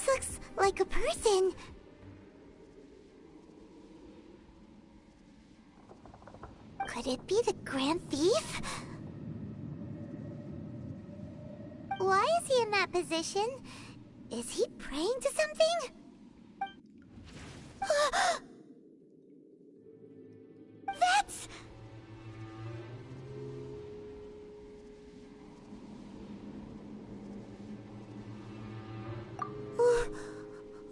This looks like a person. Could it be the Grand Thief? Why is he in that position? Is he praying to something? That's...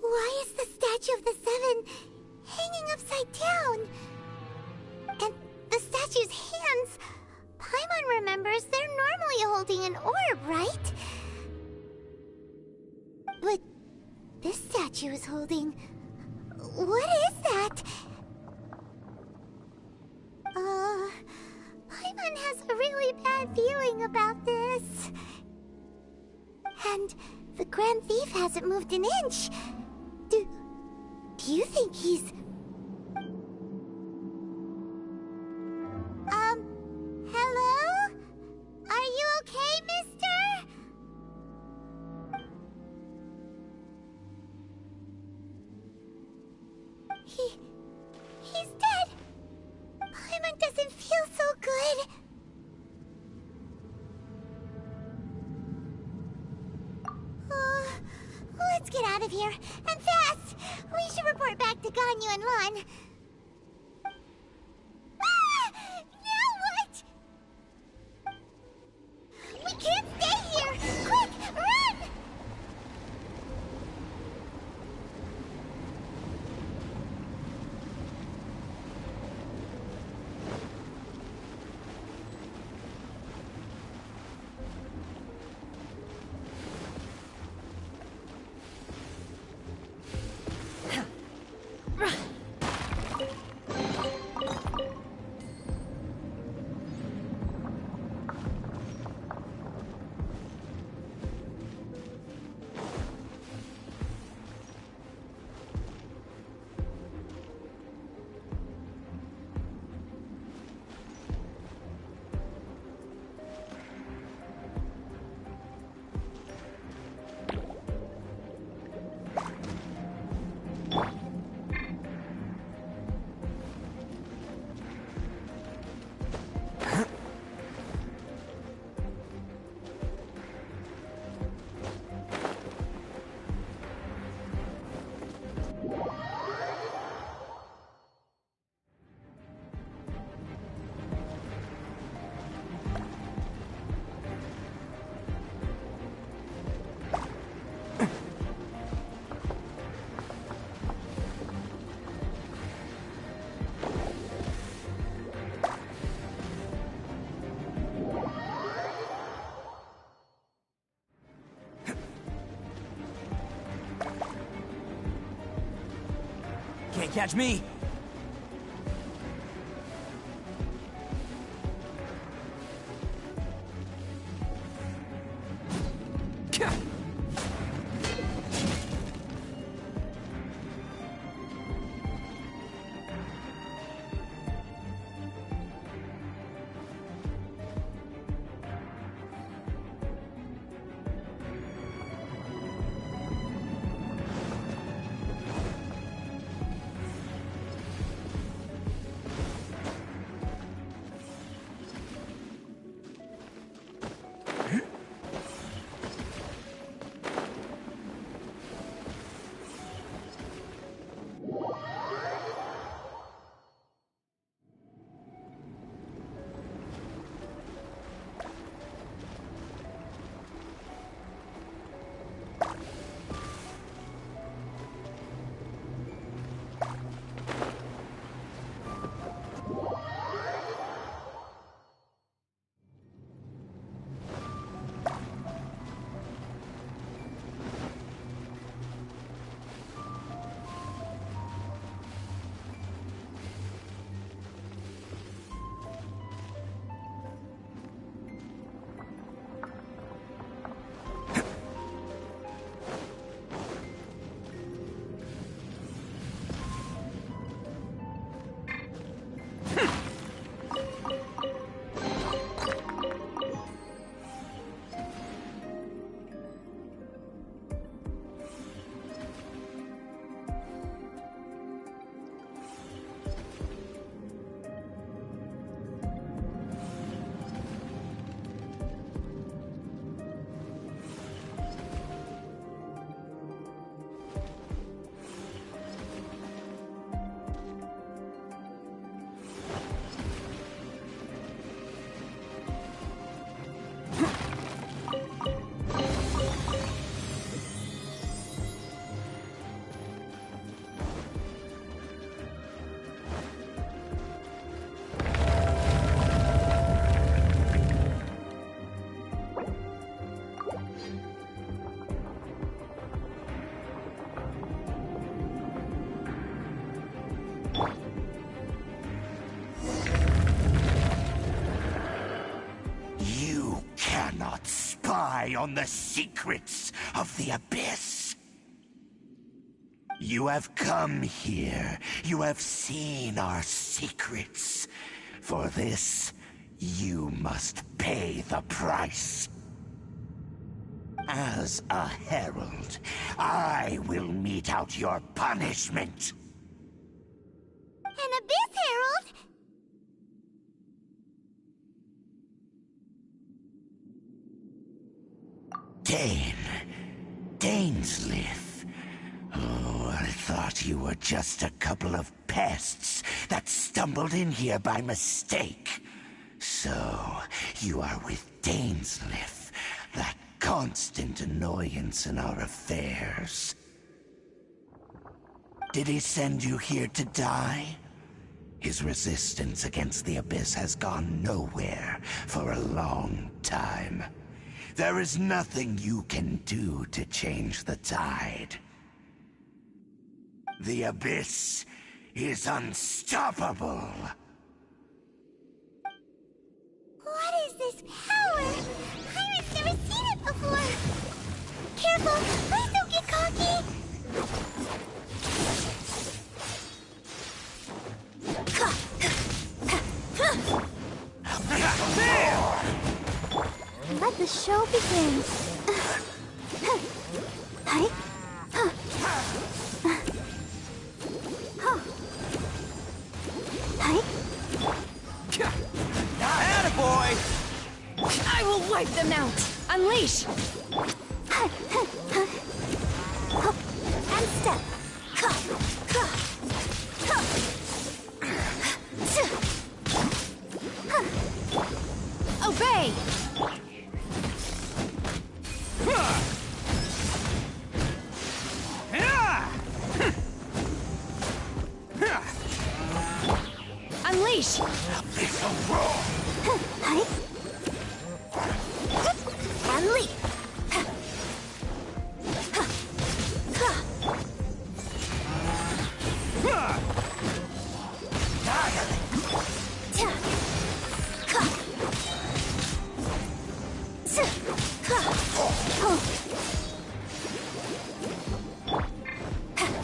Why is the statue of the Seven hanging upside down? And the statue's hands... Paimon remembers they're normally holding an orb, right? But this statue is holding... What is that? Paimon has a really bad feeling about this. And the Grand Thief hasn't moved an inch. Do you think he's... Hello? Are you okay, mister? He's dead. Paimon doesn't feel so good. Let's get out of here, and fast! We should report back to Ganyu and Lon. Ah! Now what? We can't stay here! Quick, run! Can't catch me! rely on the secrets of the Abyss. You have come here. You have seen our secrets. For this, you must pay the price. As a herald, I will mete out your punishment. An Abyss Herald? Dainsleif. Oh, I thought you were just a couple of pests that stumbled in here by mistake. So, you are with Dainsleif, that constant annoyance in our affairs. Did he send you here to die? His resistance against the Abyss has gone nowhere for a long time. There is nothing you can do to change the tide. The Abyss is unstoppable. What is this power? Pirate's never seen it before. Careful, please don't get cocky. Let the show begin. Hi. Hi. Attaboy! I will wipe them out! Unleash! And step. Obey! Unleash! This'll roar! Hi. And leap.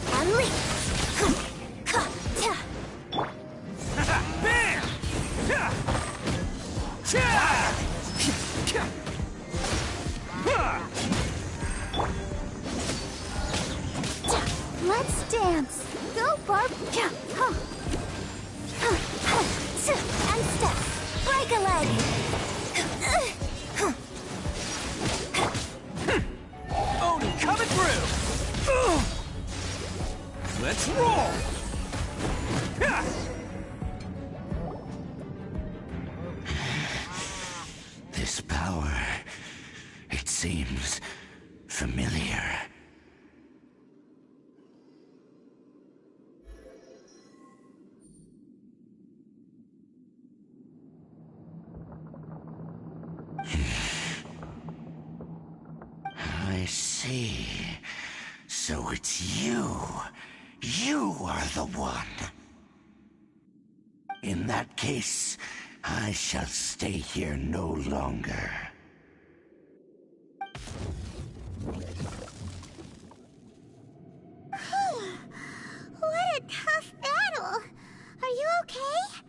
And leap. Let's dance. Go, Barb. And step. Break a leg. Oni coming through! Let's roll! This power, it seems familiar. I see. So it's you. You are the one. In that case, I shall stay here no longer. What a tough battle. Are you okay?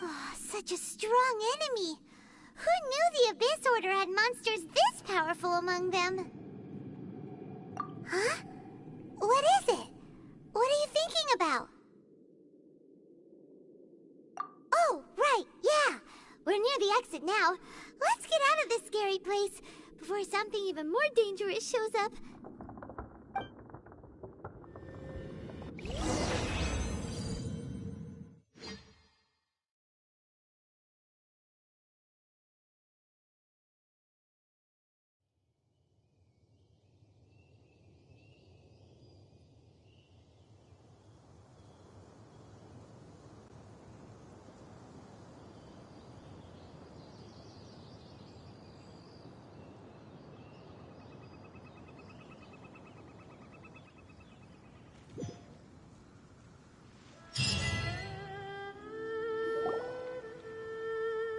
Oh, such a strong enemy. Who knew the Abyss Order had monsters this powerful among them? Huh? What is it? What are you thinking about? Oh, right, yeah. We're near the exit now. Let's get out of this scary place before something even more dangerous shows up.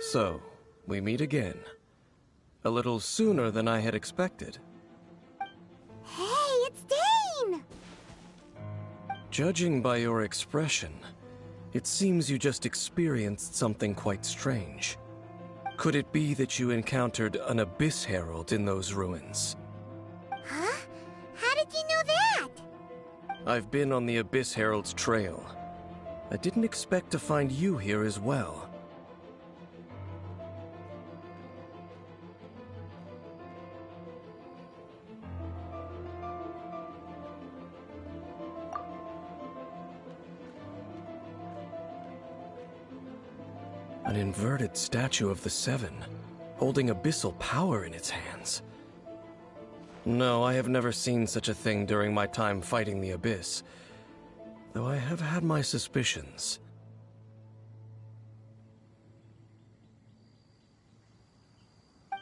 So, we meet again. A little sooner than I had expected. Hey, it's Dane! Judging by your expression, it seems you just experienced something quite strange. Could it be that you encountered an Abyss Herald in those ruins? Huh? How did you know that? I've been on the Abyss Herald's trail. I didn't expect to find you here as well. An inverted statue of the Seven, holding abyssal power in its hands. No, I have never seen such a thing during my time fighting the Abyss, though I have had my suspicions.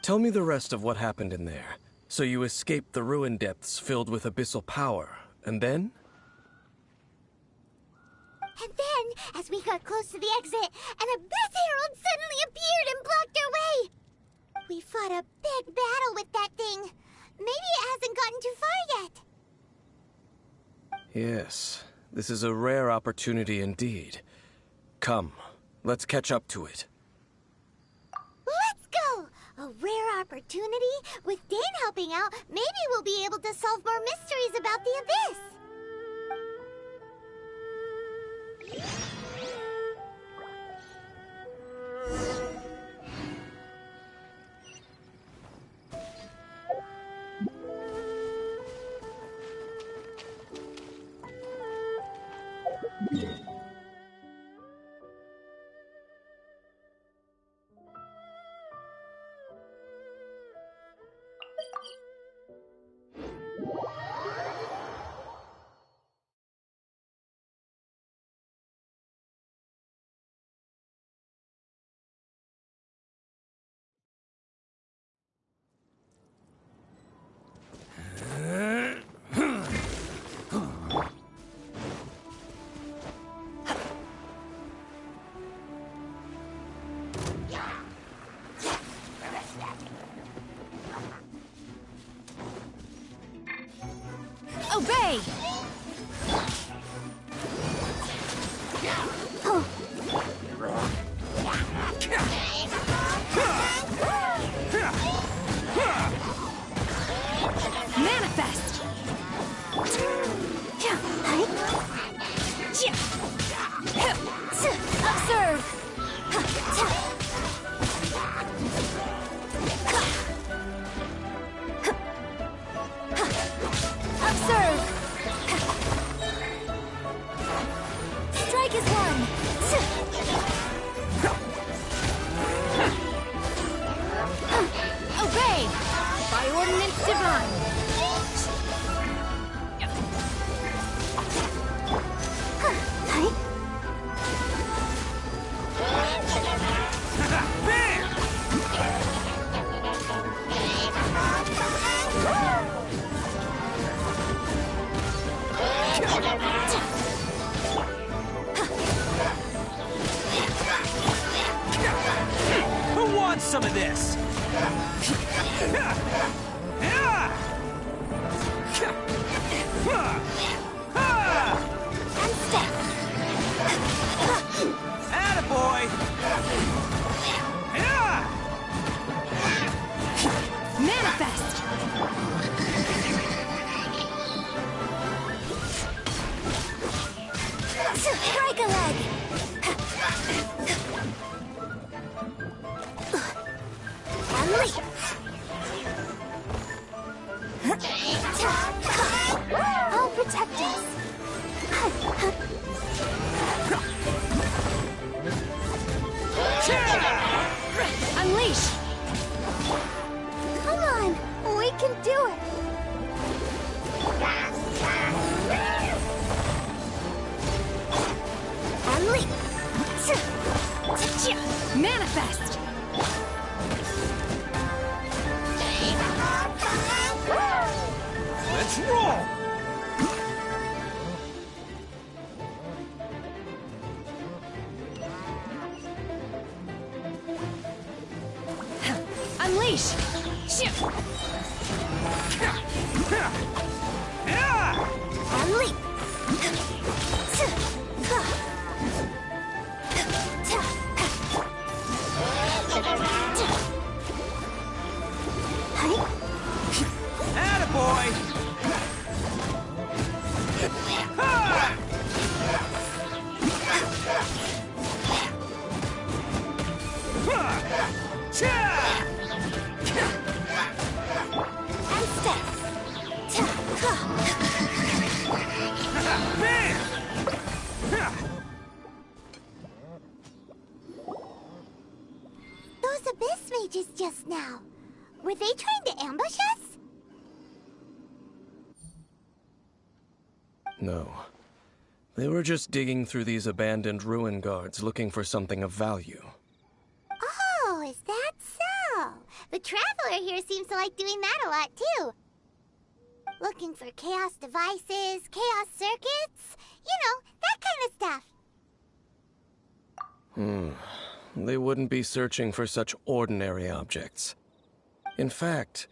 Tell me the rest of what happened in there. So you escaped the ruin depths filled with abyssal power, and then? And then, as we got close to the exit, an Abyss Herald suddenly appeared and blocked our way! We fought a big battle with that thing. Maybe it hasn't gotten too far yet. Yes, this is a rare opportunity indeed. Come, let's catch up to it. Let's go! A rare opportunity? With Dane helping out, maybe we'll be able to solve more mysteries about the Abyss! Obey! Manifest! Observe! Observe! Strike is one! Obey! By ordinance divine! Who wants some of this? Attaboy! Manifest! Strike a leg! Unleash! I'll protect us! Unleash! Come on! We can do it! Manifest! Let's roll! Unleash! And leap. Attaboy! Ha! And step. Those abyss mages just now. Were they trying to ambush us? No. They were just digging through these abandoned ruin guards looking for something of value. Oh, is that so? The Traveler here seems to like doing that a lot, too. Looking for chaos devices, chaos circuits, you know, that kind of stuff. They wouldn't be searching for such ordinary objects. In fact,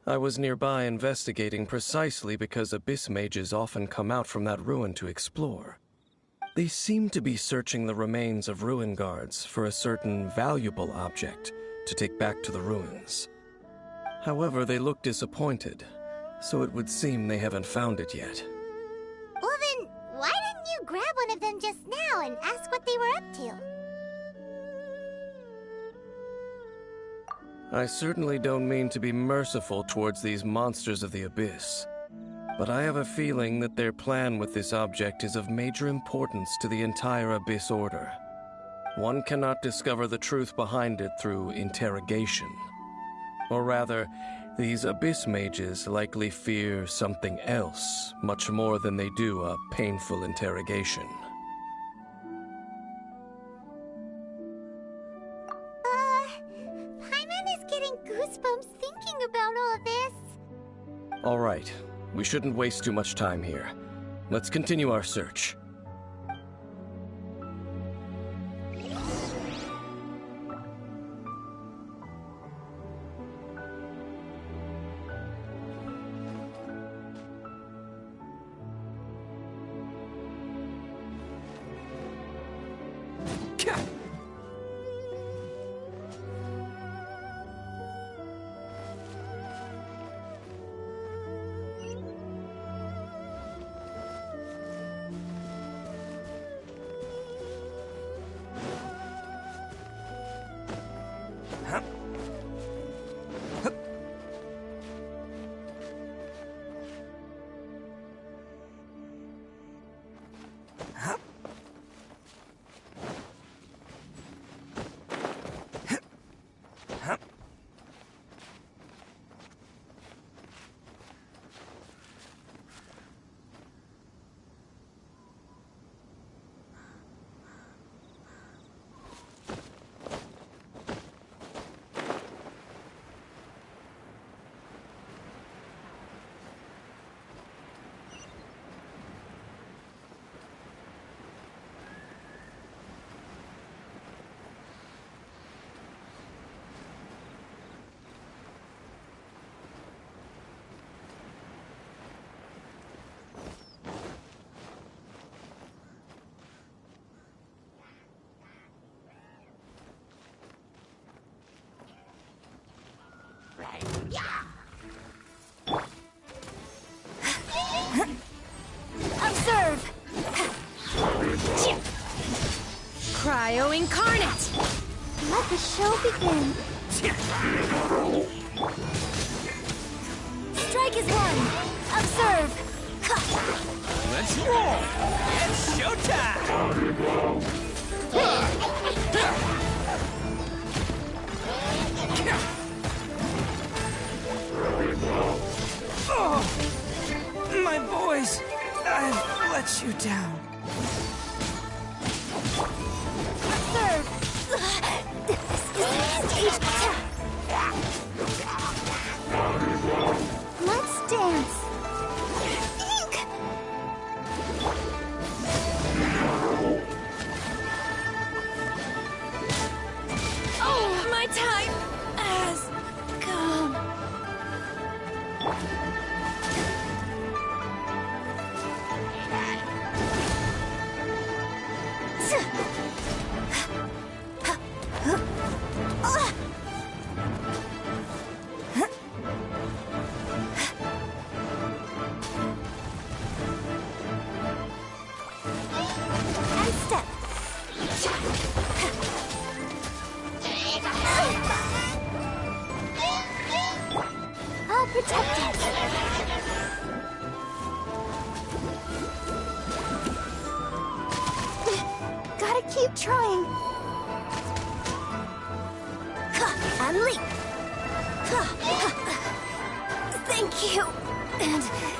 I was nearby investigating precisely because abyss mages often come out from that ruin to explore. They seem to be searching the remains of ruin guards for a certain valuable object to take back to the ruins. However, they look disappointed, so it would seem they haven't found it yet. Well then, why didn't you grab one of them just now and ask what they were up to? I certainly don't mean to be merciful towards these monsters of the abyss, but I have a feeling that their plan with this object is of major importance to the entire Abyss Order. One cannot discover the truth behind it through interrogation. Or rather, these abyss mages likely fear something else much more than they do a painful interrogation. Paimon is getting goosebumps thinking about all this. All right, we shouldn't waste too much time here. Let's continue our search. Observe! Cryo Incarnate! Let the show begin. Strike is one! Observe! Let's roll! It's showtime! Oh, my boys, I've let you down. Observe! This is stage attack! Let's dance. Ink! Oh, my time has come. protect us. Gotta keep trying. And leap. Thank you. And good night.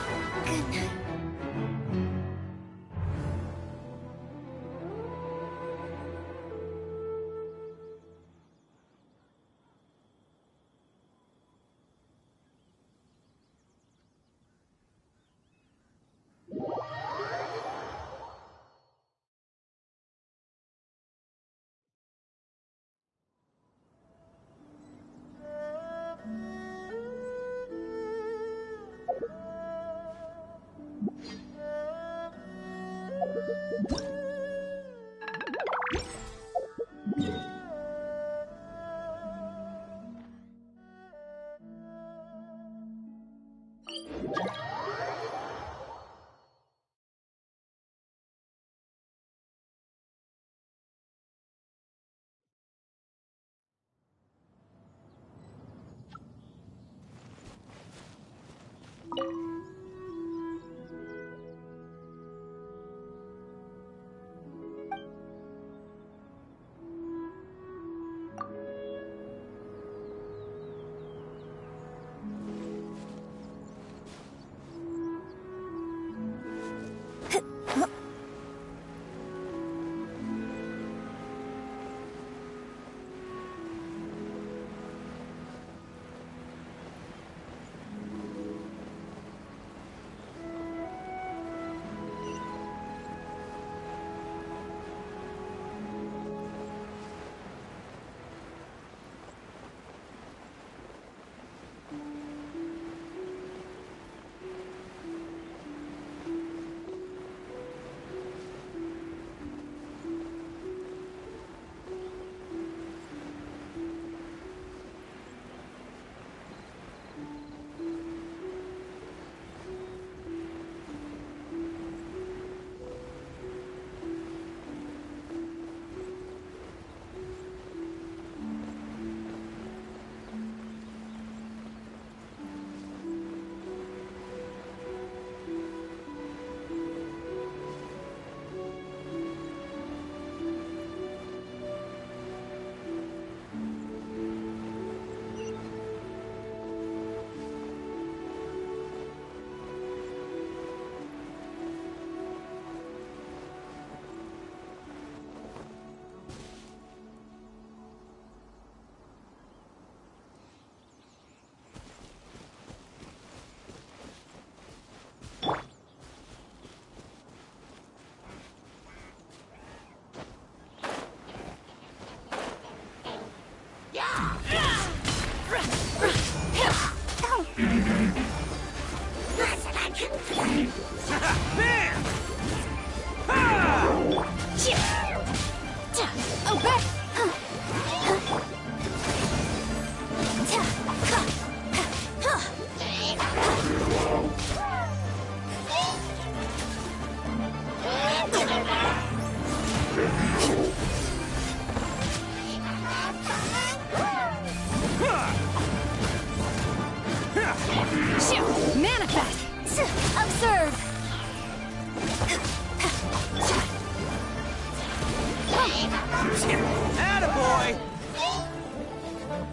Attaboy!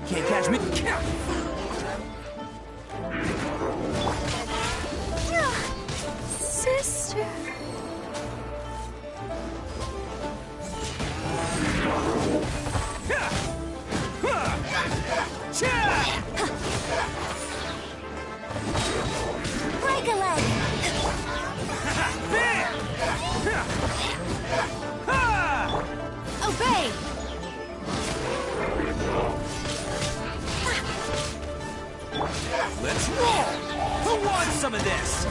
Can't catch me. Sister. Break a leg. Obey. Let's roll! Who wants some of this?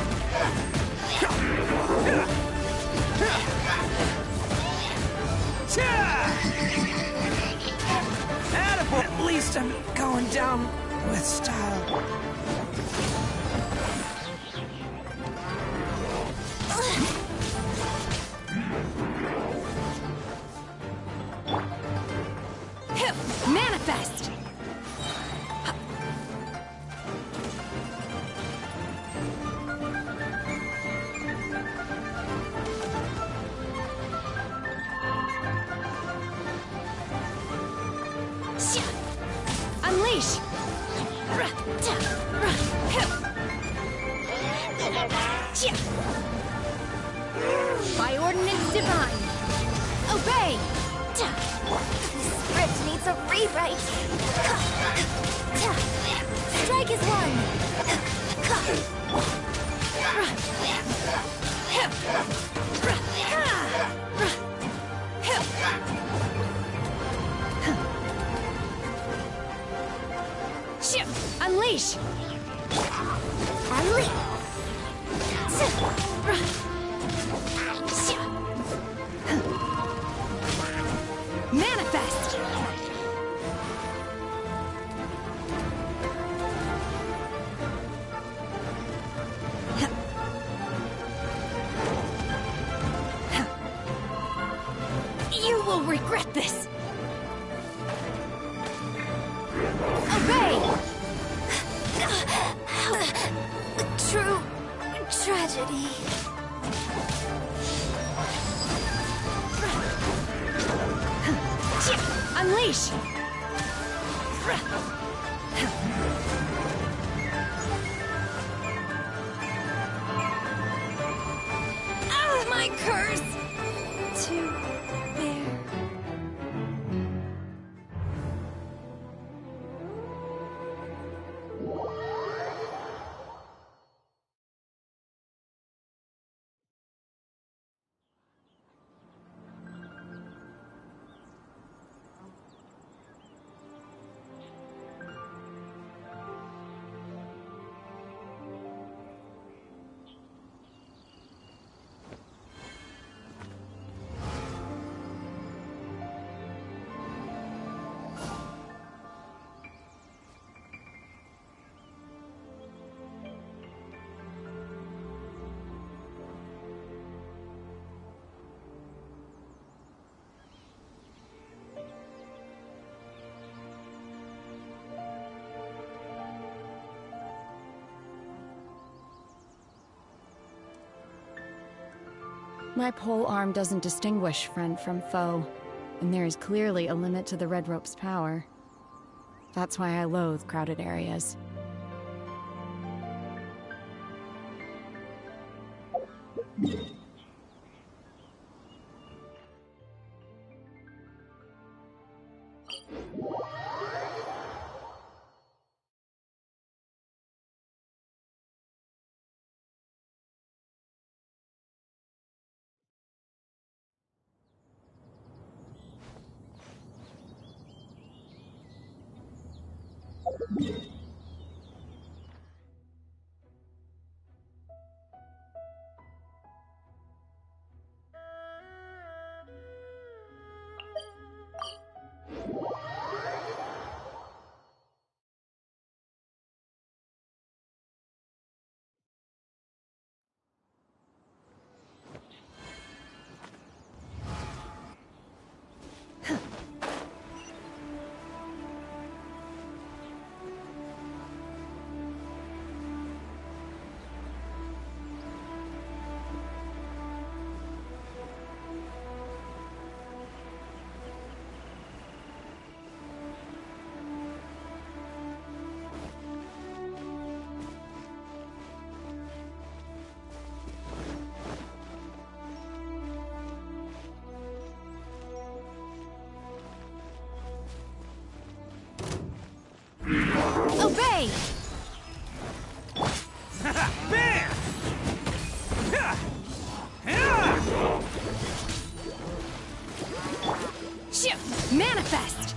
Attaboy! At least I'm going down with style. Manifest! By ordinance divine. Obey! This script needs a rewrite. Strike is one. Unleash! Unleash! Manifest! You will regret this! Obey! True tragedy. Unleash! My curse! To bear. My pole arm doesn't distinguish friend from foe, and there is clearly a limit to the Red Rope's power. That's why I loathe crowded areas. Obey! Bam! Manifest!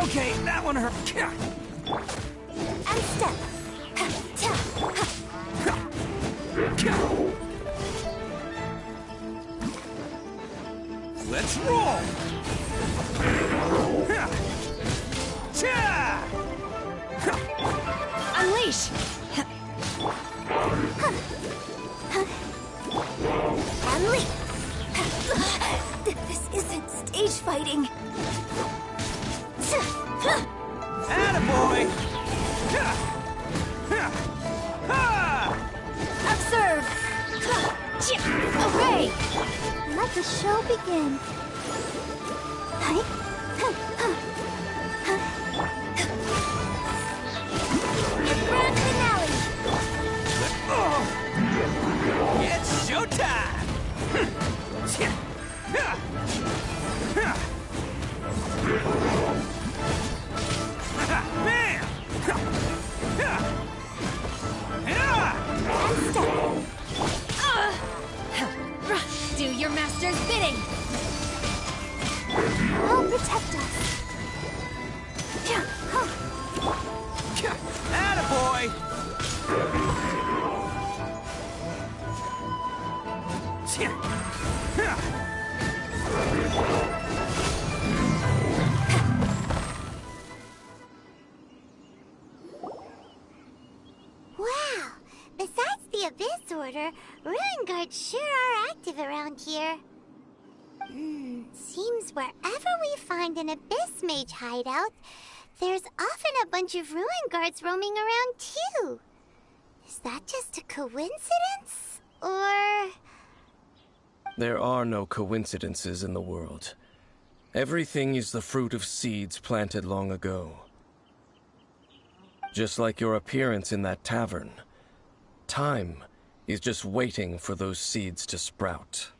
Okay, that one hurt. And step. Let's roll! Unleash! Unleash! This isn't stage fighting. Attaboy! Observe! Obey! Let the show begin. Grand finale! Abyss Order, Ruin Guards sure are active around here. Seems wherever we find an Abyss Mage hideout, there's often a bunch of Ruin Guards roaming around too. Is that just a coincidence? Or... There are no coincidences in the world. Everything is the fruit of seeds planted long ago. Just like your appearance in that tavern, time is just waiting for those seeds to sprout.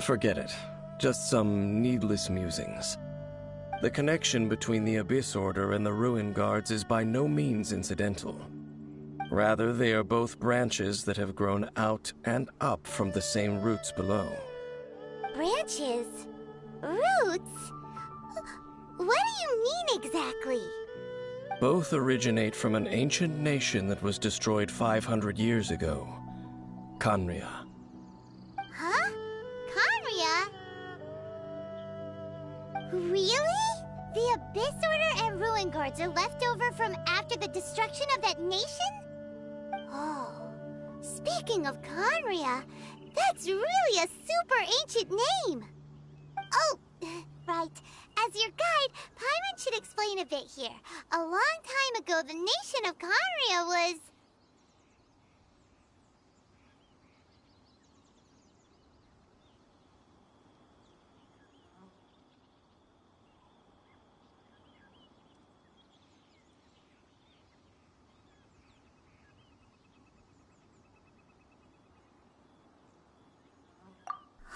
Forget it. Just some needless musings. The connection between the Abyss Order and the Ruin Guards is by no means incidental. Rather, they are both branches that have grown out and up from the same roots below. Branches? Roots? What do you mean exactly? Both originate from an ancient nation that was destroyed 500 years ago. Khaenri'ah. Huh? Khaenri'ah? Really? The Abyss Order and Ruin Guards are left over from after the destruction of that nation? Oh, speaking of Khaenri'ah, that's really a super ancient name. Oh, right. As your guide, Paimon should explain a bit here. A long time ago, the nation of Khaenri'ah was...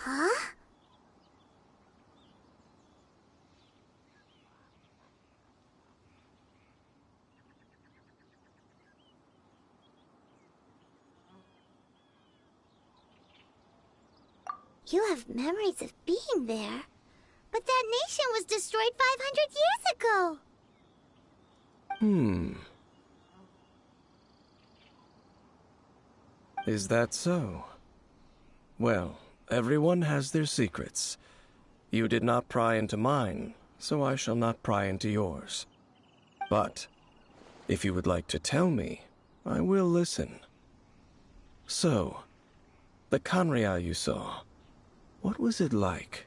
Huh? You have memories of being there. But that nation was destroyed 500 years ago. Is that so? Well, everyone has their secrets. You did not pry into mine, so I shall not pry into yours. But, if you would like to tell me, I will listen. So, the Khaenri'ah you saw, what was it like?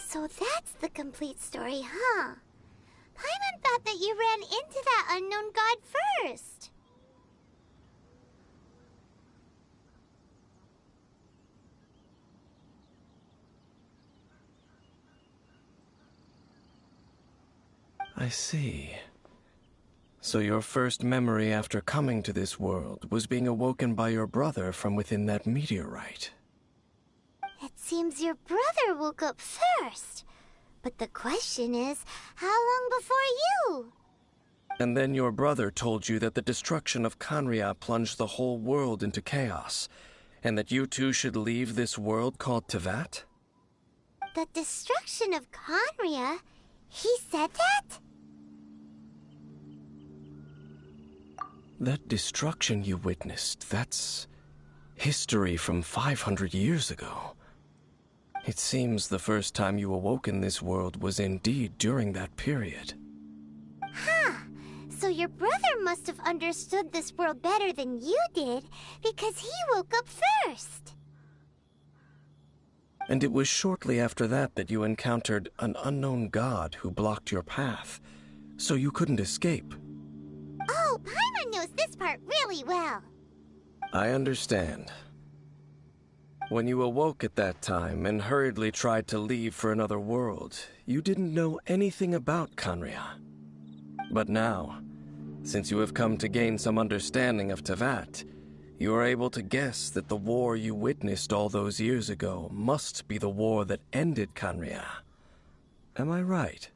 So that's the complete story, huh? Paimon thought that you ran into that unknown god first. I see. So your first memory after coming to this world was being awoken by your brother from within that meteorite. It seems your brother woke up first. But the question is, how long before you? And then your brother told you that the destruction of Khaenri'ah plunged the whole world into chaos, and that you two should leave this world called Teyvat? The destruction of Khaenri'ah? He said that? That destruction you witnessed, that's history from 500 years ago. It seems the first time you awoke in this world was indeed during that period. Huh. So your brother must have understood this world better than you did, because he woke up first. And it was shortly after that that you encountered an unknown god who blocked your path, so you couldn't escape. Oh, Paimon knows this part really well. I understand. When you awoke at that time and hurriedly tried to leave for another world, you didn't know anything about Khaenri'ah. But now, since you have come to gain some understanding of Teyvat, you are able to guess that the war you witnessed all those years ago must be the war that ended Khaenri'ah. Am I right?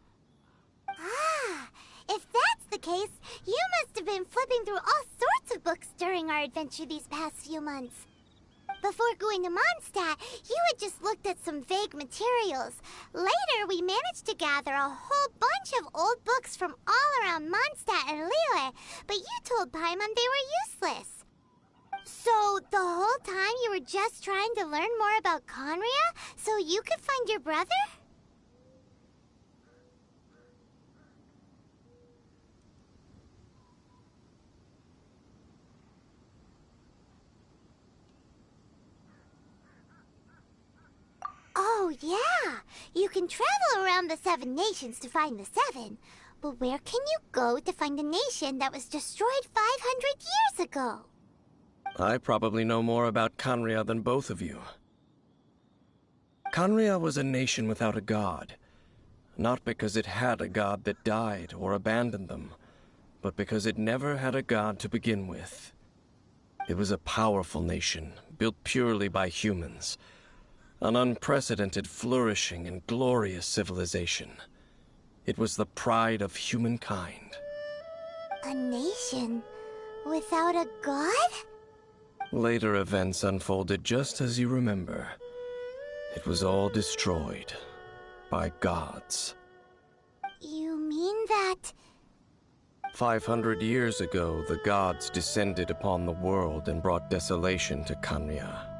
Ah, if that's the case, you must have been flipping through all sorts of books during our adventure these past few months. Before going to Mondstadt, you had just looked at some vague materials. Later, we managed to gather a whole bunch of old books from all around Mondstadt and Liyue, but you told Paimon they were useless. So, the whole time you were just trying to learn more about Khaenri'ah so you could find your brother? Oh, yeah! You can travel around the 7 nations to find the 7. But where can you go to find a nation that was destroyed 500 years ago? I probably know more about Khaenri'ah than both of you. Khaenri'ah was a nation without a god. Not because it had a god that died or abandoned them, but because it never had a god to begin with. It was a powerful nation, built purely by humans. An unprecedented, flourishing, and glorious civilization. It was the pride of humankind. A nation without a god? Later events unfolded just as you remember. It was all destroyed by gods. You mean that... 500 years ago, the gods descended upon the world and brought desolation to Khaenri'ah.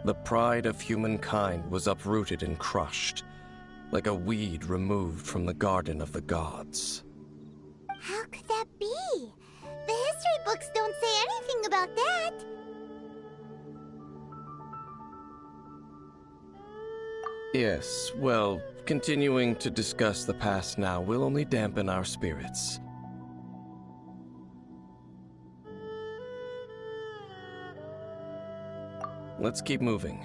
The pride of humankind was uprooted and crushed, like a weed removed from the garden of the gods. How could that be? The history books don't say anything about that. Yes, well, continuing to discuss the past now will only dampen our spirits. Let's keep moving.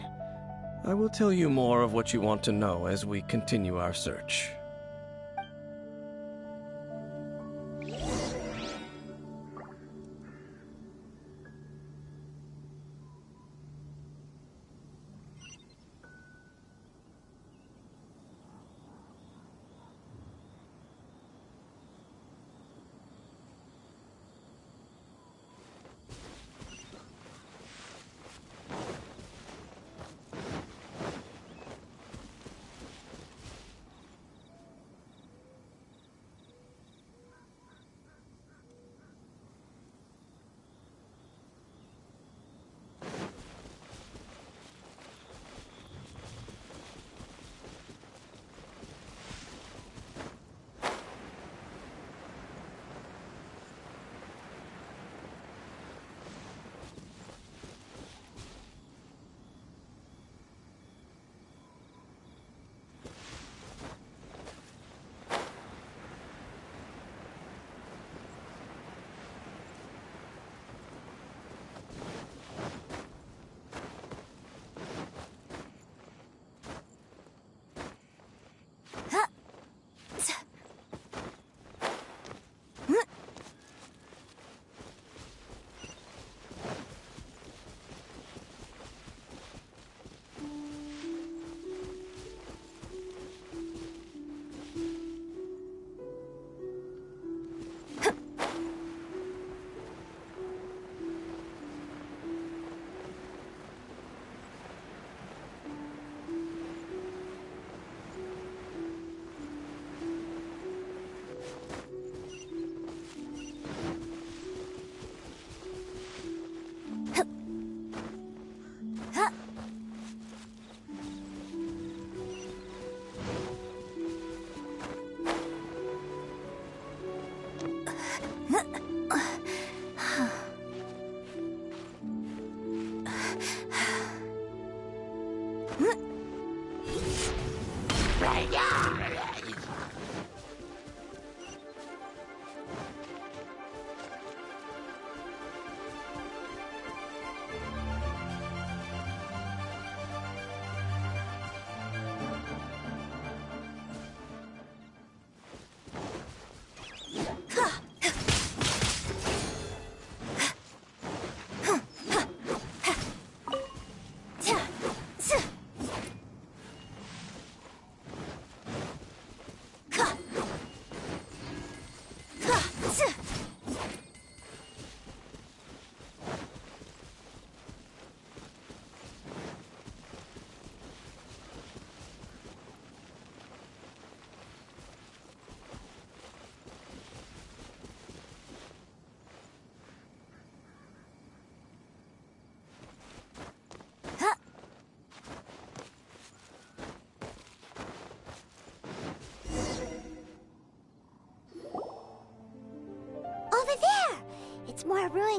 I will tell you more of what you want to know as we continue our search.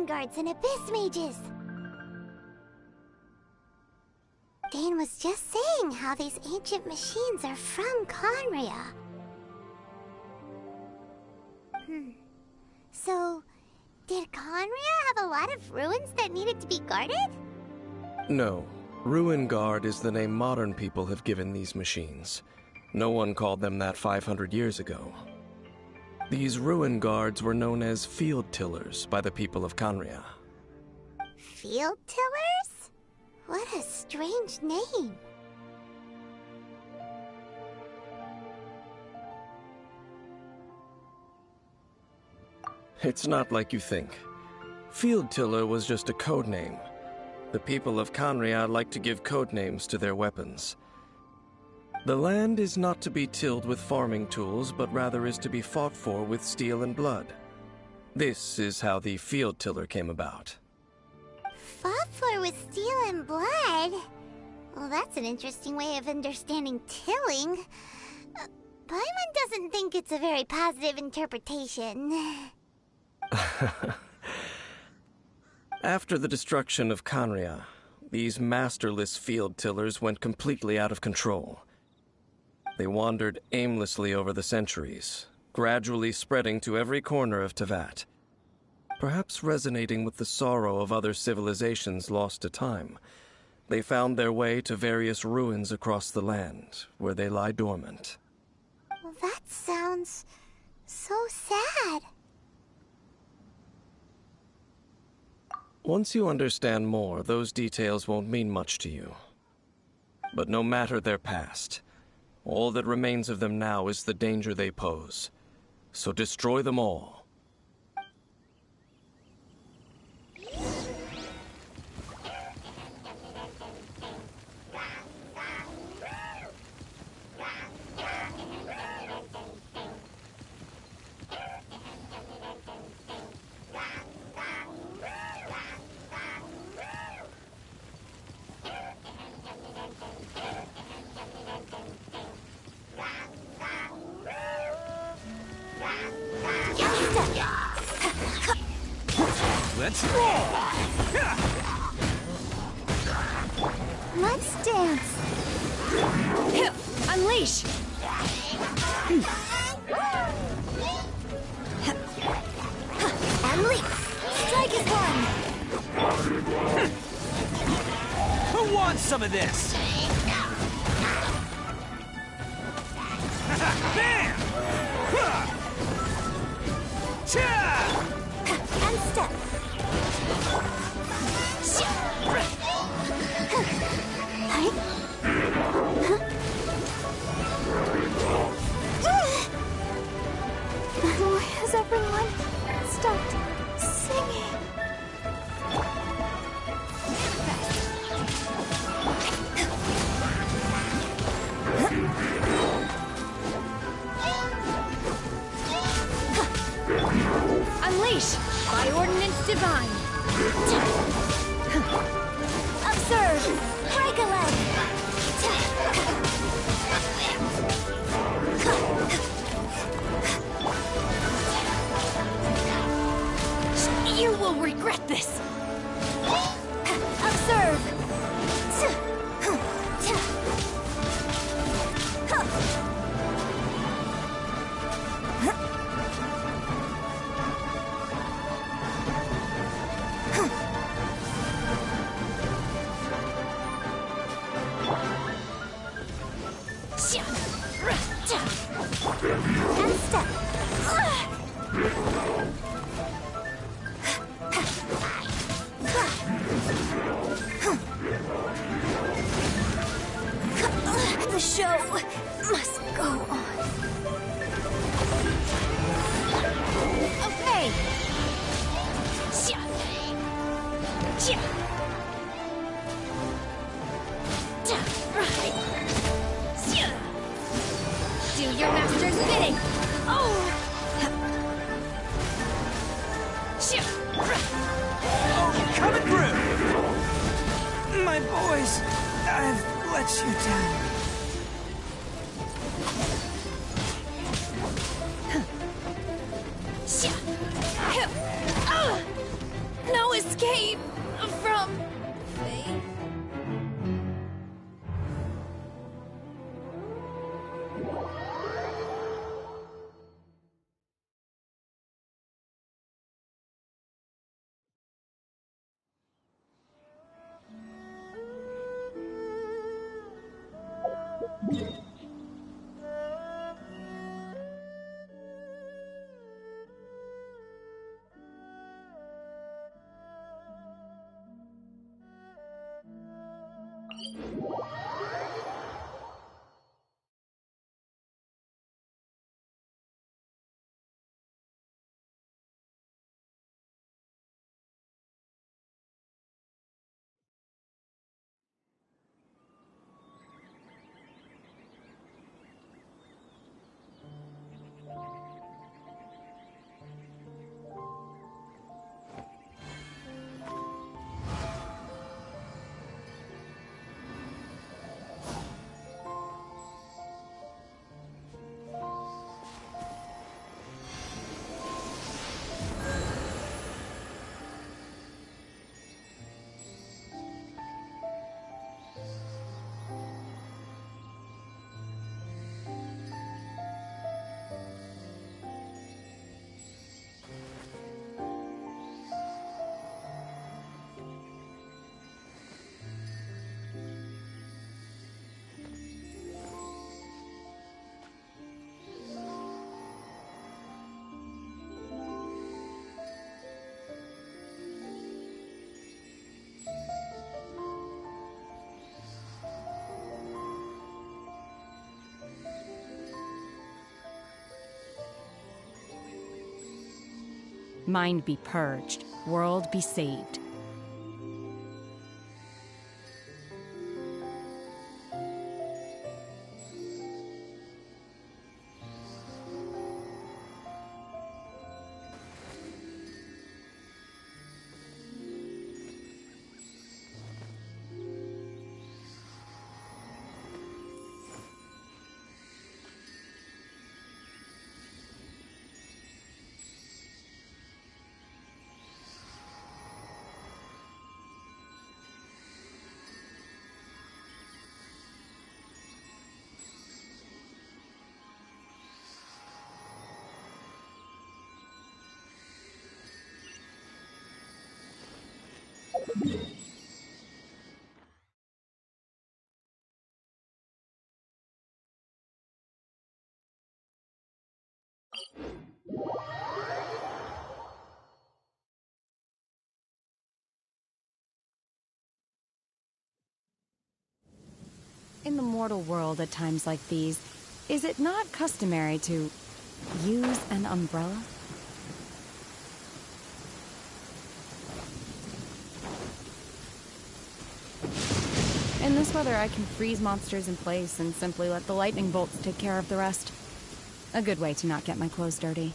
ruin guards and abyss mages. Dane was just saying how these ancient machines are from Conria. So, did Conria have a lot of ruins that needed to be guarded? No. Ruin Guard is the name modern people have given these machines. No one called them that 500 years ago. These ruin guards were known as field tillers by the people of Conria. Field tillers? What a strange name. It's not like you think. Field Tiller was just a code name. The people of Conria like to give code names to their weapons. The land is not to be tilled with farming tools, but rather is to be fought for with steel and blood. This is how the Field Tiller came about. Fought for with steel and blood? Well, that's an interesting way of understanding tilling. Paimon doesn't think it's a very positive interpretation. After the destruction of Conria, these masterless field tillers went completely out of control. They wandered aimlessly over the centuries, gradually spreading to every corner of Teyvat. Perhaps resonating with the sorrow of other civilizations lost to time, they found their way to various ruins across the land, where they lie dormant. Well, that sounds so sad. Once you understand more, those details won't mean much to you. But no matter their past, all that remains of them now is the danger they pose. So destroy them all. Let's roll! Let's dance. Unleash! And leap. Strike is one. Who wants some of this? Bam! Cha! And step. Why has everyone stopped singing? Unleash! By ordinance divine! Observe! Break a leg! You will regret this! Observe! And step! The show must go on. Okay! Do your master's bidding! Oh! Coming through! My boys, I've let you down. No! Mind be purged, world be saved. In the mortal world at times like these, is it not customary to use an umbrella? In this weather, I can freeze monsters in place and simply let the lightning bolts take care of the rest. A good way to not get my clothes dirty.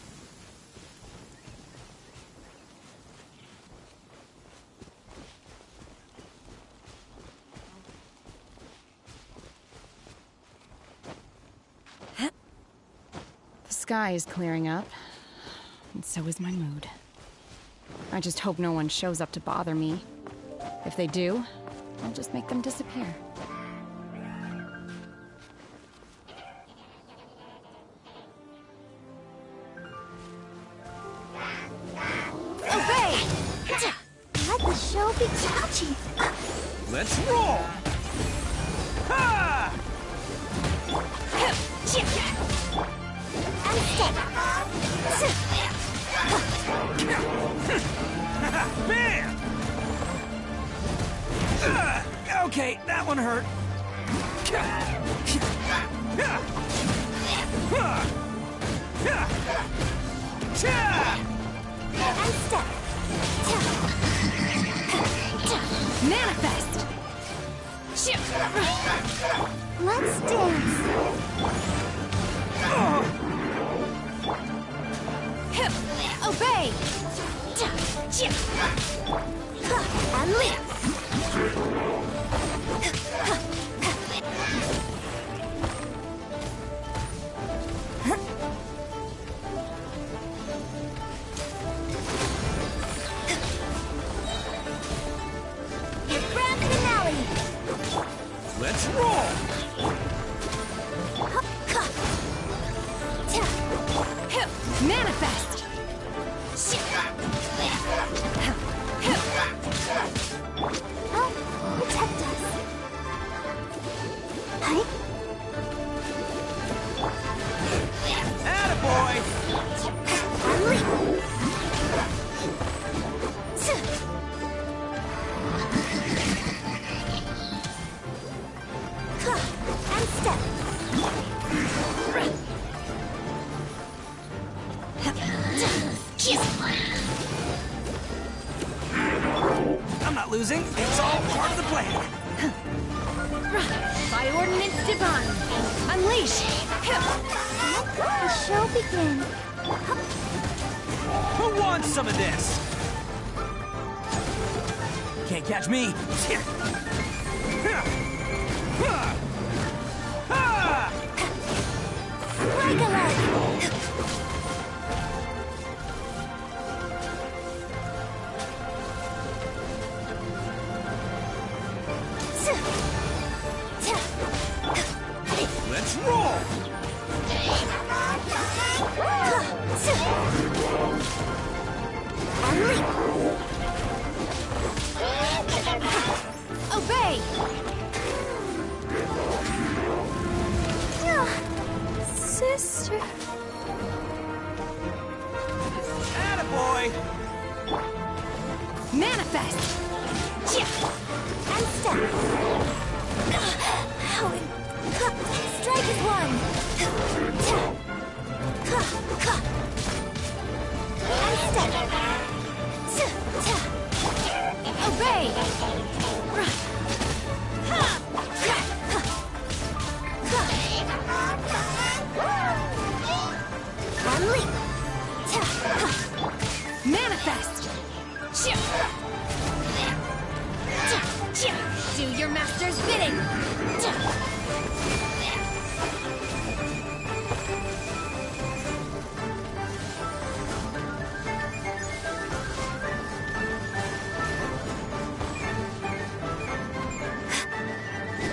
The sky is clearing up, and so is my mood. I just hope no one shows up to bother me. If they do, I'll just make them disappear. Obey! Let the show be touchy. Let's roll! Ha! And step. Bam! Okay, that one hurt. And step. Manifest! Let's dance. Obey! And live. Grand finale. Let's roll! Manifest! Impermanence divine! Unleash! The show begins. Who wants some of this? Can't catch me. Like a leg. Let's roll! Obey! Sister. Attaboy! Manifest! And step. Strike is one. And step. Obey! And leap. Manifest! Do your master's bidding!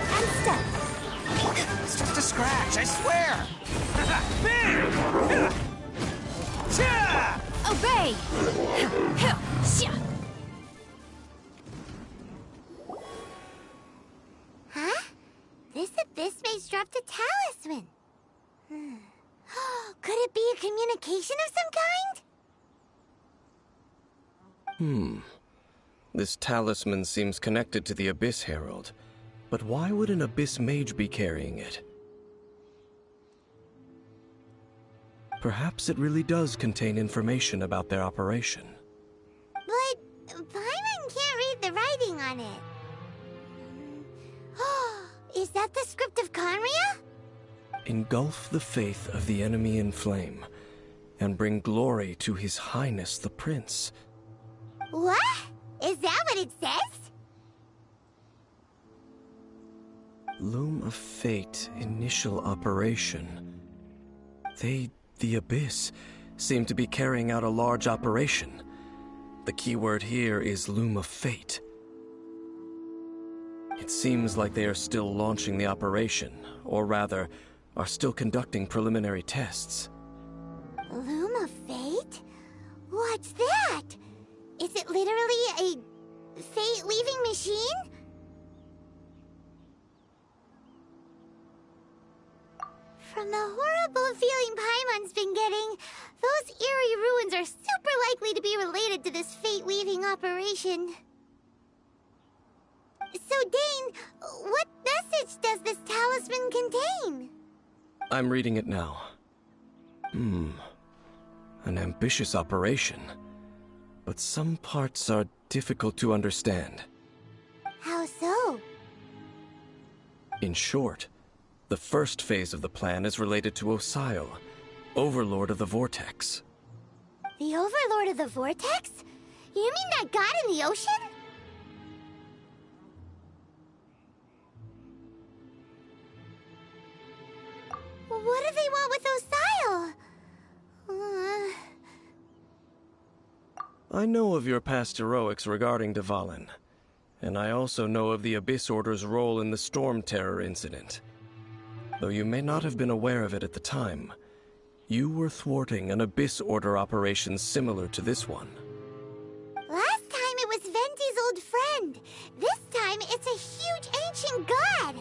And step. It's just a scratch, I swear! Bang! Cha! Obey! Huh? This abyss maze dropped a talisman. Could it be a communication of some kind? This talisman seems connected to the Abyss Herald. But why would an Abyss Mage be carrying it? Perhaps it really does contain information about their operation. But Paimon can't read the writing on it. Is that the script of Conria? Engulf the faith of the enemy in flame, and bring glory to His Highness the Prince. What? Is that what it says? Loom of Fate, initial operation. The Abyss, seem to be carrying out a large operation. The keyword here is Loom of Fate. It seems like they are still launching the operation, or rather, are still conducting preliminary tests. Loom of Fate? What's that? Is it literally a fate-weaving machine? From the horrible feeling Paimon's been getting, those eerie ruins are super likely to be related to this fate-weaving operation. So, Dane, what message does this talisman contain? I'm reading it now. An ambitious operation. But some parts are difficult to understand. How so? In short, the first phase of the plan is related to Osile, Overlord of the Vortex. The Overlord of the Vortex? You mean that god in the ocean? What do they want with Osile? I know of your past heroics regarding Dvalin, and I also know of the Abyss Order's role in the Storm Terror incident. Though you may not have been aware of it at the time, you were thwarting an Abyss Order operation similar to this one. Last time it was Venti's old friend. This time it's a huge ancient god.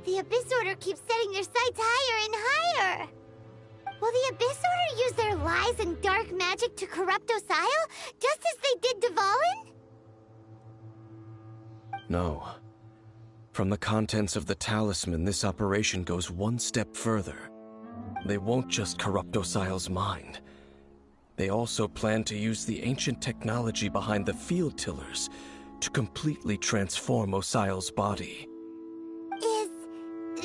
The Abyss Order keeps setting their sights higher and higher. Will the Abyss Order use their lies and dark magic to corrupt Osile, just as they did Dvalin? No. From the contents of the talisman, this operation goes one step further. They won't just corrupt Osile's mind. They also plan to use the ancient technology behind the field tillers to completely transform Osile's body. Is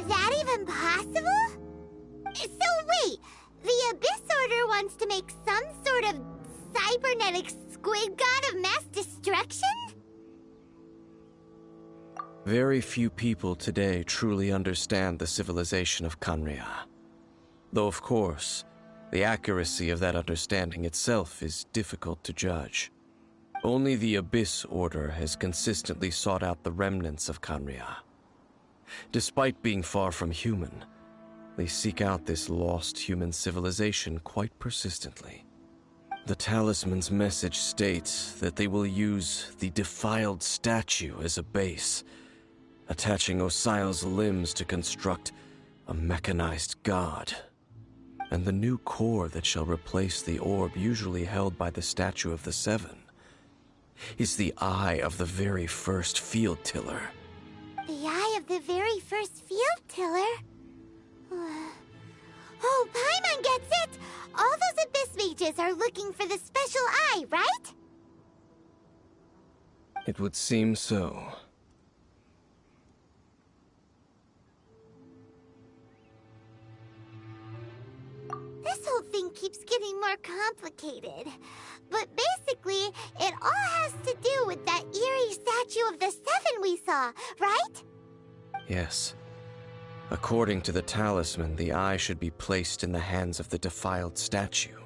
that impossible? So wait, the Abyss Order wants to make some sort of cybernetic squid god of mass destruction? Very few people today truly understand the civilization of Khaenri'ah. Though, of course, the accuracy of that understanding itself is difficult to judge. Only the Abyss Order has consistently sought out the remnants of Khaenri'ah. Despite being far from human, they seek out this lost human civilization quite persistently. The talisman's message states that they will use the defiled statue as a base, attaching Osial's limbs to construct a mechanized god. And the new core that shall replace the orb usually held by the Statue of the Seven is the eye of the very first field tiller. The eye of the very first field tiller? Oh, Paimon gets it! All those Abyss mages are looking for the special eye, right? It would seem so. This whole thing keeps getting more complicated. But basically, it all has to do with that eerie Statue of the Seven we saw, right? Yes. According to the talisman, the eye should be placed in the hands of the defiled statue,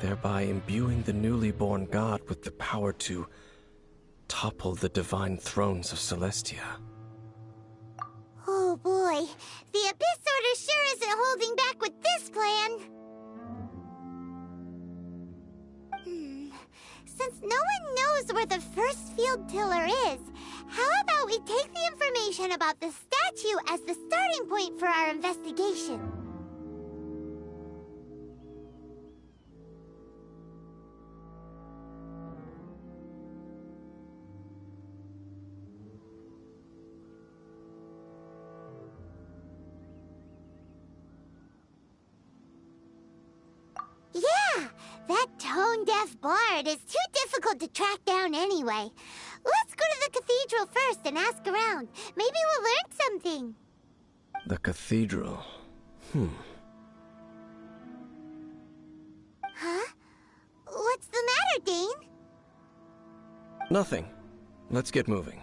thereby imbuing the newly born god with the power to topple the divine thrones of Celestia. Oh boy, the Abyss Order sure isn't holding back with this plan. Since no one knows where the first field tiller is, how about we take the information about the statue as the starting point for our investigation? Yeah, that tone-deaf bard is too difficult to track down anyway. Let's go to the cathedral first and ask around. Maybe we'll learn something. The cathedral. Huh? What's the matter, Dane? Nothing. Let's get moving.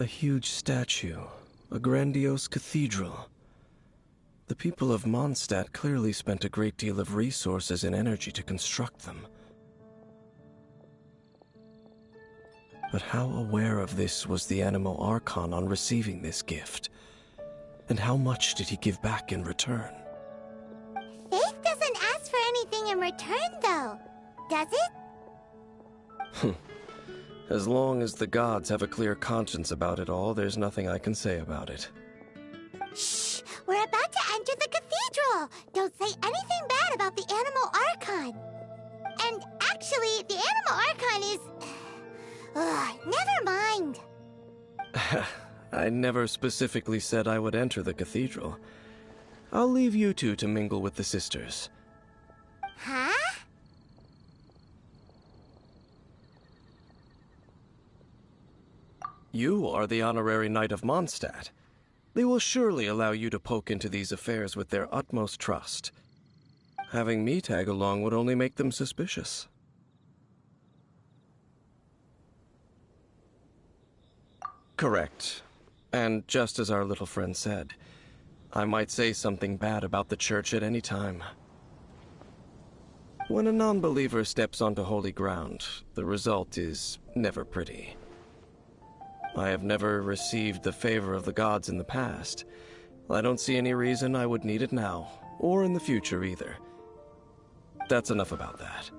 A huge statue, a grandiose cathedral. The people of Mondstadt clearly spent a great deal of resources and energy to construct them. But how aware of this was the Animo Archon on receiving this gift? And how much did he give back in return? Faith doesn't ask for anything in return, though, does it? As long as the gods have a clear conscience about it all, there's nothing I can say about it. Shh! We're about to enter the cathedral! Don't say anything bad about the Animo Archon! And actually, the Animo Archon is... never mind! I never specifically said I would enter the cathedral. I'll leave you two to mingle with the sisters. Huh? You are the honorary knight of Mondstadt. They will surely allow you to poke into these affairs with their utmost trust. Having me tag along would only make them suspicious. Correct. And just as our little friend said, I might say something bad about the church at any time. When a non-believer steps onto holy ground, the result is never pretty. I have never received the favor of the gods in the past. I don't see any reason I would need it now, or in the future either. That's enough about that.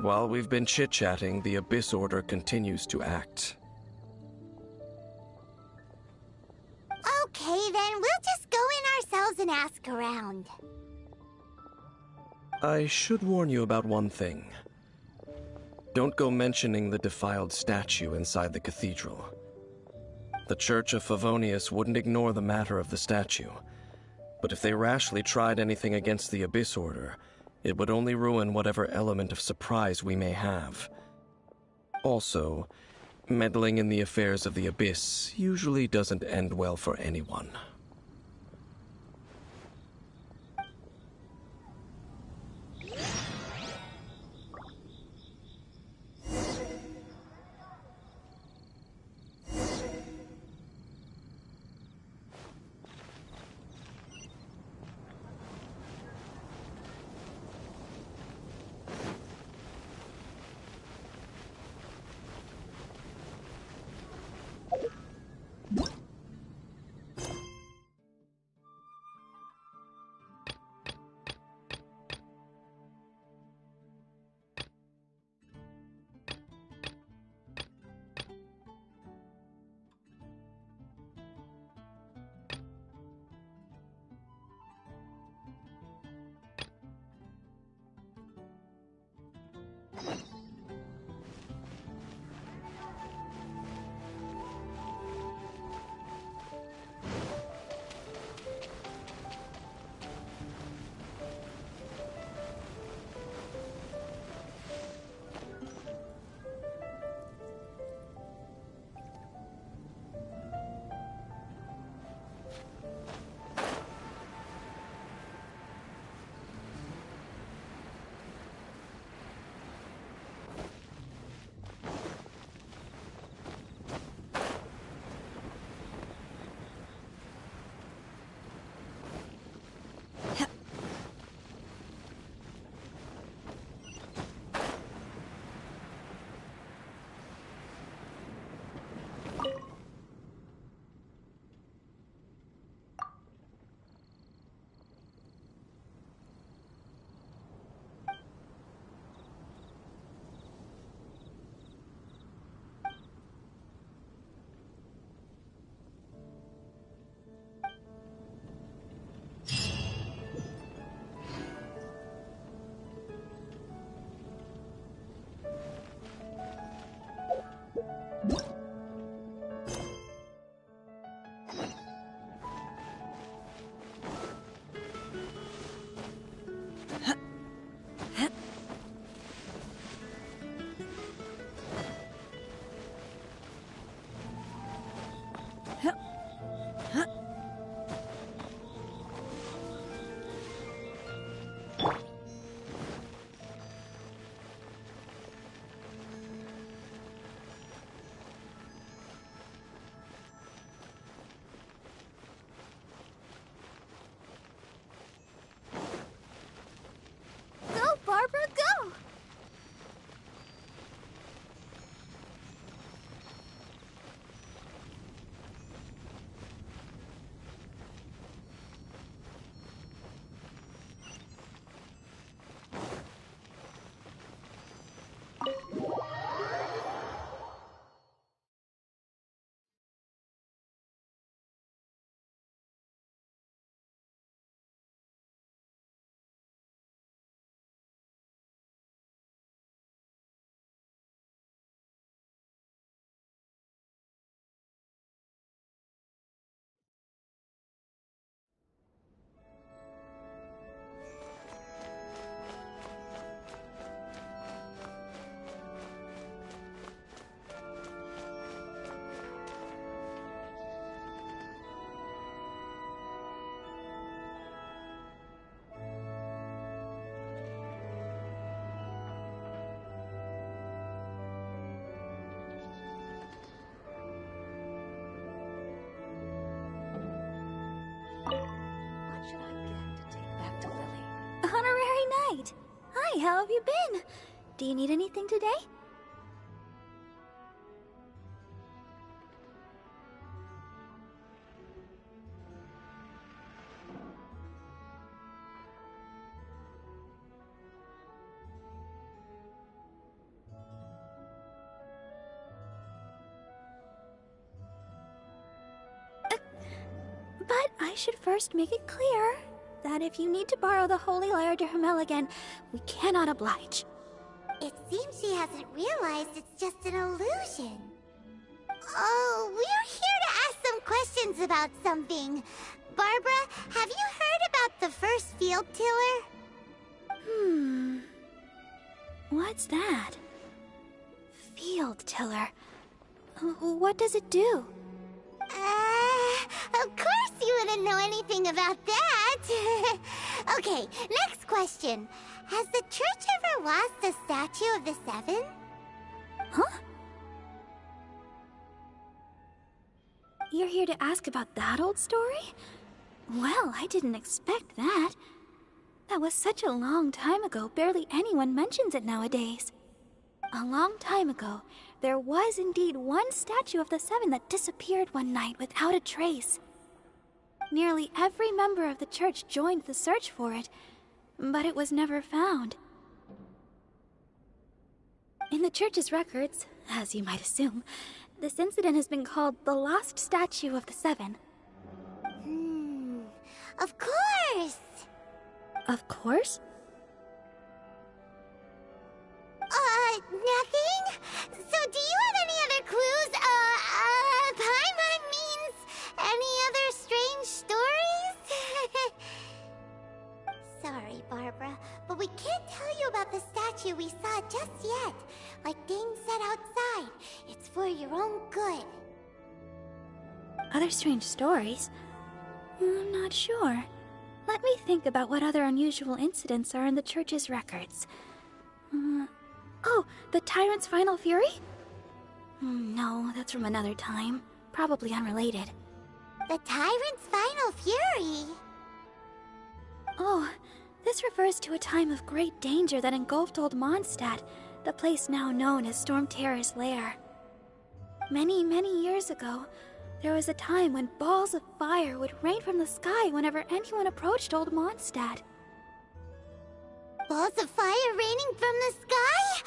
While we've been chit-chatting, the Abyss Order continues to act. Okay, then we'll just go in ourselves and ask around. I should warn you about one thing. Don't go mentioning the defiled statue inside the cathedral. The Church of Favonius wouldn't ignore the matter of the statue, but if they rashly tried anything against the Abyss Order, it would only ruin whatever element of surprise we may have. Also, meddling in the affairs of the Abyss usually doesn't end well for anyone. Knight! Hi, how have you been? Do you need anything today? But I should first make it clear that if you need to borrow the Holy Lyre de Hermel again, we cannot oblige. It seems she hasn't realized it's just an illusion. Oh, we're here to ask some questions about something. Barbara, have you heard about the first field tiller? What's that? Field tiller. What does it do? Of course you wouldn't know anything about that. Okay, next question. Has the church ever lost a statue of the Seven? Huh? You're here to ask about that old story? Well, I didn't expect that. That was such a long time ago, barely anyone mentions it nowadays. A long time ago, there was indeed one statue of the Seven that disappeared one night without a trace. Nearly every member of the church joined the search for it, but it was never found. In the church's records, as you might assume, this incident has been called the Lost Statue of the Seven. Of course! Of course? Nothing? So do you have any other clues? Paimon means any other strange stories? Sorry, Barbara, but we can't tell you about the statue we saw just yet. Like Dane said outside, it's for your own good. Other strange stories? I'm not sure. Let me think about what other unusual incidents are in the church's records. Oh, the Tyrant's Final Fury? No, that's from another time. Probably unrelated. The Tyrant's Final Fury? Oh, this refers to a time of great danger that engulfed Old Mondstadt, the place now known as Storm Terror's lair. Many, many years ago, there was a time when balls of fire would rain from the sky whenever anyone approached Old Mondstadt. Balls of fire raining from the sky?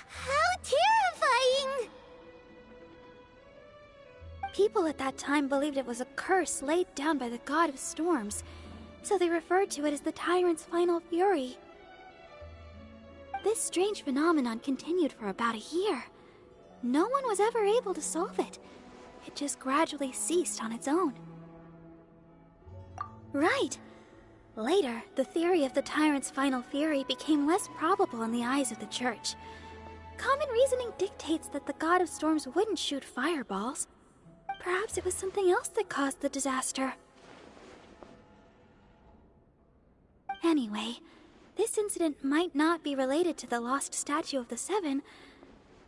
How terrifying! People at that time believed it was a curse laid down by the god of storms, so they referred to it as the Tyrant's Final Fury. This strange phenomenon continued for about a year. No one was ever able to solve it. It just gradually ceased on its own. Right! Later, the theory of the Tyrant's Final Fury became less probable in the eyes of the church. Common reasoning dictates that the god of storms wouldn't shoot fireballs. Perhaps it was something else that caused the disaster. Anyway, this incident might not be related to the lost statue of the Seven,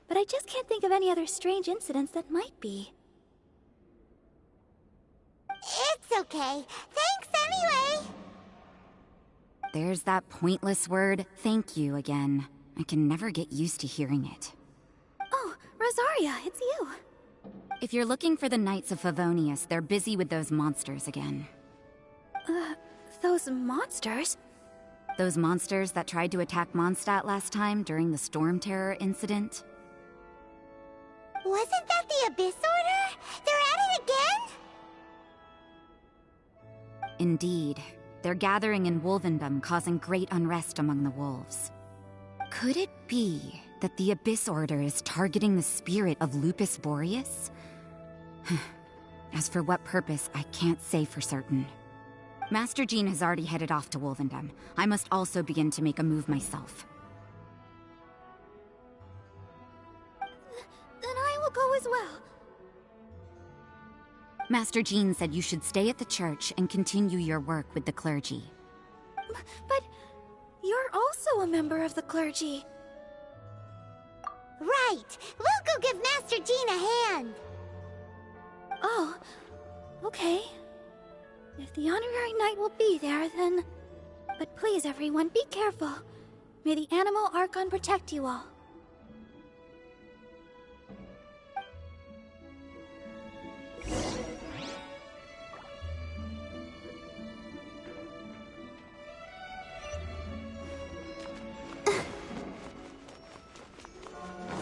but I just can't think of any other strange incidents that might be. It's okay. Thanks anyway! There's that pointless word, thank you, again. I can never get used to hearing it. Oh, Rosaria, it's you. If you're looking for the Knights of Favonius, they're busy with those monsters again. Those monsters? Those monsters that tried to attack Mondstadt last time during the Storm Terror incident? Wasn't that the Abyss Order? They're at it again? Indeed. They're gathering in Wolvendom, causing great unrest among the wolves. Could it be that the Abyss Order is targeting the spirit of Lupus Boreas? As for what purpose, I can't say for certain. Master Jean has already headed off to Wolvendom. I must also begin to make a move myself. Then I will go as well. Master Jean said you should stay at the church and continue your work with the clergy. But you're also a member of the clergy. Right! We'll go give Master Jean a hand! Oh, okay. If the honorary knight will be there, then... But please, everyone, be careful. May the Animal Archon protect you all.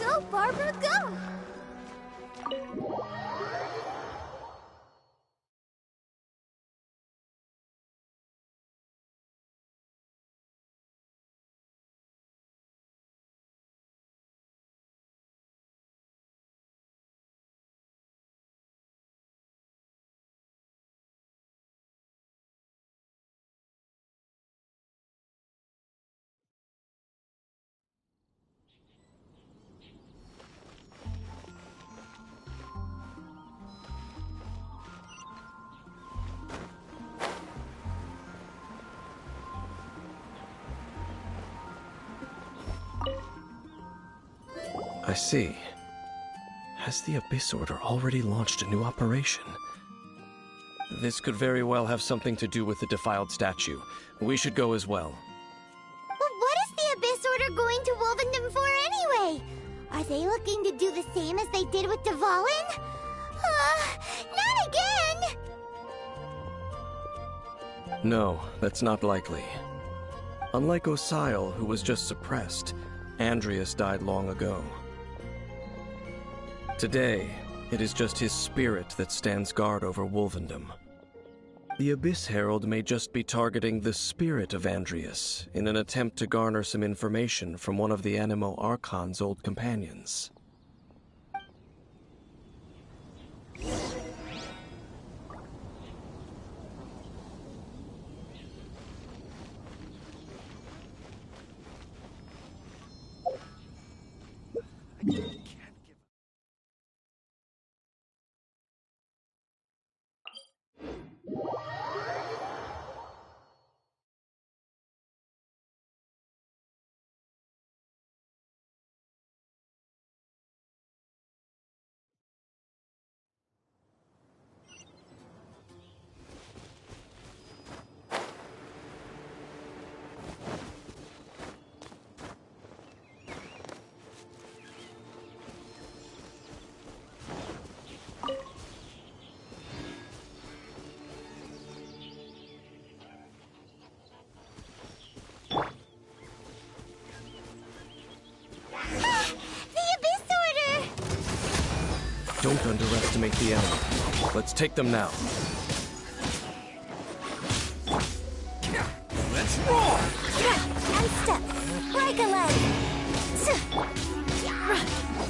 Go, Barbara, go! I see. Has the Abyss Order already launched a new operation? This could very well have something to do with the defiled statue. We should go as well. But what is the Abyss Order going to Wolvendom for anyway? Are they looking to do the same as they did with Dvalin? Not again! No, that's not likely. Unlike Osile, who was just suppressed, Andreas died long ago. Today, it is just his spirit that stands guard over Wolvendom. The Abyss Herald may just be targeting the spirit of Andreas in an attempt to garner some information from one of the Animo Archon's old companions. Don't underestimate the enemy. Let's take them now. Let's roll! And step, like a leg.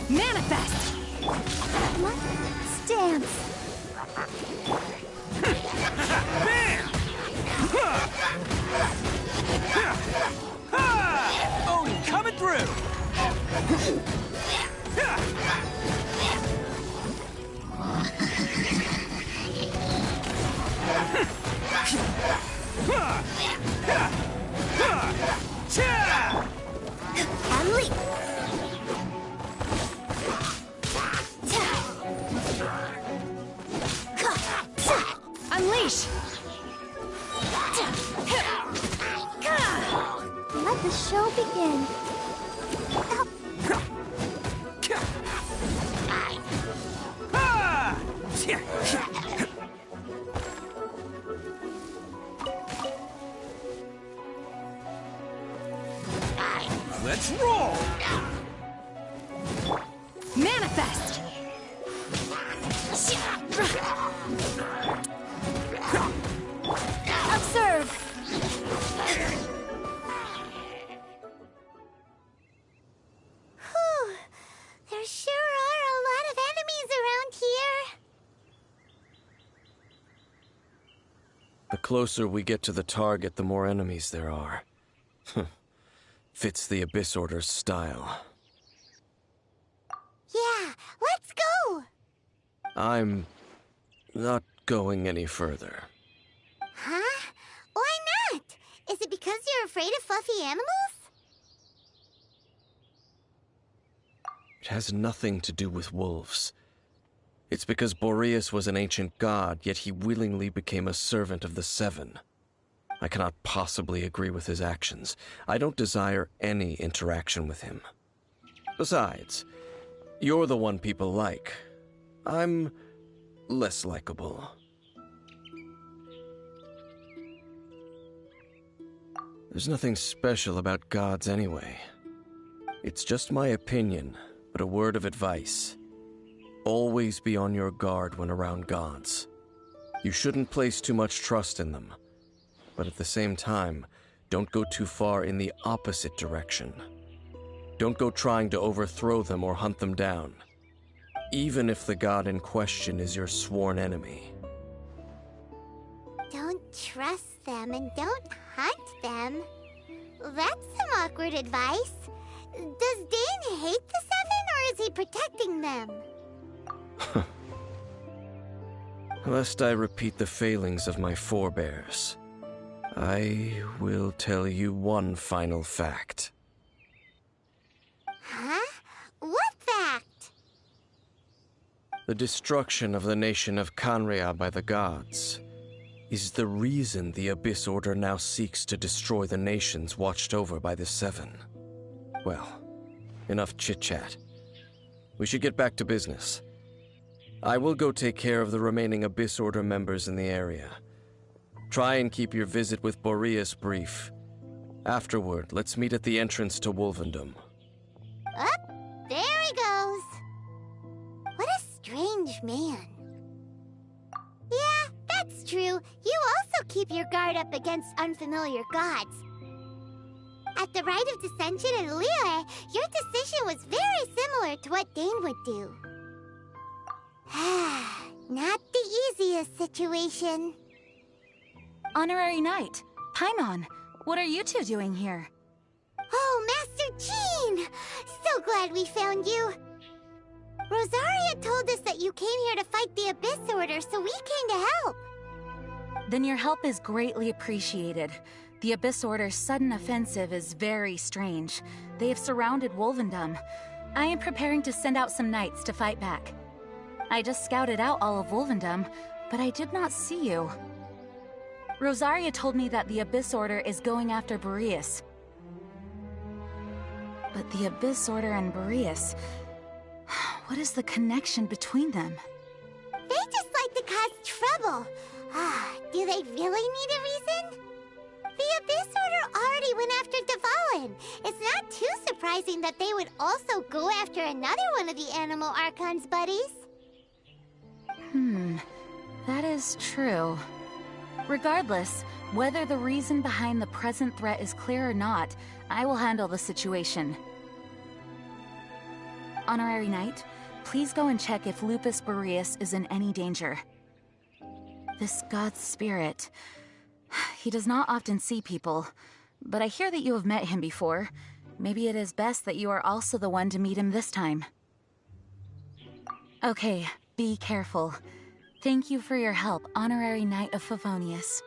Manifest! Let's dance. Bam! Odin coming through! And leap. Unleash! Let the show begin. Let's roll! Manifest! Observe. Whew. There sure are a lot of enemies around here. The closer we get to the target, the more enemies there are. Fits the Abyss Order's style. Yeah, let's go. I'm not going any further. Huh? Why not? Is it because you're afraid of fluffy animals? It has nothing to do with wolves. It's because Boreas was an ancient god, yet he willingly became a servant of the Seven. I cannot possibly agree with his actions. I don't desire any interaction with him. Besides, you're the one people like. I'm less likable. There's nothing special about gods anyway. It's just my opinion, but a word of advice. Always be on your guard when around gods. You shouldn't place too much trust in them, but at the same time, don't go too far in the opposite direction. Don't go trying to overthrow them or hunt them down, even if the god in question is your sworn enemy. Don't trust them and don't hunt them. That's some awkward advice. Does Dane hate the Seven, or is he protecting them? Lest I repeat the failings of my forebears, I will tell you one final fact. Huh? What fact? The destruction of the nation of Canria by the gods is the reason the Abyss Order now seeks to destroy the nations watched over by the Seven. Well, enough chit-chat. We should get back to business. I will go take care of the remaining Abyss Order members in the area. Try and keep your visit with Boreas brief. Afterward, let's meet at the entrance to Wolvendom. Up, there he goes. What a strange man. Yeah, that's true. You also keep your guard up against unfamiliar gods. At the Rite of Dissension in Liyue, your decision was very similar to what Dane would do. Not the easiest situation. Honorary Knight, Paimon, what are you two doing here? Oh, Master Jean! So glad we found you. Rosaria told us that you came here to fight the Abyss Order, so we came to help. Then your help is greatly appreciated. The Abyss Order's sudden offensive is very strange. They have surrounded Wolvendom. I am preparing to send out some knights to fight back. I just scouted out all of Wolvendom, but I did not see you. Rosaria told me that the Abyss Order is going after Boreas. But the Abyss Order and Boreas... what is the connection between them? They just like to cause trouble. Do they really need a reason? The Abyss Order already went after Dvalin. It's not too surprising that they would also go after another one of the Animal Archon's buddies. That is true. Regardless, whether the reason behind the present threat is clear or not, I will handle the situation. Honorary Knight, please go and check if Lupus Boreas is in any danger. This god's spirit... he does not often see people, but I hear that you have met him before. Maybe it is best that you are also the one to meet him this time. Okay, be careful. Thank you for your help, Honorary Knight of Favonius.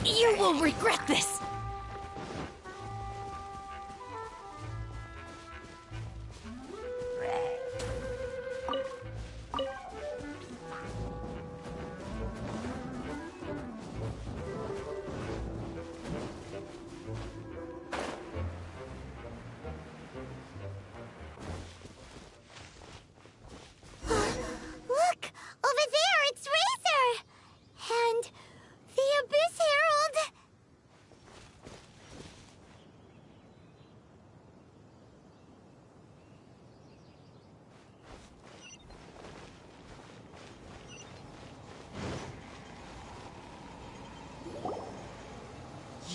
You will regret this!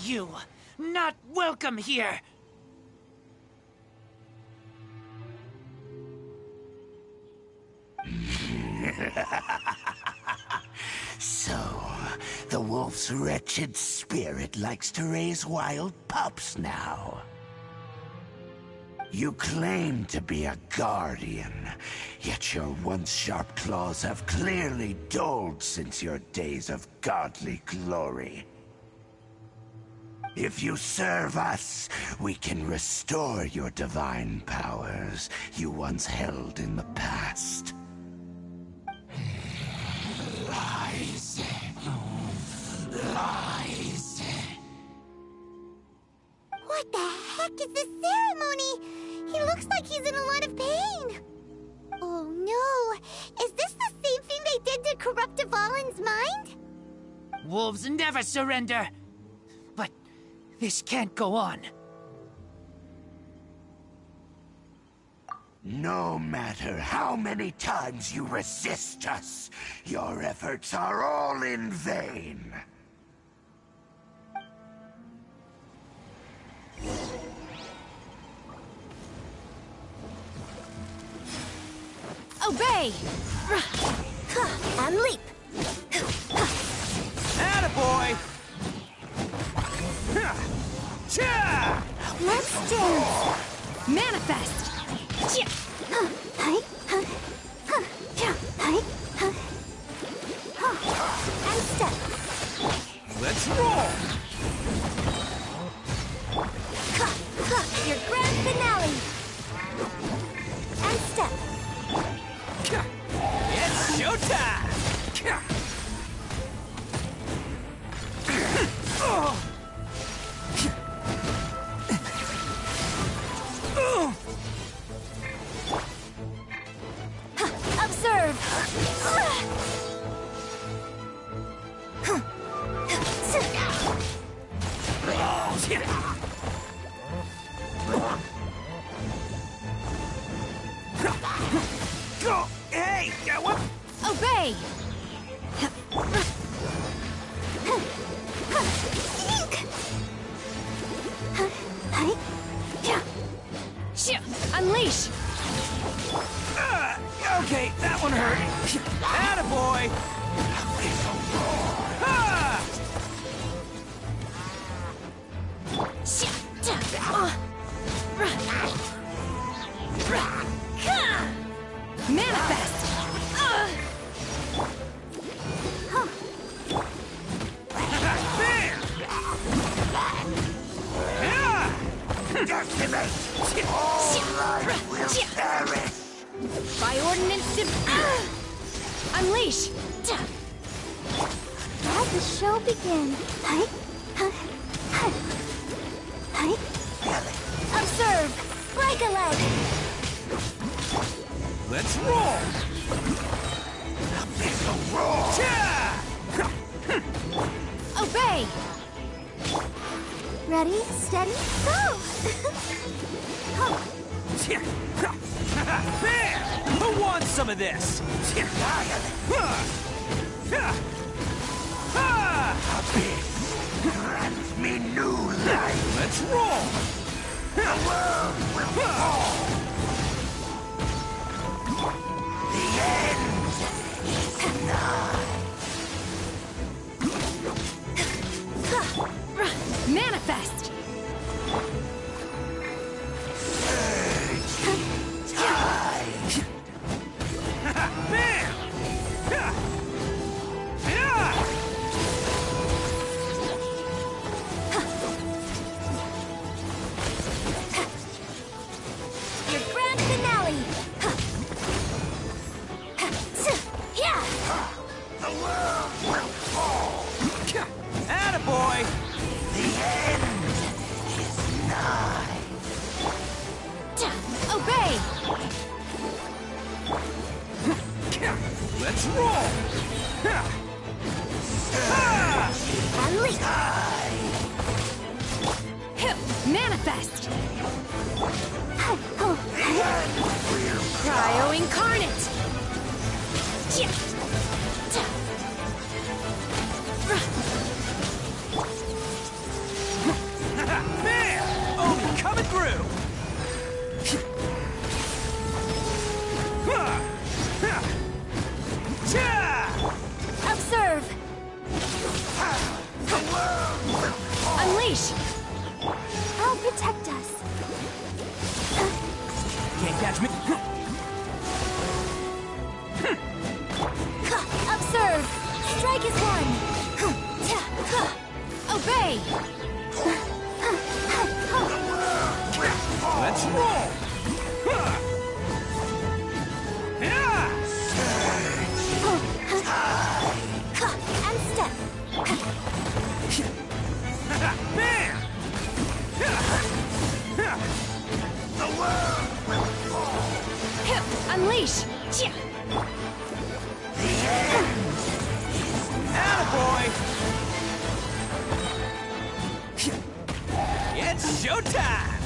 you. Not welcome here. So, the wolf's wretched spirit likes to raise wild pups now. You claim to be a guardian, yet your once sharp claws have clearly dulled since your days of godly glory. If you serve us, we can restore your divine powers you once held in the past. Lies. Lies. What the heck is this ceremony? He looks like he's in a lot of pain. Oh no, is this the same thing they did to corrupt Dvalin's mind? Wolves never surrender. But this can't go on. No matter how many times you resist us, your efforts are all in vain. Obey! And leap. Attaboy! Let's dance! Manifest! And step. Let's roll! Your grand finale. And step. It's showtime! Observe. Go! Hey! What? Obey! Unleash! Okay, that one hurt. Attaboy! Ah! Manifest! Decimate! All life will perish! By ordinance Unleash! Let the show begin. Observe. Break a leg. Let's roll! Obey! Ready, steady, go! There! Who wants some of this? Grant me new life! Let's roll! The world will fall! The end is nigh! Manifest! Your grand finale. The world will fall! Attaboy! The end is nigh! Obey! Let's roll! And leap. Manifest! Cryo incarnate! Unleash! I'll protect us. Can't catch me. Observe! Strike is one! Obey! Let's roll! And step! Bam! The world will fall. Unleash! Attaboy! It's showtime!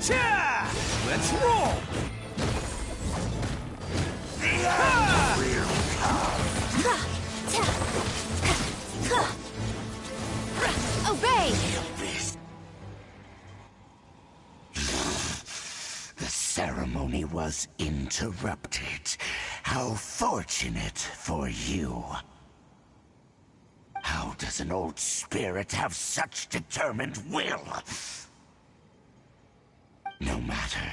Cha! Let's roll! Obey! The ceremony was interrupted. How fortunate for you. How does an old spirit have such determined will? No matter.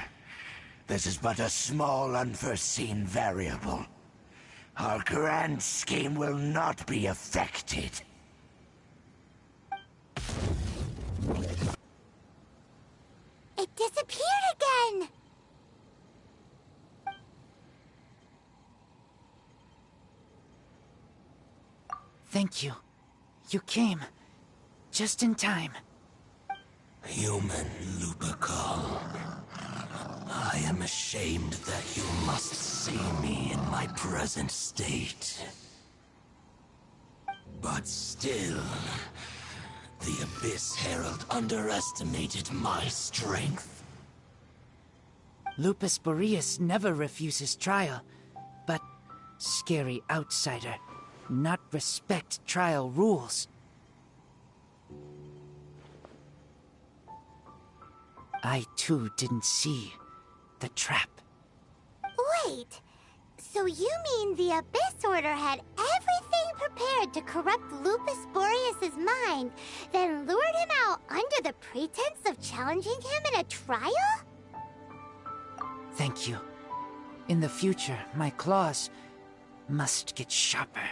This is but a small, unforeseen variable. Our grand scheme will not be affected. It disappeared again! Thank you. You came. Just in time. Human Lupercal. I am ashamed that you must see me in my present state. But still, the Abyss Herald underestimated my strength. Lupus Boreas never refuses trial, but scary outsider, not respect trial rules. I too didn't see the trap. Wait, so you mean the Abyss Order had everything prepared to corrupt Lupus Boreas' mind, then lured him out under the pretense of challenging him in a trial? Thank you. In the future, my claws must get sharper.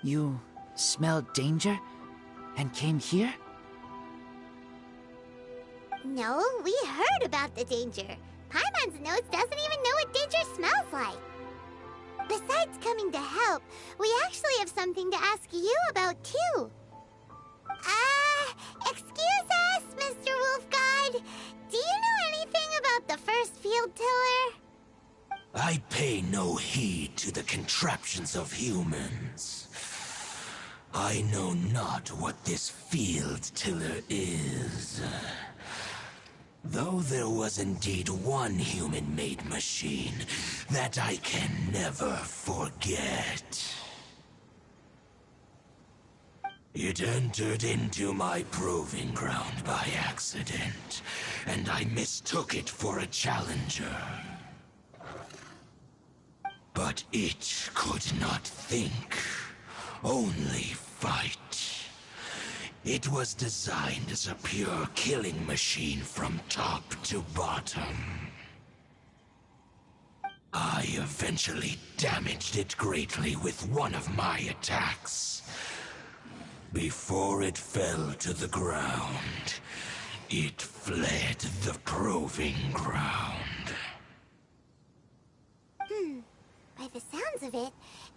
You smelled danger and came here? No, we heard about the danger. Paimon's nose doesn't even know what danger smells like. Besides coming to help, we actually have something to ask you about too. Excuse us, Mr. Wolf God. Do you know anything about the first field tiller? I pay no heed to the contraptions of humans. I know not what this field tiller is. Though there was indeed one human-made machine that I can never forget. It entered into my proving ground by accident, and I mistook it for a challenger. But it could not think, only fight. It was designed as a pure killing machine from top to bottom. I eventually damaged it greatly with one of my attacks. Before it fell to the ground, it fled the proving ground. By the sounds of it,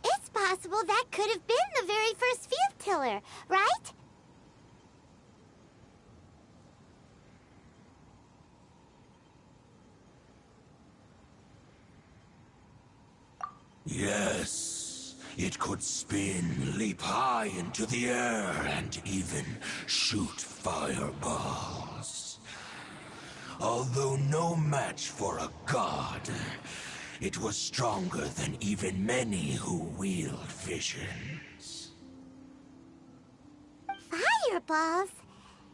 it's possible that could have been the very first field tiller, right? Yes, it could spin, leap high into the air, and even shoot fireballs. Although no match for a god, it was stronger than even many who wield visions. Fireballs?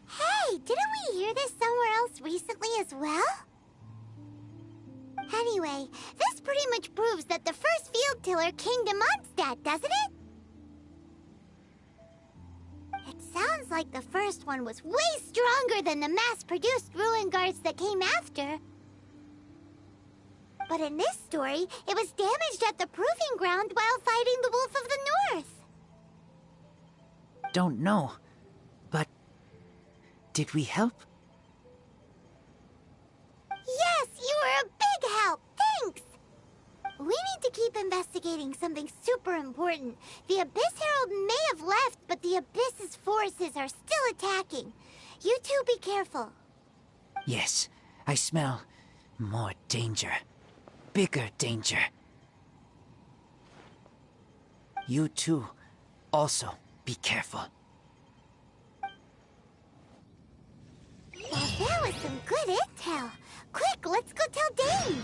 Hey, didn't we hear this somewhere else recently as well? Anyway, this pretty much proves that the first field tiller came to Mondstadt, doesn't it? like the first one was way stronger than the mass-produced ruin guards that came after. But in this story, it was damaged at the proving ground while fighting the Wolf of the North. Don't know, but did we help? Yes, you were a big help. Thanks. We need to keep investigating something super important. The Abyss Herald may have left, but the Abyss's forces are still attacking. You two be careful. Yes, I smell more danger. Bigger danger. You too, also be careful. Well, that was some good intel. Quick, let's go tell Dane.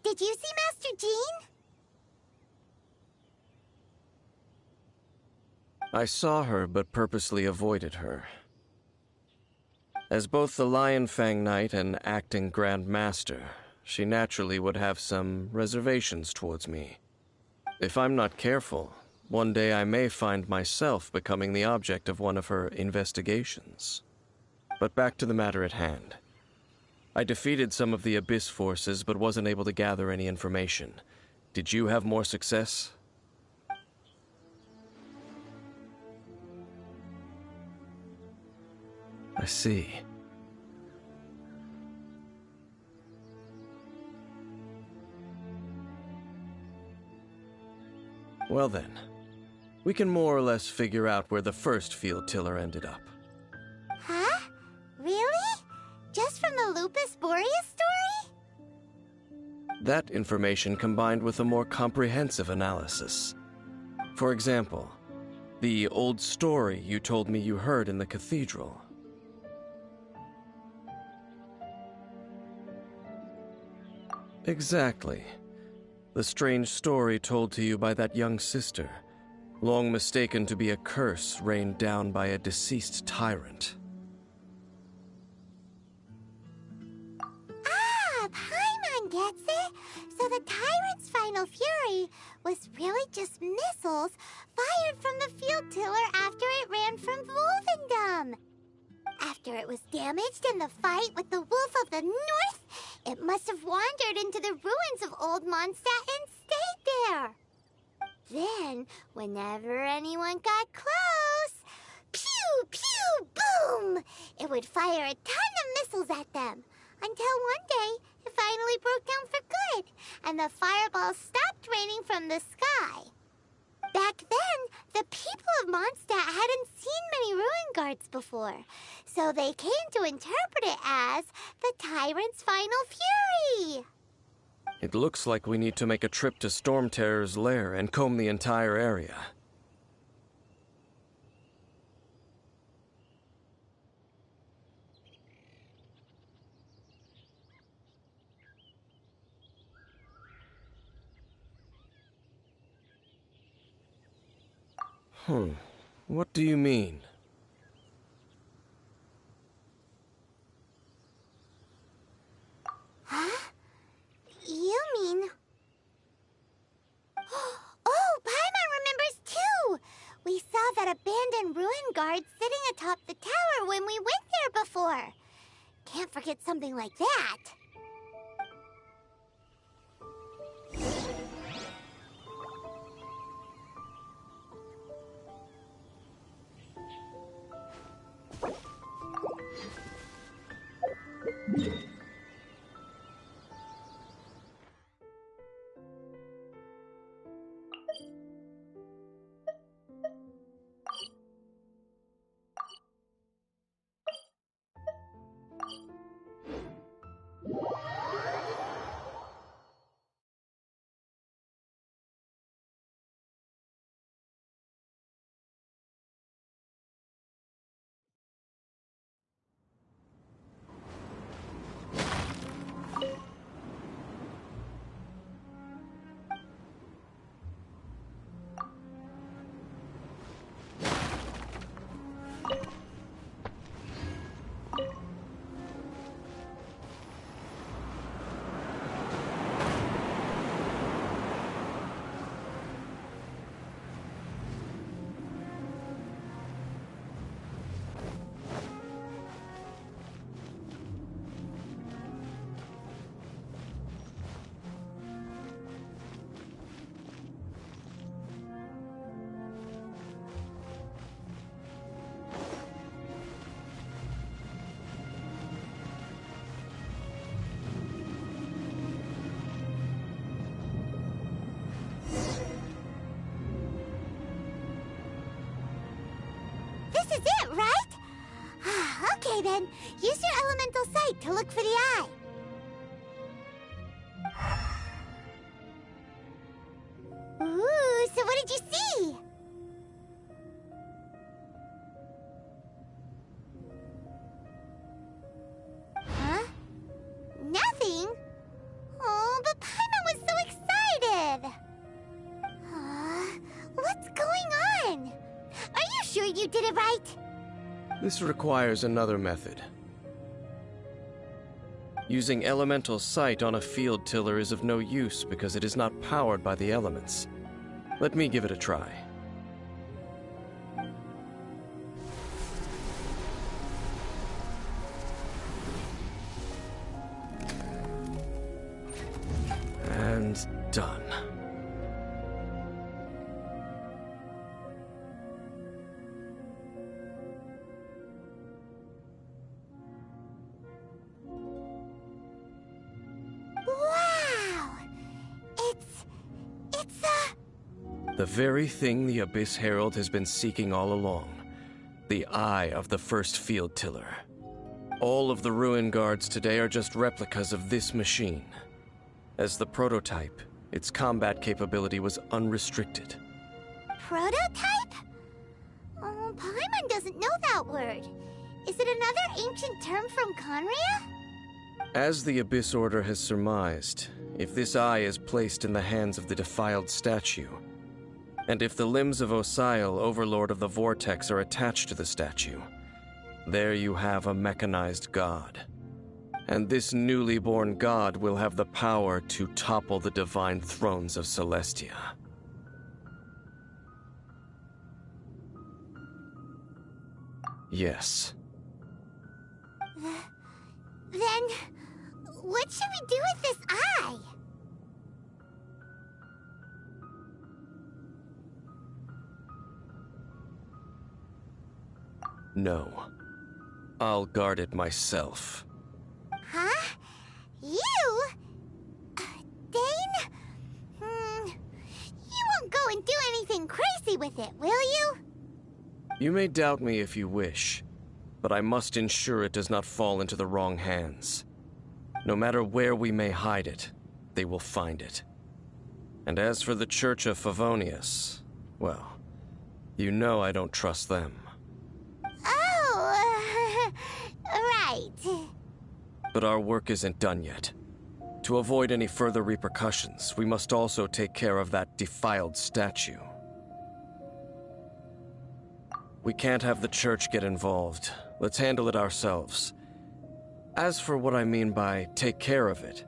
Did you see Master Jean? I saw her, but purposely avoided her. As both the Lion Fang Knight and acting Grand Master, she naturally would have some reservations towards me. If I'm not careful, one day I may find myself becoming the object of one of her investigations. But back to the matter at hand. I defeated some of the Abyss forces, but wasn't able to gather any information. Did you have more success? I see. Well then, we can more or less figure out where the first field tiller ended up. Huh? Really? Just from the Lupus Boreas story? That information combined with a more comprehensive analysis. For example, the old story you told me you heard in the cathedral. Exactly. The strange story told to you by that young sister, long mistaken to be a curse rained down by a deceased tyrant. Ah, Paimon gets it! So the tyrant's final fury was really just missiles fired from the field tiller after it ran from Wolvendom. After it was damaged in the fight with the Wolf of the North, it must have wandered into the ruins of Old Mondstadt and stayed there. Then, whenever anyone got close, pew, pew, boom! It would fire a ton of missiles at them, until one day it finally broke down for good, and the fireballs stopped raining from the sky. Back then, the people of Mondstadt hadn't seen many ruin guards before, so they came to interpret it as the tyrant's final fury. It looks like we need to make a trip to Storm Terror's lair and comb the entire area. What do you mean? Huh? You mean... Oh, Paimon remembers too! We guards sitting atop the tower when we went there before. Can't forget something like that. This is it, right? Okay then, use your elemental sight to look for the eye. Ooh, so what did you see? Huh? Nothing? Oh, but Paimon was so excited! What's going on? Are you sure you did it right? This requires another method. Using elemental sight on a field tiller is of no use because it is not powered by the elements. Let me give it a try. And done. The very thing the Abyss Herald has been seeking all along. The eye of the first field tiller. All of the ruin guards today are just replicas of this machine. As the prototype, its combat capability was unrestricted. Prototype? Oh, Paimon doesn't know that word. Is it another ancient term from Conria? As the Abyss Order has surmised, if this eye is placed in the hands of the defiled statue, and if the limbs of Osial, Overlord of the Vortex, are attached to the statue, there you have a mechanized god. And this newly born god will have the power to topple the divine thrones of Celestia. Yes. Then, what should we do with this eye? No. I'll guard it myself. Huh? You? Dane? You won't go and do anything crazy with it, will you? You may doubt me if you wish, but I must ensure it does not fall into the wrong hands. No matter where we may hide it, they will find it. And as for the Church of Favonius, well, you know I don't trust them. Oh, right. But our work isn't done yet. To avoid any further repercussions, we must also take care of that defiled statue. We can't have the church get involved. Let's handle it ourselves. As for what I mean by take care of it,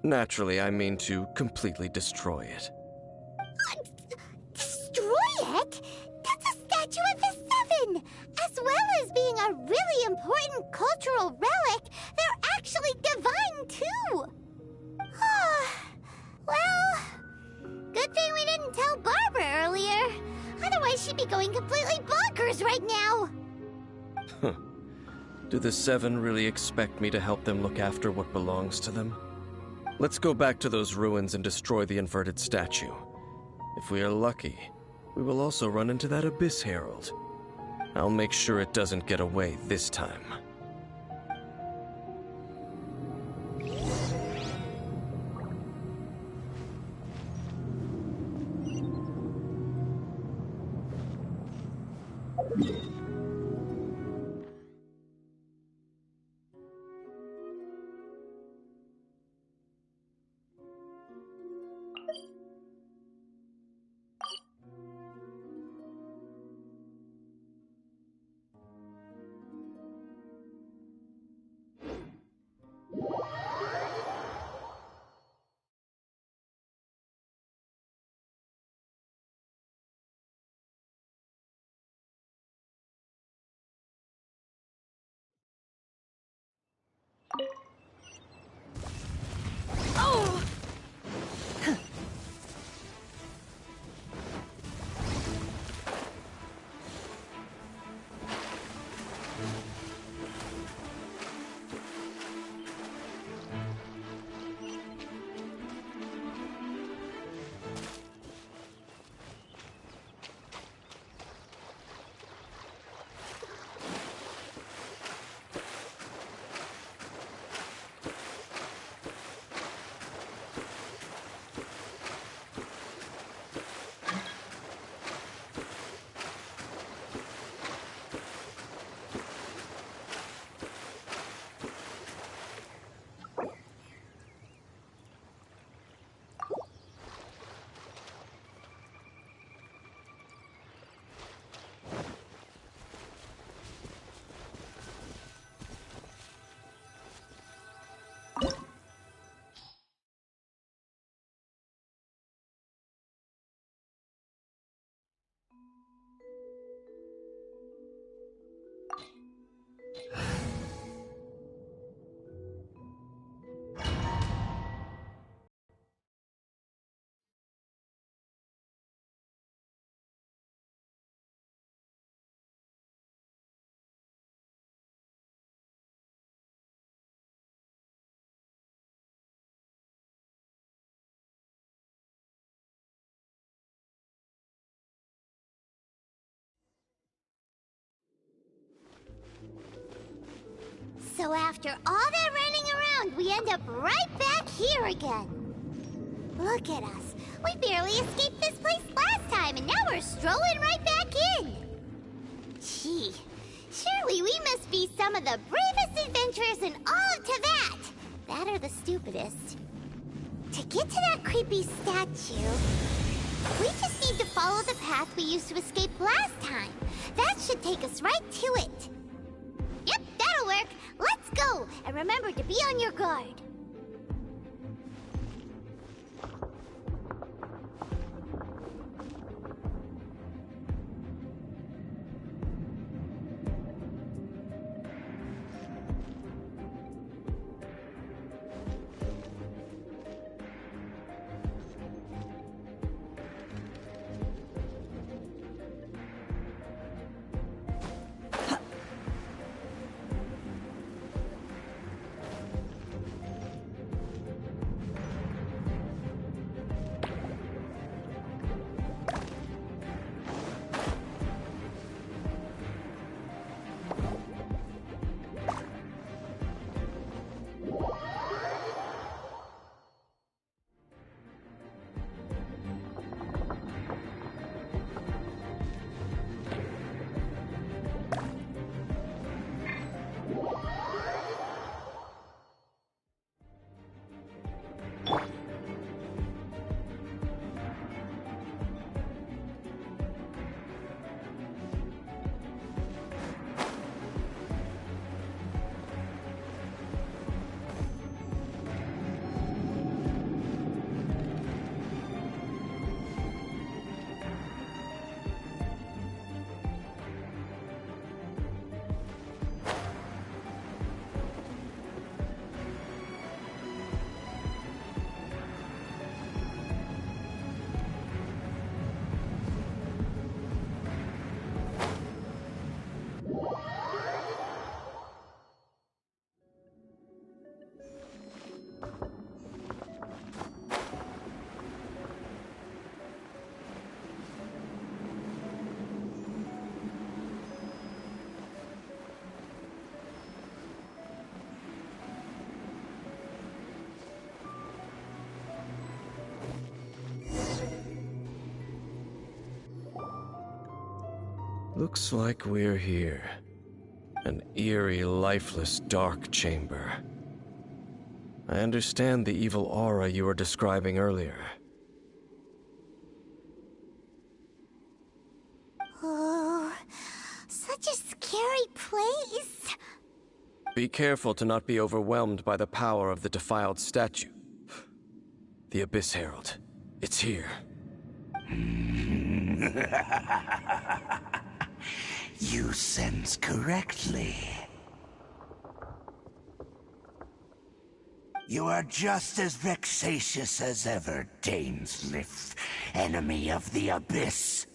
naturally I mean to completely destroy it. Destroy it? That's a statue of the Seven! well as being a really important cultural relic, they're actually divine too. Well, good thing we didn't tell Barbara earlier. Otherwise she'd be going completely bonkers right now. Do the Seven really expect me to help them look after what belongs to them? Let's go back to those ruins and destroy the inverted statue. If we are lucky, we will also run into that Abyss Herald. I'll make sure it doesn't get away this time. So after all that running around, we end up right back here again. Look at us. We barely escaped this place last time, and now we're strolling right back in. Gee, surely we must be some of the bravest adventurers in all of Teyvat. That or the stupidest. To get to that creepy statue, we just need to follow the path we used to escape last time. That should take us right to it. Yep, that'll work. Let's go, and remember to be on your guard. Looks like we're here. An eerie, lifeless, dark chamber. I understand the evil aura you were describing earlier. Oh, such a scary place. Be careful to not be overwhelmed by the power of the defiled statue. The Abyss Herald. It's here. You sense correctly. You are just as vexatious as ever, Dainsleif, enemy of the Abyss.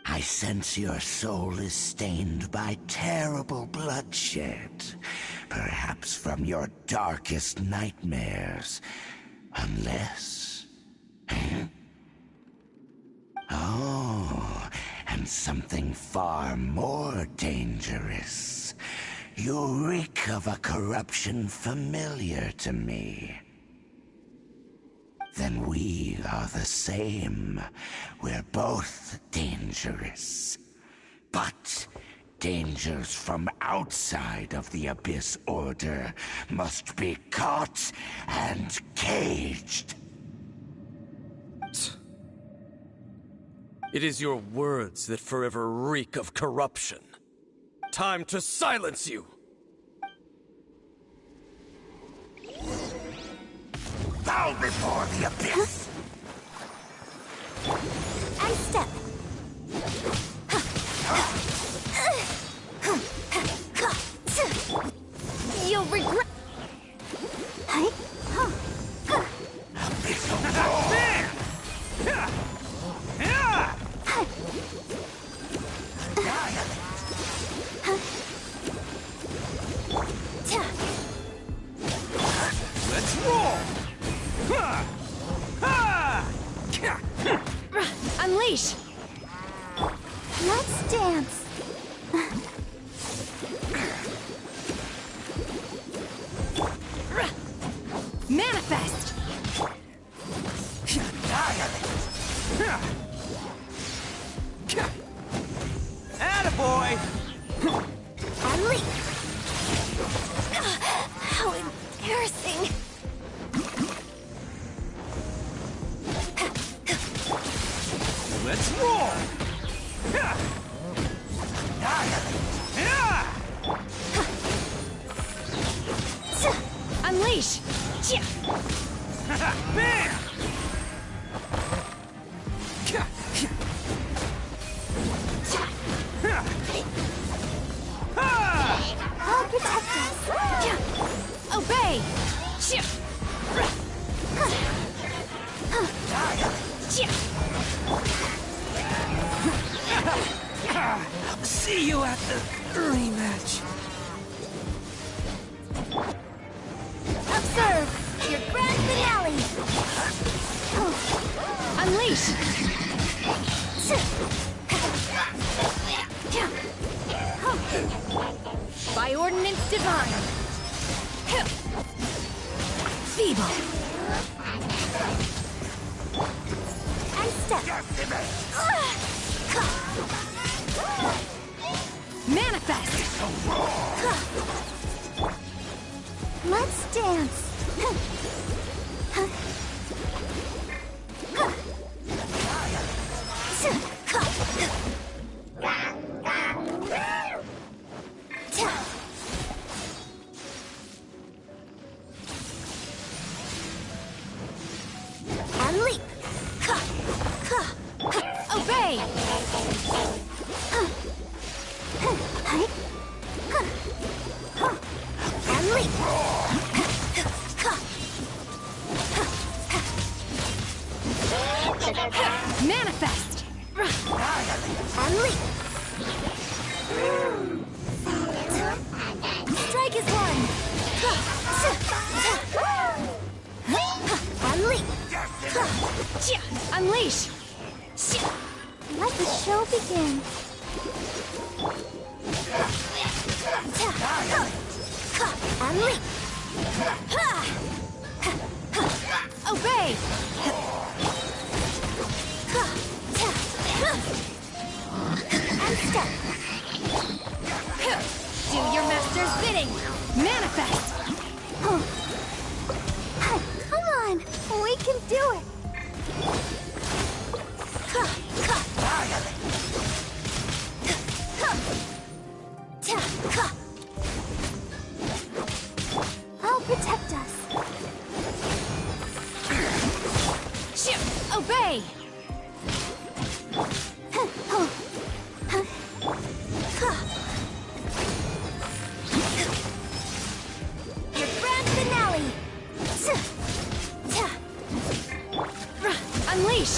I sense your soul is stained by terrible bloodshed, perhaps from your darkest nightmares, unless... Oh, and something far more dangerous. You reek of a corruption familiar to me. Then we are the same. We're both dangerous. But dangers from outside of the Abyss Order must be caught and caged. It is your words that forever reek of corruption. Time to silence you! Bow before the Abyss! I step. You'll regret. Abyssal roar! Let's roll! Unleash! Let's dance. Manifest! Attaboy! Unleash. How embarrassing. Let's roll! Unleash! Bam! I'll protect us. Obey! See you at the rematch. Observe your grand finale. Unleash! By ordinance divine! Feeble! I step. Manifest! Let's dance. And leap. Obey! And leap. Manifest! And leap. Strike is one. And leap. Unleash! Let the show begin. And leap. Obey! Do your master's bidding! Manifest! Come on, we can do it. I'll protect us. Obey! Your grand finale. Unleash!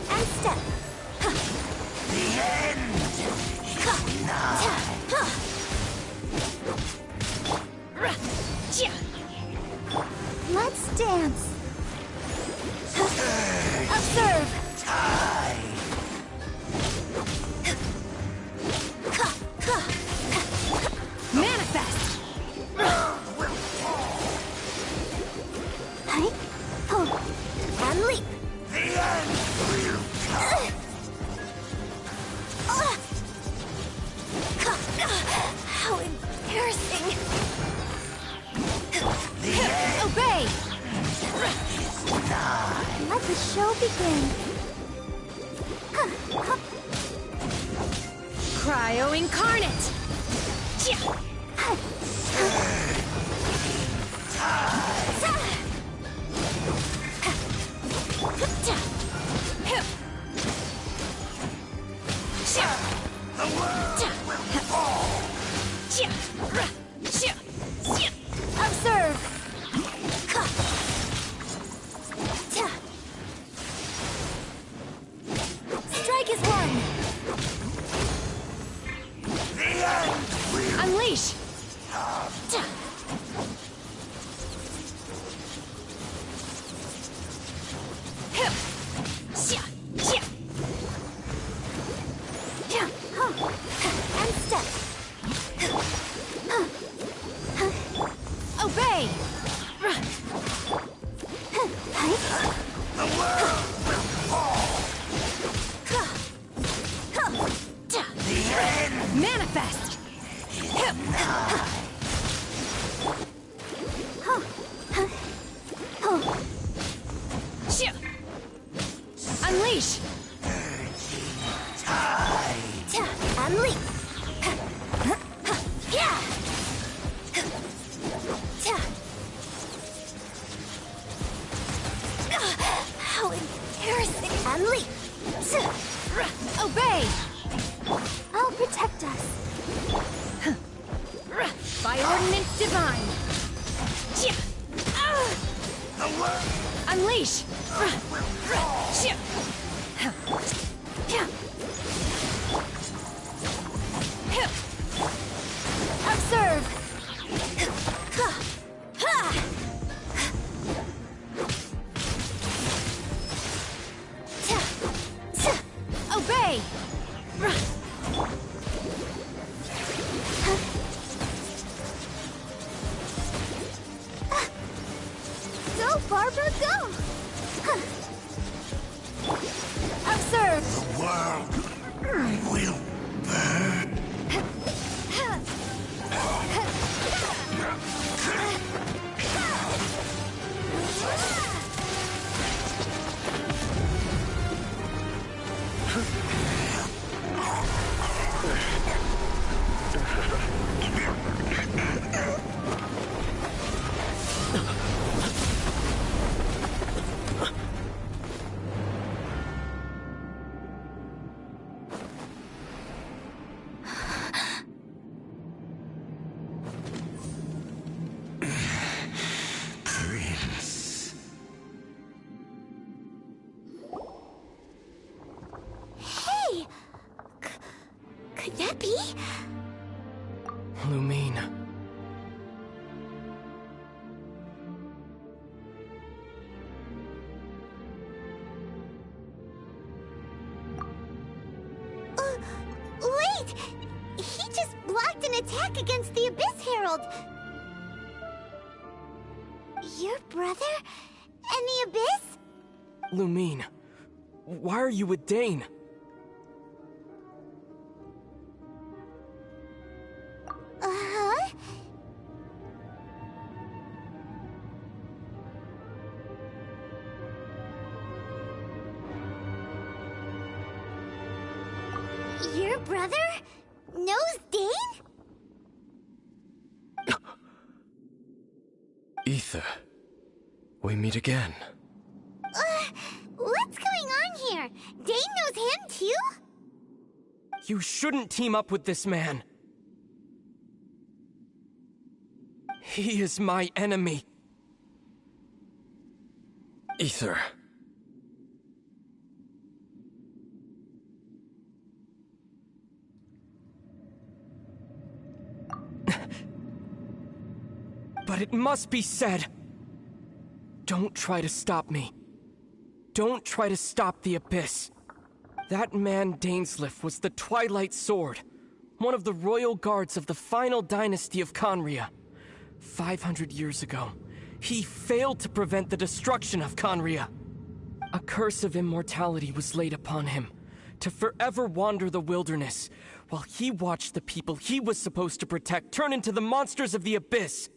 And step. The end is nigh. Let's dance. Observe. Tide. Manifest! And leap. The end will come. How embarrassing. The end Obey! is nigh. Let the show begin. Cryo incarnate! The world will fall. Observe. Strike is one. The end will Unleash! And step. Obey! The world will fall. The end Manifest! is nigh. Unleash! Tide. And leap. How embarrassing. And leap. Obey! I'll protect us. By ordinance divine! The world Unleash! will fall. Observe. Obey! Go, Barbara, go. Observe. The world will burn. Prince. Hey! Could that be? Lumine. Wait! He just blocked an attack against the Abyss Herald. Your brother? And the Abyss? Lumine. Why are you with Dane? Your brother knows Dane? Ether, we meet again. What's going on here? Dane knows him too? You shouldn't team up with this man. He is my enemy. Ether. But it must be said. Don't try to stop me. Don't try to stop the Abyss. That man Dainsleif was the Twilight Sword, one of the royal guards of the final dynasty of Conria. 500 years ago, he failed to prevent the destruction of Conria. A curse of immortality was laid upon him, to forever wander the wilderness, while he watched the people he was supposed to protect turn into the monsters of the Abyss.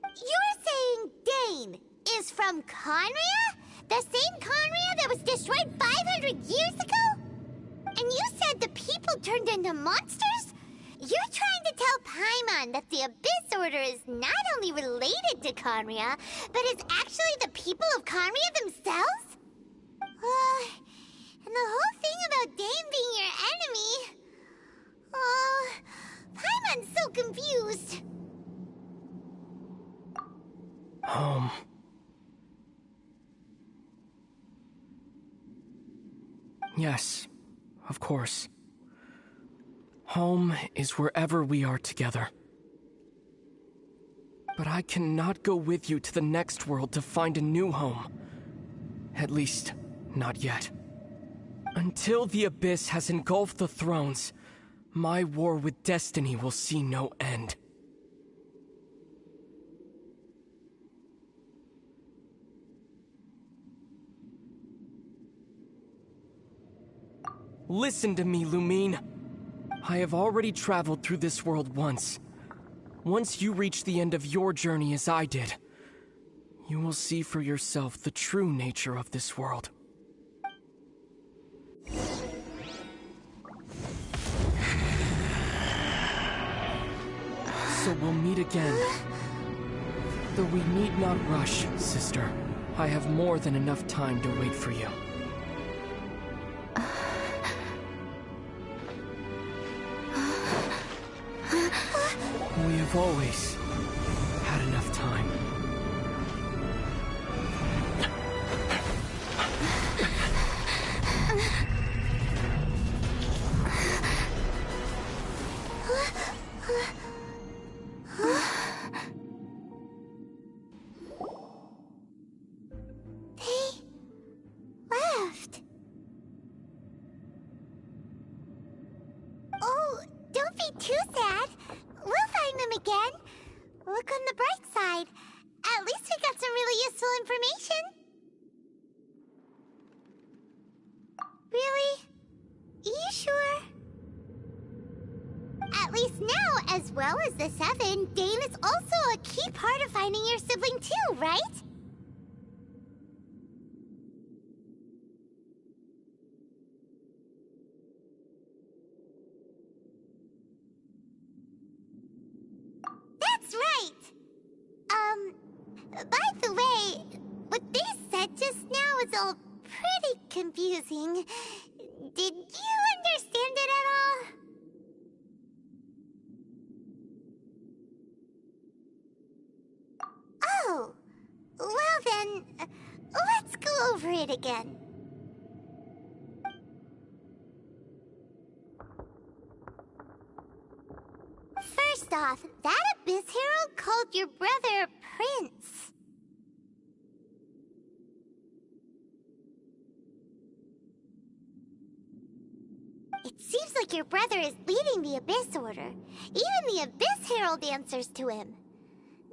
You're saying Dane is from Conria? The same Conria that was destroyed 500 years ago? And you said the people turned into monsters? You're trying to tell Paimon that the Abyss Order is not only related to Conria, but is actually the people of Conria themselves? And the whole thing about Dane being your enemy... Paimon's so confused. Yes, of course. Home is wherever we are together. But I cannot go with you to the next world to find a new home. At least, not yet. Until the Abyss has engulfed the thrones, my war with destiny will see no end. Listen to me, Lumine. I have already traveled through this world once. Once you reach the end of your journey as I did, you will see for yourself the true nature of this world. So we'll meet again. Though we need not rush, sister. I have more than enough time to wait for you. We have always had enough time. They left. Oh, don't be too sad. We'll find them again. Look on the bright side. At least we got some really useful information. Really? You sure? At least now, as well as the Seven, Dane is also a key part of finding your sibling too, right? That's right! By the way, what they said just now is all pretty confusing. Did you understand it at all? Oh, well then, let's go over it again. First off, that Abyss Herald called your brother Prince. It seems like your brother is leading the Abyss Order. Even the Abyss Herald answers to him.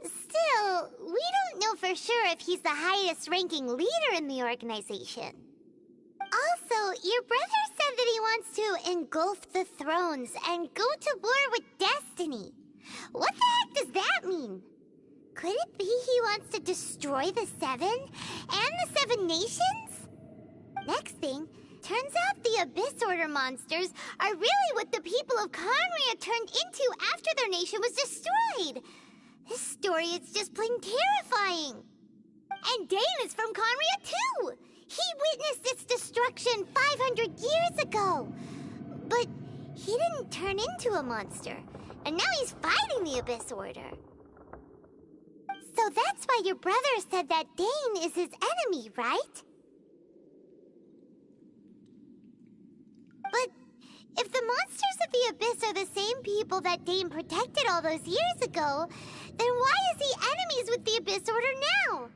Still, we don't know for sure if he's the highest-ranking leader in the organization. Also, your brother said that he wants to engulf the thrones and go to war with destiny. What the heck does that mean? Could it be he wants to destroy the Seven and the Seven Nations? Next thing, turns out the Abyss Order monsters are really what the people of Conria turned into after their nation was destroyed. This story is just plain terrifying. And Dane is from Conria too. He witnessed its destruction 500 years ago. But he didn't turn into a monster. And now he's fighting the Abyss Order. So that's why your brother said that Dane is his enemy, right? But if the monsters of the Abyss are the same people that Dane protected all those years ago, then why is he enemies with the Abyss Order now?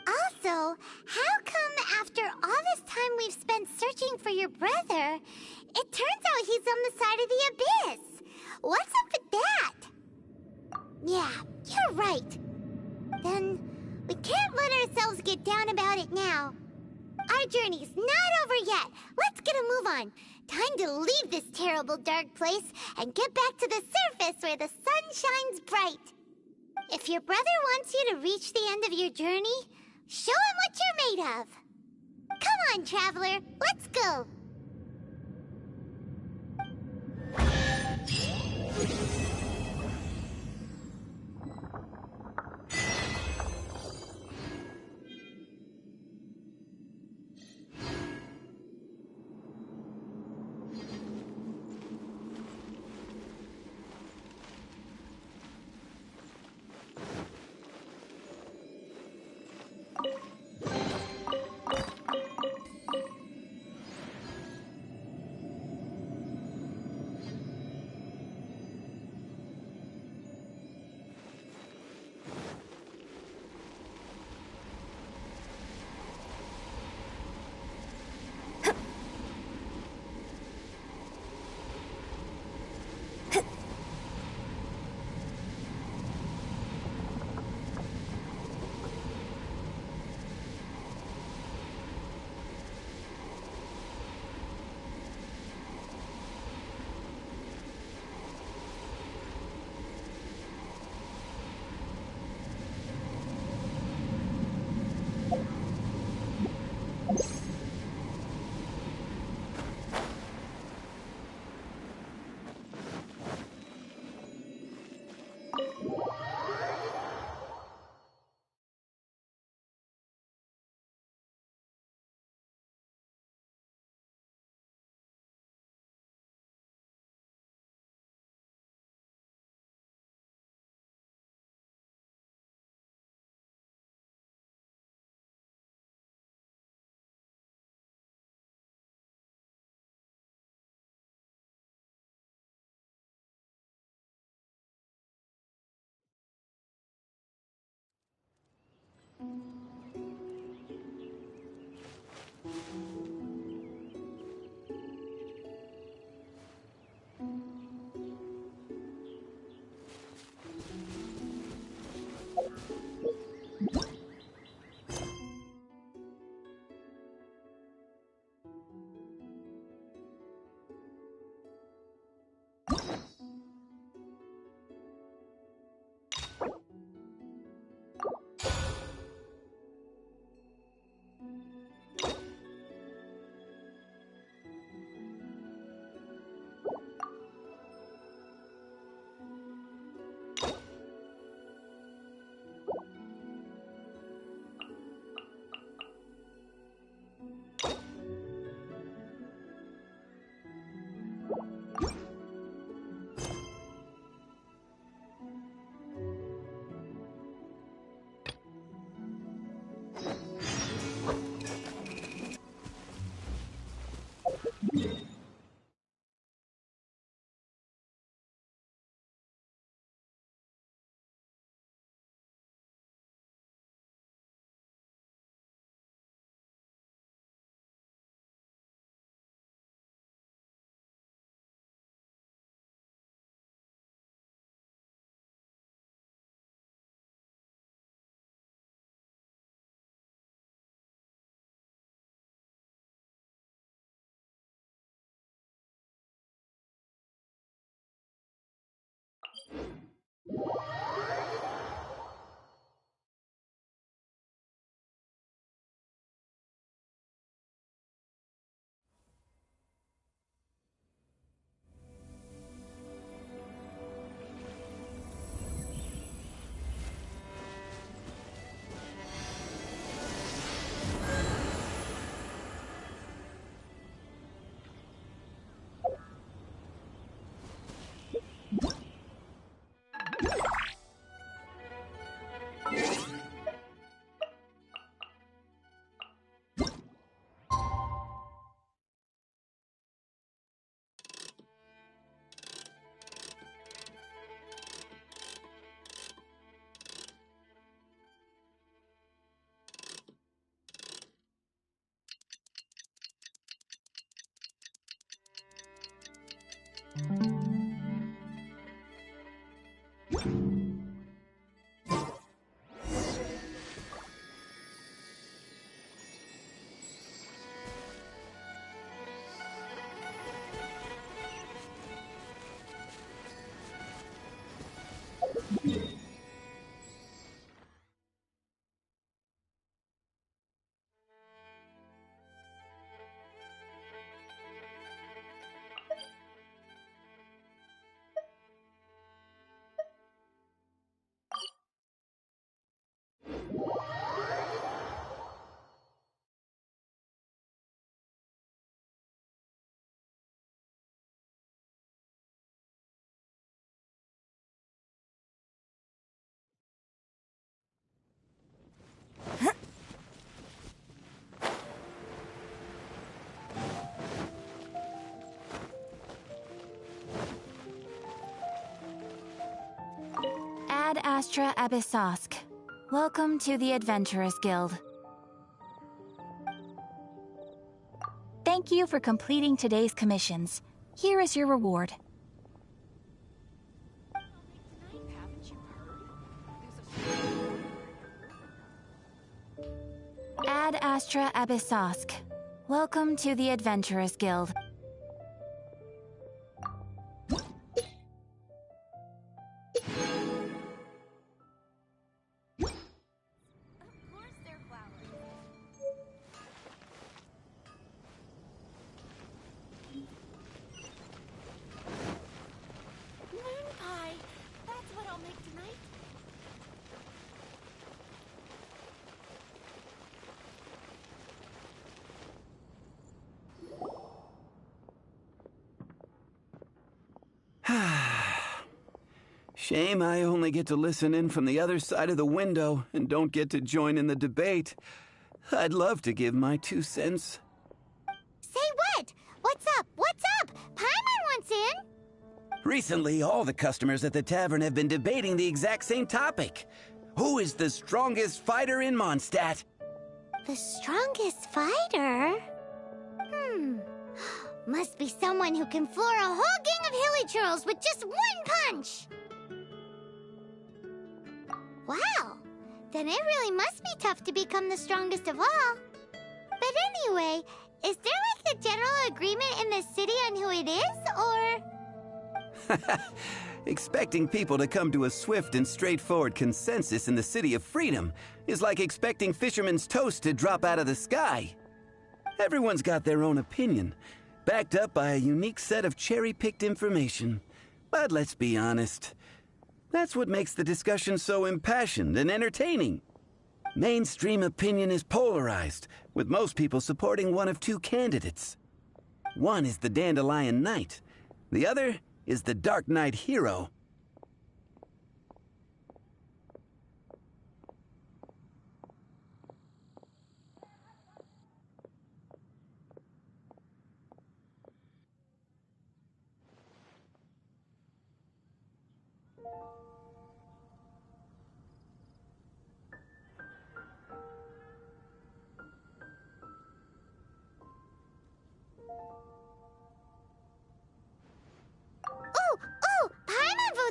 Also, how come after all this time we've spent searching for your brother, it turns out he's on the side of the Abyss? What's up with that? Yeah, you're right. Then we can't let ourselves get down about it now. Our journey's not over yet. Let's get a move on. Time to leave this terrible dark place and get back to the surface where the sun shines bright. If your brother wants you to reach the end of your journey, show him what you're made of. Come on, traveler. Let's go. Ad Astra Abyssosk. Welcome to the Adventurers Guild. Thank you for completing today's commissions. Here is your reward. Ad Astra Abyssosk. Welcome to the Adventurers Guild. Shame I only get to listen in from the other side of the window and don't get to join in the debate. I'd love to give my 2 cents. Say what? What's up? What's up? Paimon wants in. Recently, all the customers at the tavern have been debating the exact same topic. Who is the strongest fighter in Mondstadt? The strongest fighter? Must be someone who can floor a whole gang of hilly churls with just one punch. Wow, then it really must be tough to become the strongest of all. But anyway, is there like a general agreement in the city on who it is, or...? Expecting people to come to a swift and straightforward consensus in the City of Freedom is like expecting fisherman's toast to drop out of the sky. Everyone's got their own opinion, backed up by a unique set of cherry-picked information. But let's be honest, that's what makes the discussion so impassioned and entertaining. Mainstream opinion is polarized, with most people supporting one of 2 candidates. One is the Dandelion Knight, the other is the Dark Knight Hero.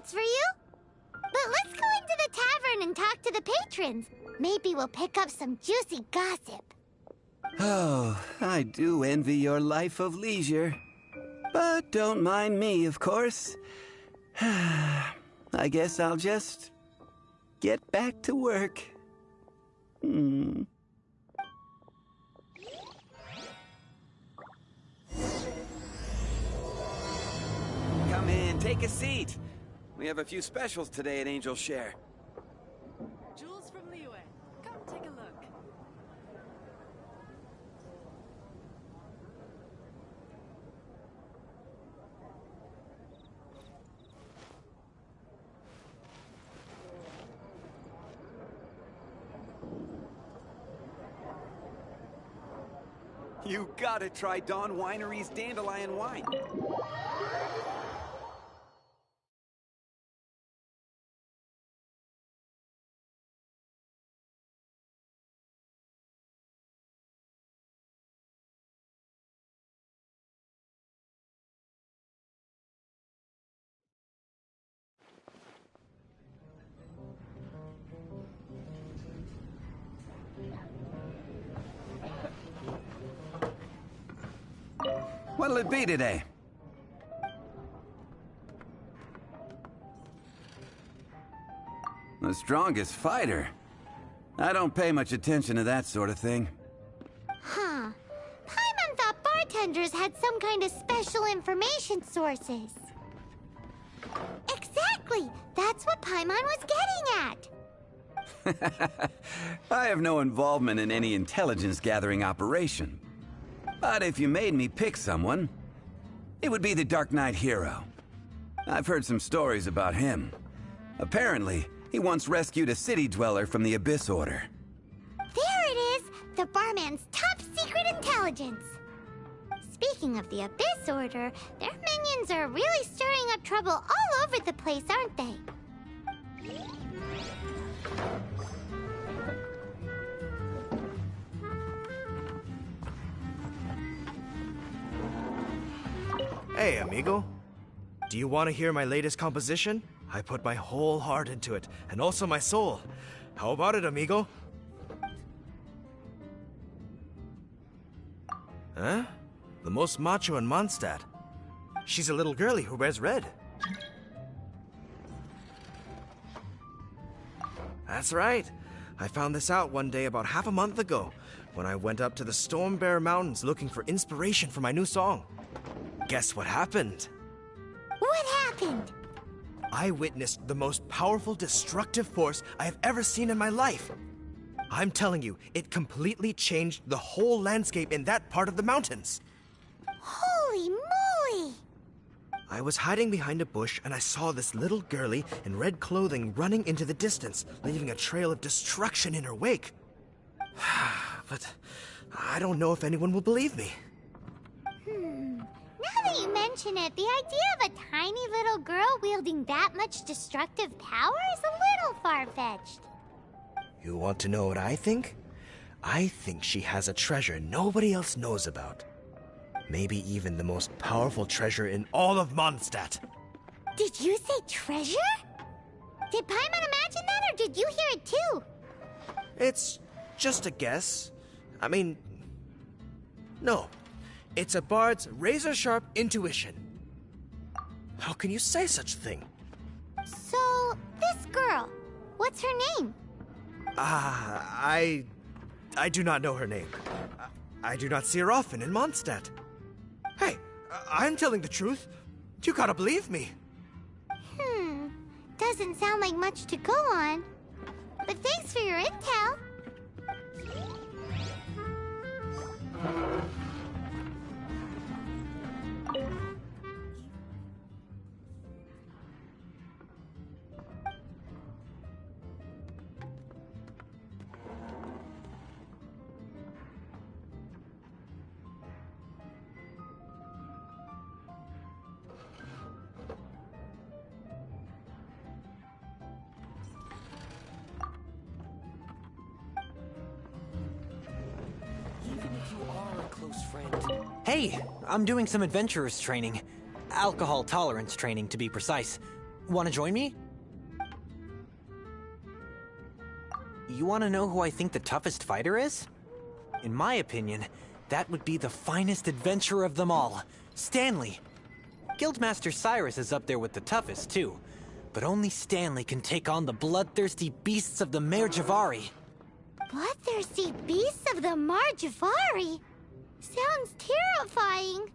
For you? But let's go into the tavern and talk to the patrons. Maybe we'll pick up some juicy gossip. Oh, I do envy your life of leisure. But don't mind me, of course. I guess I'll just get back to work. Come in, take a seat. We have a few specials today at Angel Share. Jules from Liyue. Come take a look. You gotta try Dawn Winery's Dandelion Wine. What'll it be today? The strongest fighter? I don't pay much attention to that sort of thing. Huh. Paimon thought bartenders had some kind of special information sources. Exactly! That's what Paimon was getting at! I have no involvement in any intelligence-gathering operation. But if you made me pick someone, it would be the Dark Knight Hero. I've heard some stories about him. Apparently, he once rescued a city dweller from the Abyss Order. There it is! The barman's top secret intelligence! Speaking of the Abyss Order, their minions are really stirring up trouble all over the place, aren't they? Hey, amigo. Do you want to hear my latest composition? I put my whole heart into it, and also my soul. How about it, amigo? Huh? The most macho in Mondstadt. She's a little girlie who wears red. That's right. I found this out one day about half a month ago, when I went up to the Storm Bear Mountains looking for inspiration for my new song. Guess what happened? What happened? I witnessed the most powerful destructive force I have ever seen in my life. I'm telling you, it completely changed the whole landscape in that part of the mountains. Holy moly! I was hiding behind a bush and I saw this little girlie in red clothing running into the distance, leaving a trail of destruction in her wake. But I don't know if anyone will believe me. Now that you mention it, the idea of a tiny little girl wielding that much destructive power is a little far-fetched. You want to know what I think? I think she has a treasure nobody else knows about. Maybe even the most powerful treasure in all of Mondstadt. Did you say treasure? Did Paimon imagine that, or did you hear it too? It's just a guess. I mean, no. It's a bard's razor-sharp intuition. How can you say such a thing? So, this girl, what's her name? I do not know her name. I do not see her often in Mondstadt. Hey, I'm telling the truth. You gotta believe me. Doesn't sound like much to go on. But thanks for your intel. Hey, I'm doing some adventurers training. Alcohol tolerance training, to be precise. Want to join me? You want to know who I think the toughest fighter is? In my opinion, that would be the finest adventurer of them all, Stanley. Guildmaster Cyrus is up there with the toughest, too. But only Stanley can take on the bloodthirsty beasts of the Mare Javari. Bloodthirsty beasts of the Mare Javari? Sounds terrifying.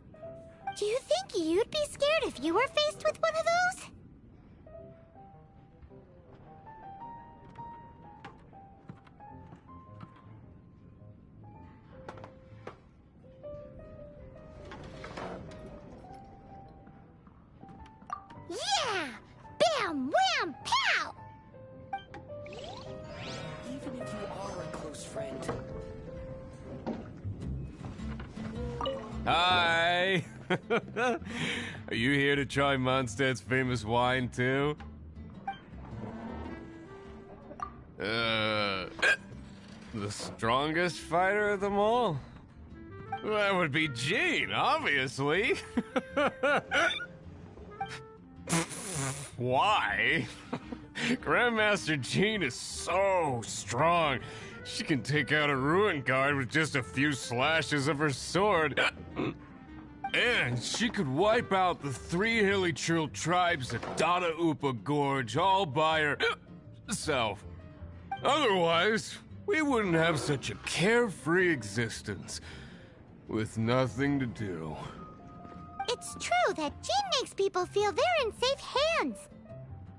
Do you think you'd be scared if you were faced with one of those? Yeah! Bam! Wham! Pow! Even if you are a close friend. Hi! Are you here to try Mondstadt's famous wine, too? The strongest fighter of them all? That would be Jean, obviously. Why? Grandmaster Jean is so strong. She can take out a ruin guard with just a few slashes of her sword. And she could wipe out the 3 Hilly-Trill tribes at Dada Upa Gorge all by herself. Otherwise, we wouldn't have such a carefree existence with nothing to do. It's true that Jean makes people feel they're in safe hands.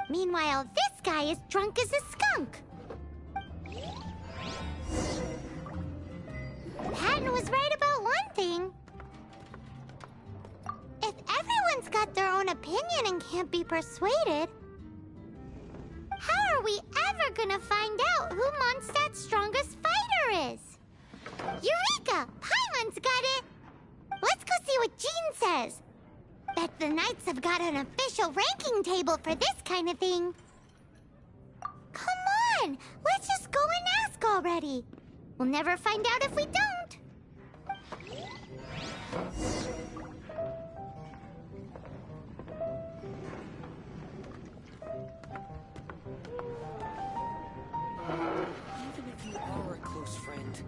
Meanwhile, this guy is drunk as a skunk. Patton was right about one thing. If everyone's got their own opinion and can't be persuaded, how are we ever gonna find out who Mondstadt's strongest fighter is? Eureka! Paimon's got it! Let's go see what Jean says. Bet the Knights have got an official ranking table for this kind of thing. Come on! Let's just go and ask already! We'll never find out if we don't! Even if you are a close friend.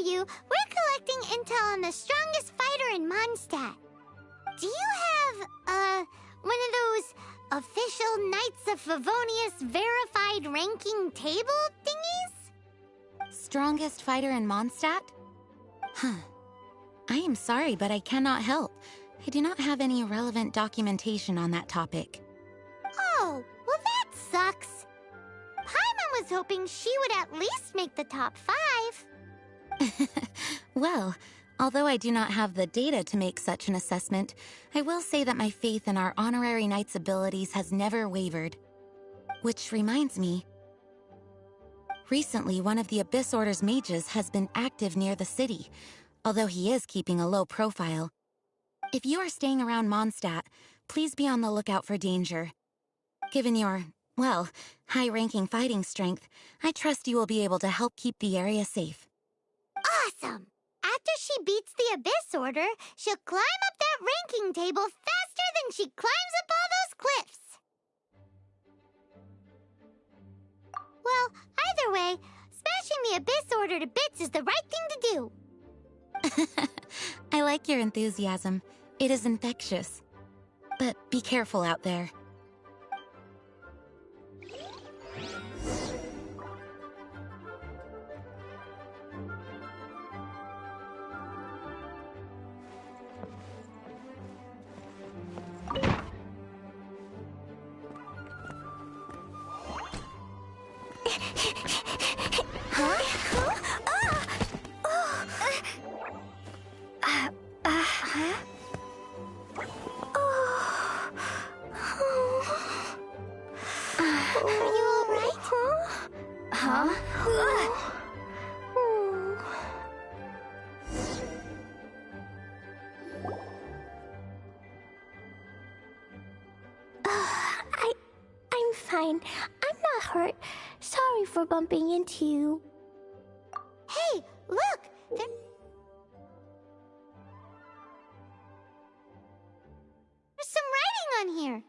you, we're collecting intel on the strongest fighter in Mondstadt. Do you have, one of those official Knights of Favonius verified ranking table thingies? Strongest fighter in Mondstadt? Huh. I am sorry, but I cannot help. I do not have any relevant documentation on that topic. Oh, well that sucks. Paimon was hoping she would at least make the top 5. Well, although I do not have the data to make such an assessment, I will say that my faith in our honorary knight's abilities has never wavered. Which reminds me, recently one of the Abyss Order's mages has been active near the city, although he is keeping a low profile. If you are staying around Mondstadt, please be on the lookout for danger. Given your, well, high-ranking fighting strength, I trust you will be able to help keep the area safe. Awesome! After she beats the Abyss Order, she'll climb up that ranking table faster than she climbs up all those cliffs! Well, either way, smashing the Abyss Order to bits is the right thing to do! I like your enthusiasm. It is infectious. But be careful out there. I'm fine. I'm not hurt. Sorry for bumping into you. Hey, look! There's some writing on here.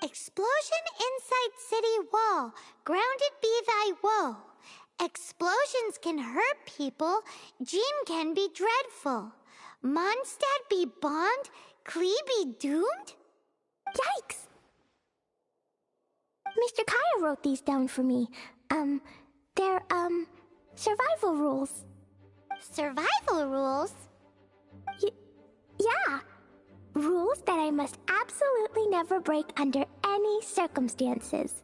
Explosion inside city wall. Grounded be thy woe. Explosions can hurt people. Jean can be dreadful. Mondstadt be bond. Klee be doomed? Yikes! Mr. Kaya wrote these down for me. They're, survival rules. Survival rules? Yeah. Rules that I must absolutely never break under any circumstances.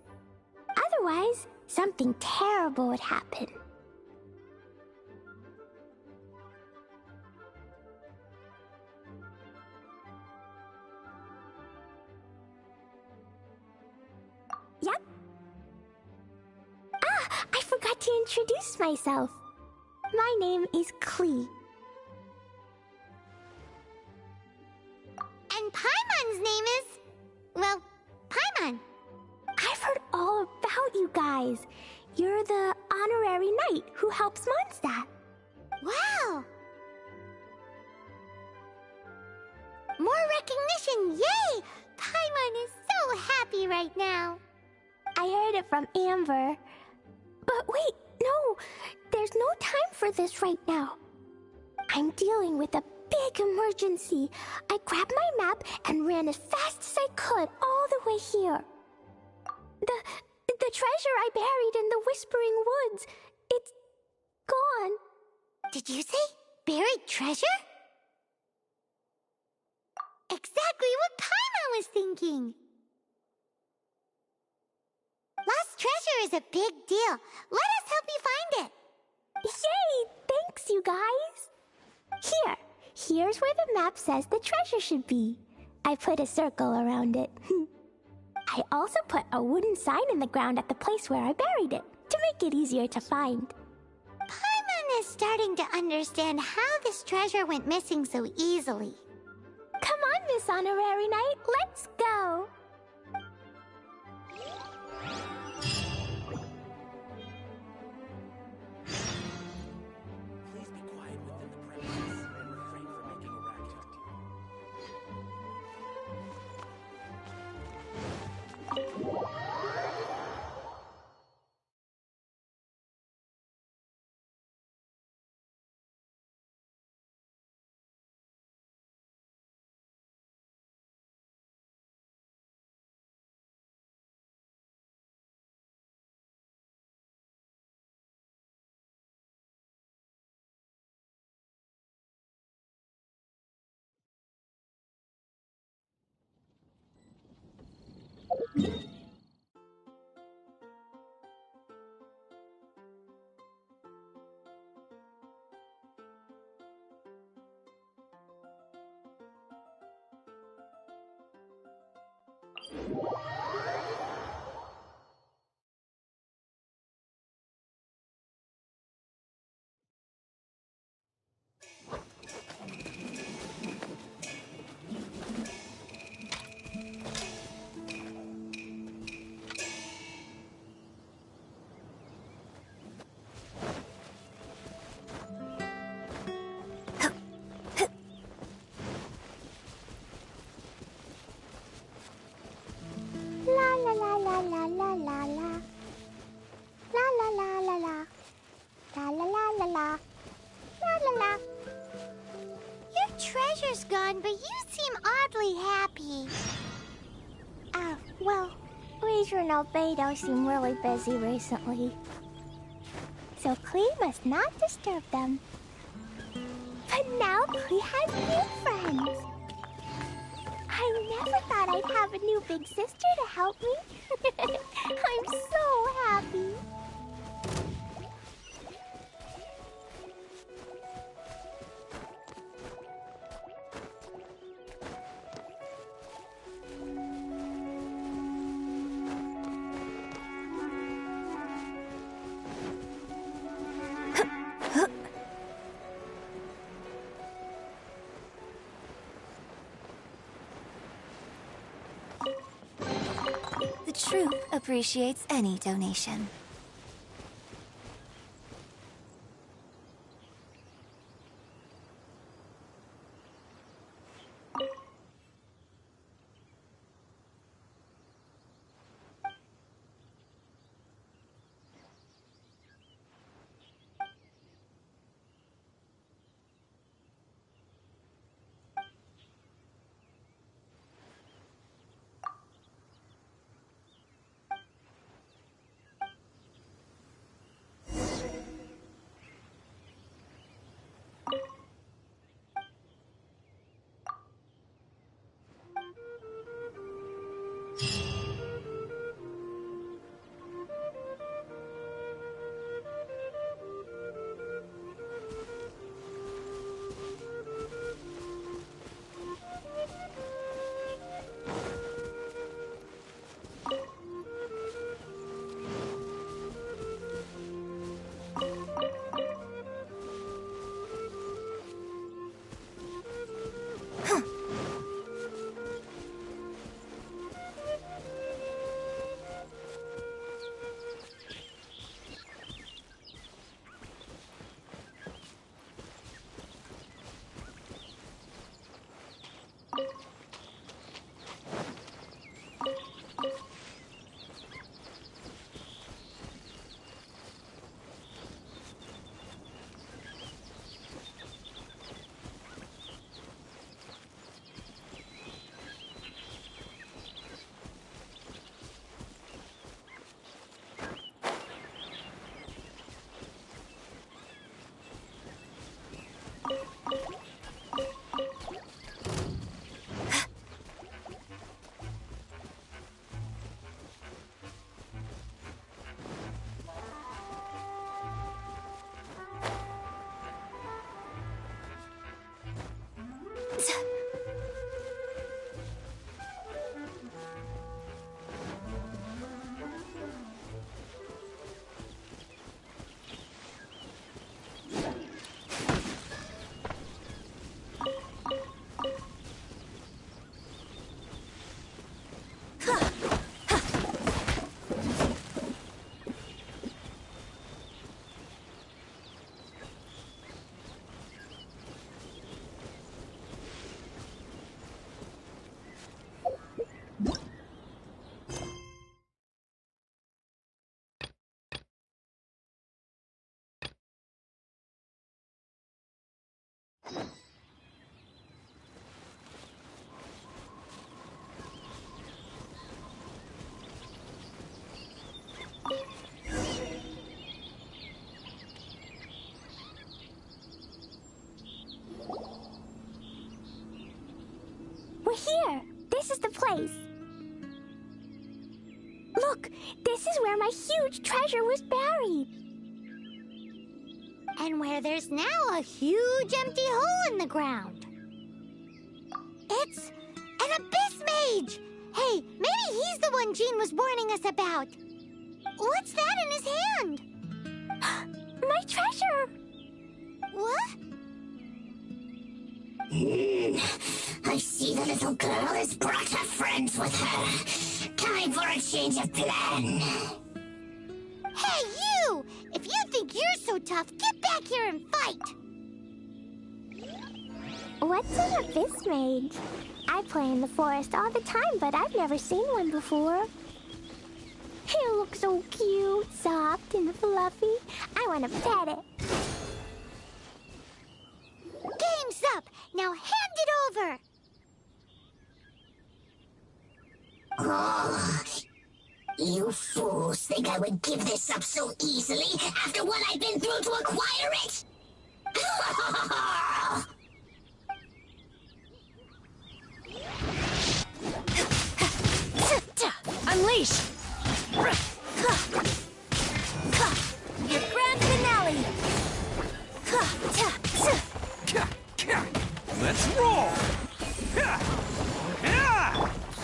Otherwise, something terrible would happen. Yep. Ah, I forgot to introduce myself. My name is Klee. And Paimon's name is... well, Paimon. I've heard all about you guys. You're the honorary knight who helps Mondstadt. Wow! More recognition, yay! Paimon is so happy right now. I heard it from Amber. But wait, no! There's no time for this right now. I'm dealing with a big emergency. I grabbed my map and ran as fast as I could all the way here. The treasure I buried in the Whispering Woods, it's gone. Did you say buried treasure? Exactly what Paimon was thinking. Lost treasure is a big deal. Let us help you find it. Yay! Thanks, you guys. Here's where the map says the treasure should be. I put a circle around it. I also put a wooden sign in the ground at the place where I buried it, to make it easier to find. Paimon is starting to understand how this treasure went missing so easily. Come on, Miss Honorary Knight, let's go! Well, Leisure and Albedo seem really busy recently. So Klee must not disturb them. But now Klee has new friends. I never thought I'd have a new big sister to help me. I'm so happy. The troop appreciates any donation. We're here. This is the place. Look, this is where my huge treasure was buried. And where there's now a huge empty hole in the ground. It's an abyss mage! Hey, maybe he's the one Jean was warning us about. What's that in his hand? My treasure! What? I see the little girl has brought her friends with her. Time for a change of plan. Hey, you! If you think you're so tough, get back here and fight! What's an abyss mage? I play in the forest all the time, but I've never seen one before. He looks so cute, soft and fluffy. I want to pet it. Game's up! Now hand it over! Oh, You fools think I would give this up so easily after what I've been through to acquire it? Unleash! Your grand finale! Let's roll!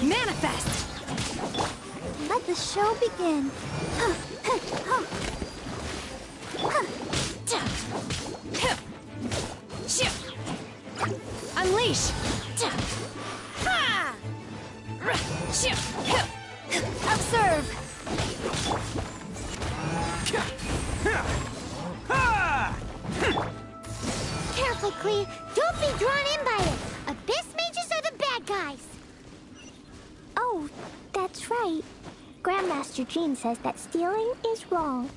Manifest! Let the show begin. Unleash! Observe! Careful, Clee. Don't be drawn in by it. Abyss mages are the bad guys. Oh, that's right. Grandmaster Jean says that stealing is wrong.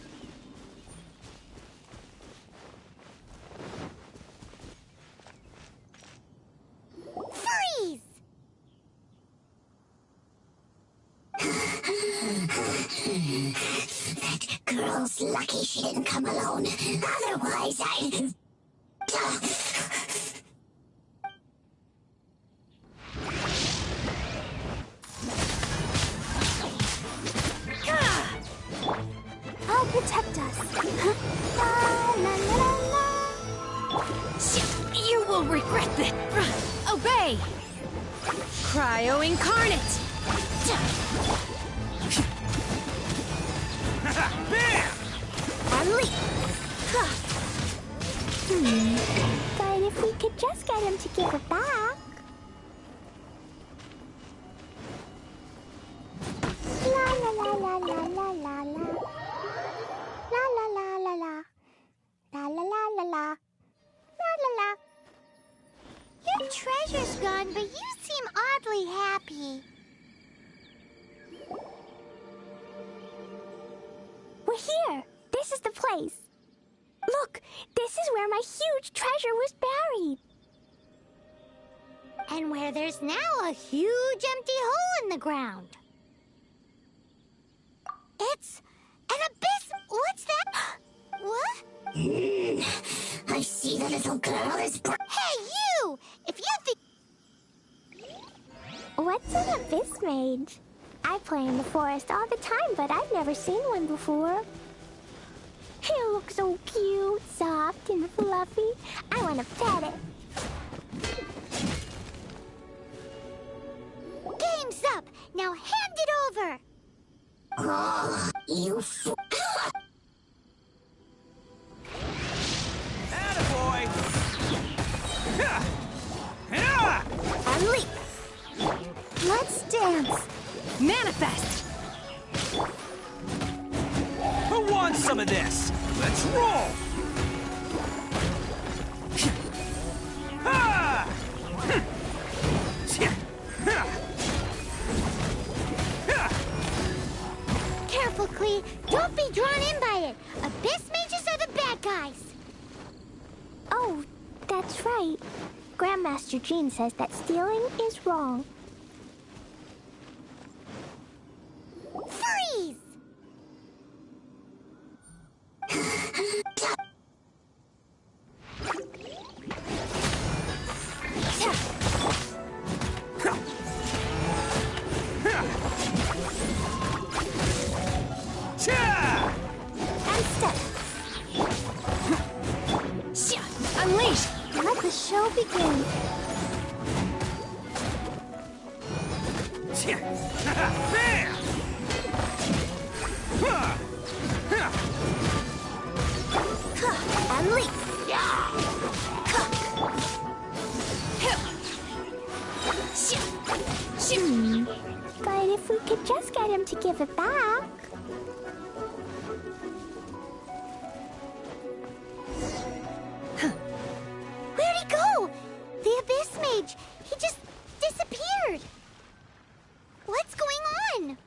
Freeze! That girl's lucky she didn't come alone. Otherwise, I'd... I'll protect us. La, la, la, la. You will regret this. Obey! Cryo Incarnate! Bam! Unleash! But if we could just get him to give it back. La la la la la la la la. La la la la la. La la la la la. La la la. Your treasure's gone, but you seem oddly happy. We're here. This is the place. Look, this is where my huge treasure was buried. And where there's now a huge empty hole in the ground. It's an abyss. What's that? What? I see the little girl is... Hey, you! If you think... What's an abyss mage? I play in the forest all the time, but I've never seen one before. He looks so cute, soft, and fluffy. I want to pet it. Game's up! Now hand it over! Oh, you fool. Attaboy! Unleash! Let's dance! Manifest! Who wants some of this? Let's roll! Ha! Careful, Clee. Don't be drawn in by it. Abyss mages are the bad guys. Oh, that's right. Grandmaster Jean says that stealing is wrong. Freeze! And step. Unleash! Let the show begin. Bam! Unleash! But if we could just get him to give it back. Where'd he go? The Abyss Mage. He just disappeared. What's going on?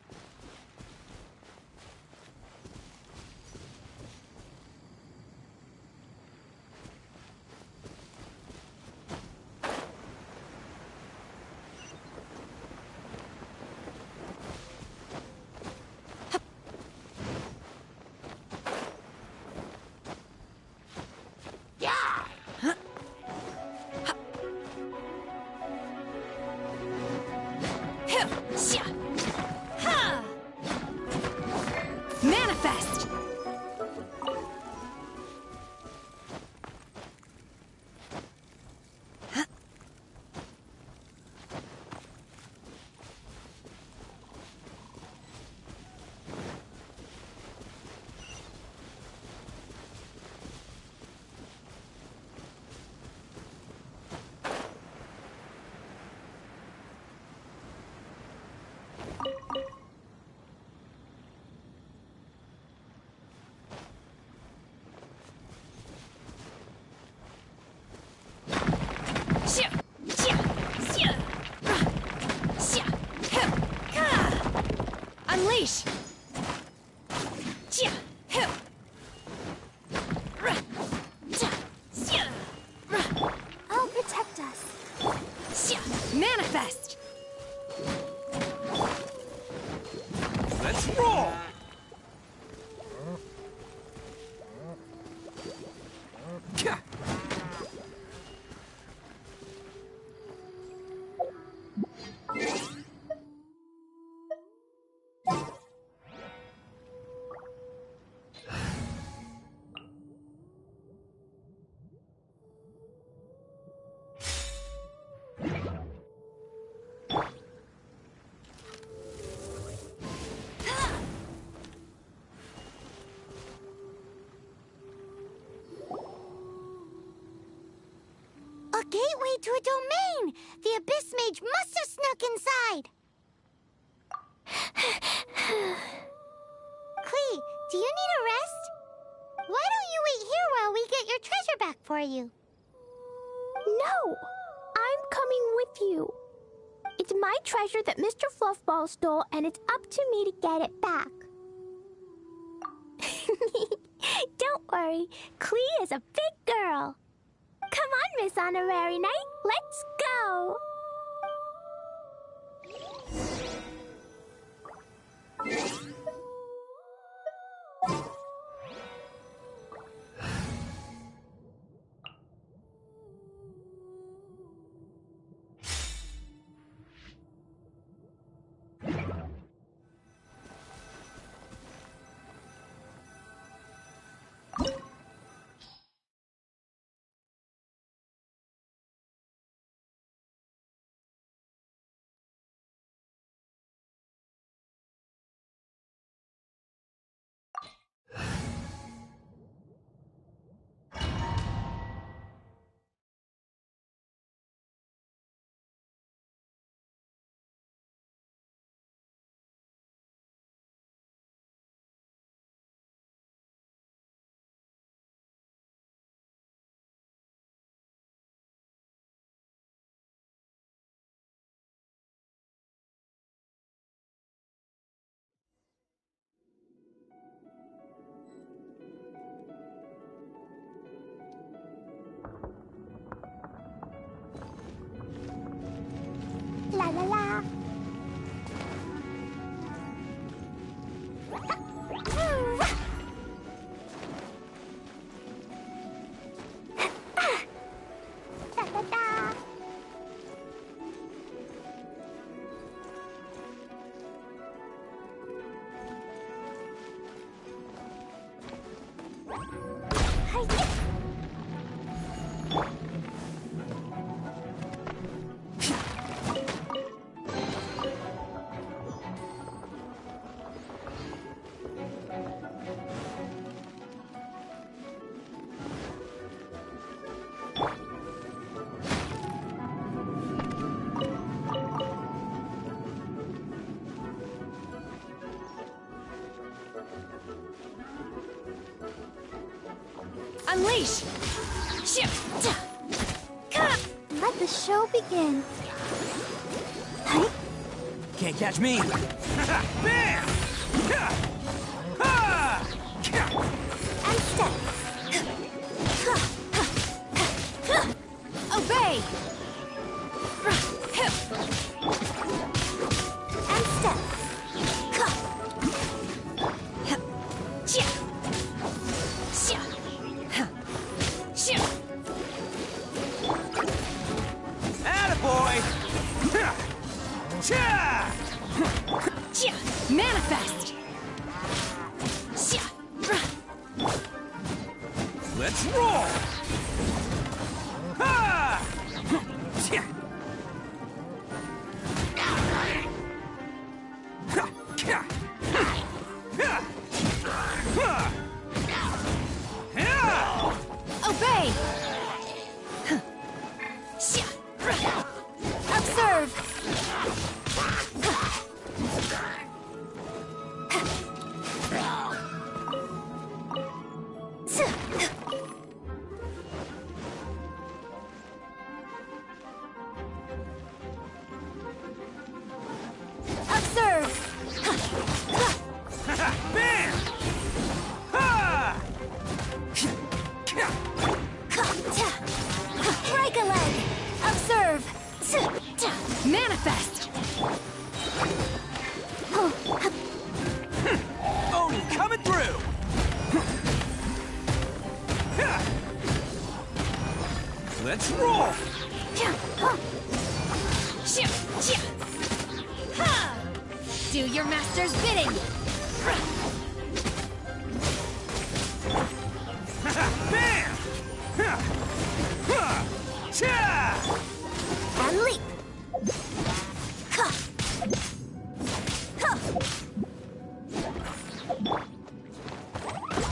Manifest! Unleash! I'll protect us. Manifest! Let's roll! A gateway to a domain! The Abyss Mage must have snuck inside! Klee, do you need a rest? Why don't you wait here while we get your treasure back for you? No! I'm coming with you. It's my treasure that Mr. Fluffball stole, and it's up to me to get it back. Don't worry, Klee is a big girl. Come on, Miss Honorary Knight, let's go! La la la. Da da da. Hi-ya. Unleash! Let the show begin. Can't catch me! Bam! And step. Obey! And step. Attaboy! Manifest! Let's roll! Ha! Obey! Observe! Observe! Bam! Ha! Break a leg! Observe! Manifest! Oni coming through! Let's roll! Do your master's bidding! Bam! And leap!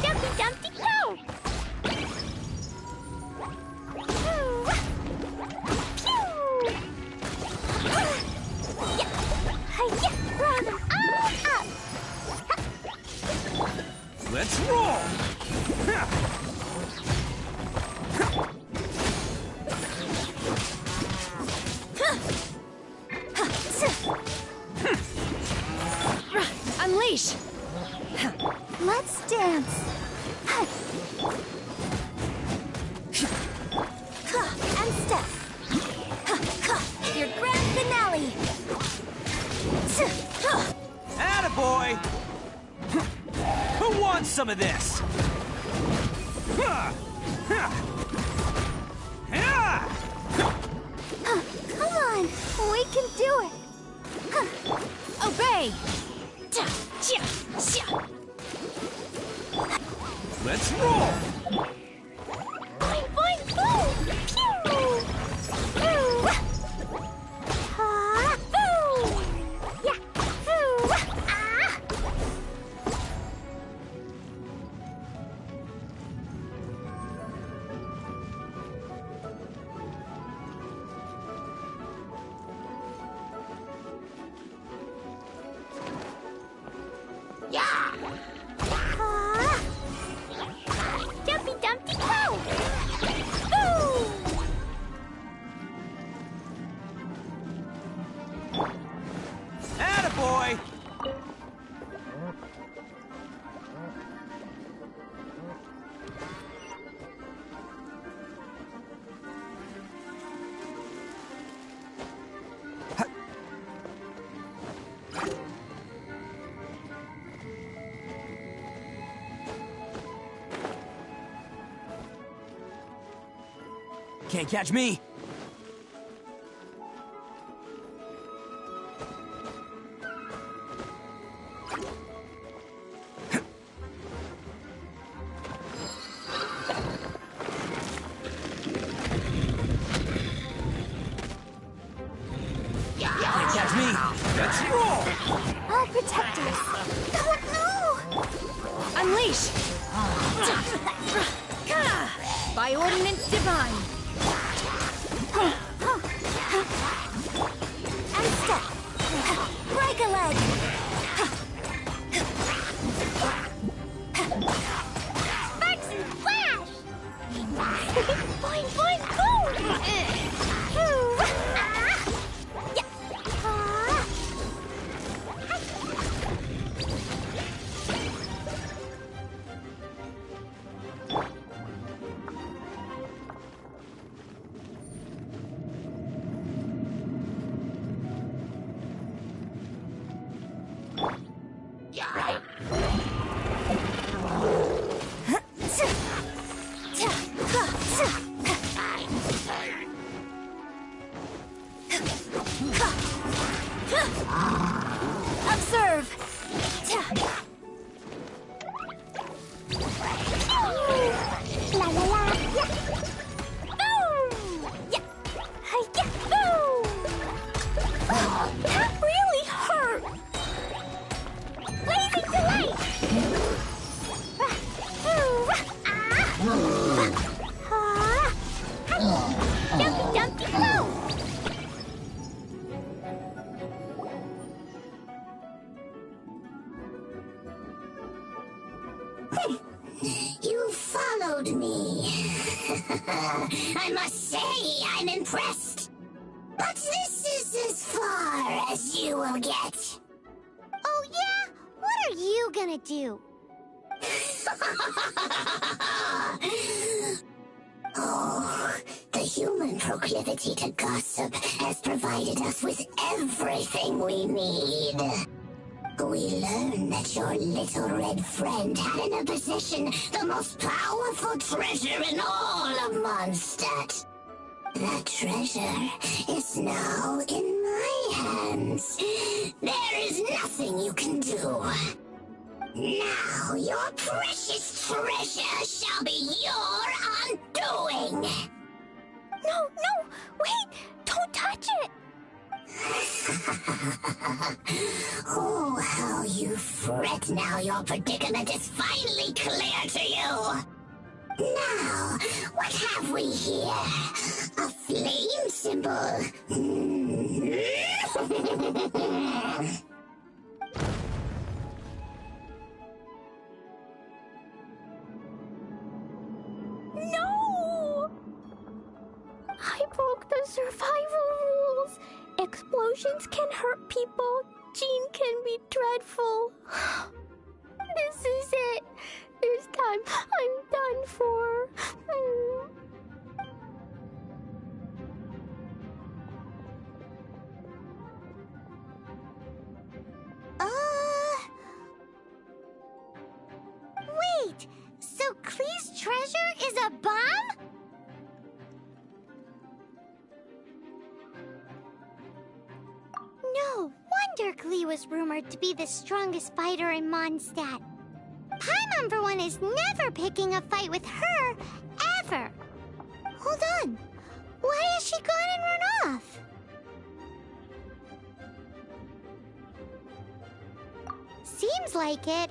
Jumpy, jumpy, go! Let's roll! Unleash! Let's dance! And step! Your grand finale! Attaboy! Who wants some of this? Come on! We can do it! Obey! Let's roll! Boing, boing, boom! Pew! Pew! Ah! Boom! Yeah! Boom! Ah! Jumpy, dumpty, go! Boom! Attaboy! Can't catch me! Can't catch me! Let's roll! All protectors! Don't move! Unleash! By ordinance divine! And step! Break a leg! Sparks and flash! Boing, boing, boom! You followed me. I must say, I'm impressed. But this is as far as you will get. Oh yeah? What are you gonna do? Oh, the human proclivity to gossip has provided us with everything we need. We learned that your little red friend had in her possession the most powerful treasure in all of Mondstadt. That treasure is now in my hands. There is nothing you can do. Now your precious treasure shall be your undoing. No, wait! Don't touch it! Oh, how you fret now your predicament is finally clear to you. Now, what have we here? A flame symbol. No! I broke the survival rules. Explosions can hurt people. Jean can be dreadful. This is it. This time, I'm done for. Wait! So Klee's treasure is a bomb? No wonder Klee was rumored to be the strongest fighter in Mondstadt. Paimon, for one, is never picking a fight with her, ever. Hold on. Why has she gone and run off? Seems like it.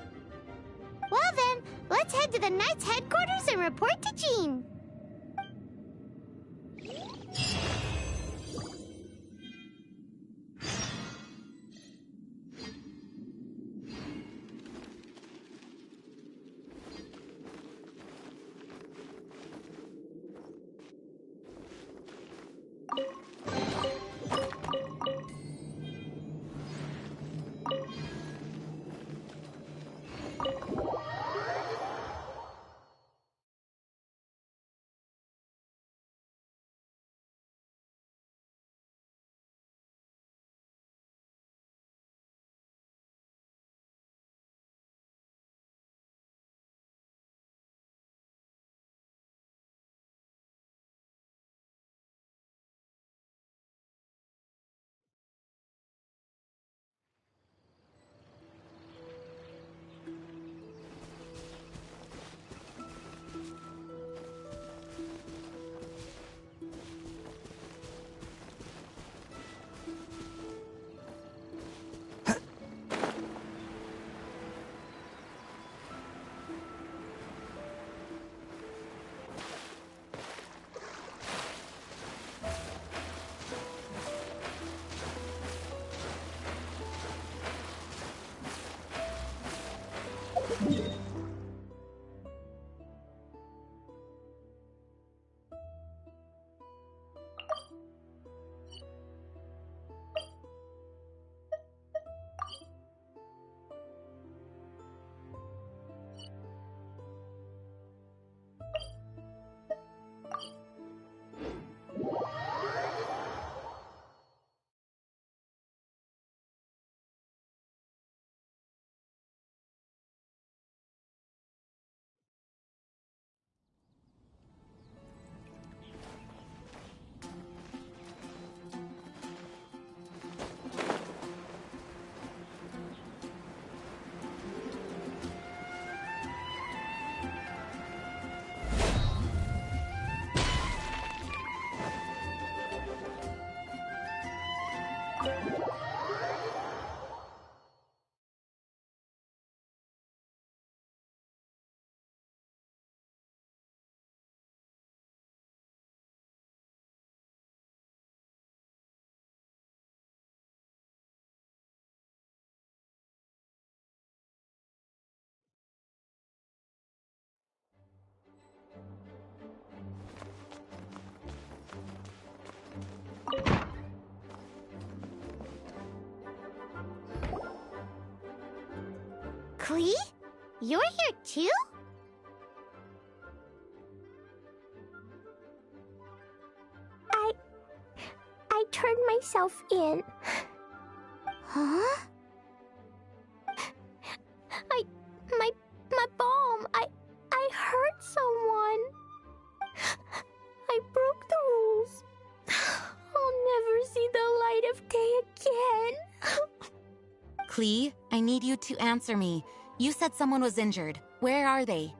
Well then, let's head to the Knight's headquarters and report to Jean. Klee? You're here too? I turned myself in. Huh? My balm. I hurt someone. I broke the rules. I'll never see the light of day again. Klee, I need you to answer me. You said someone was injured. Where are they?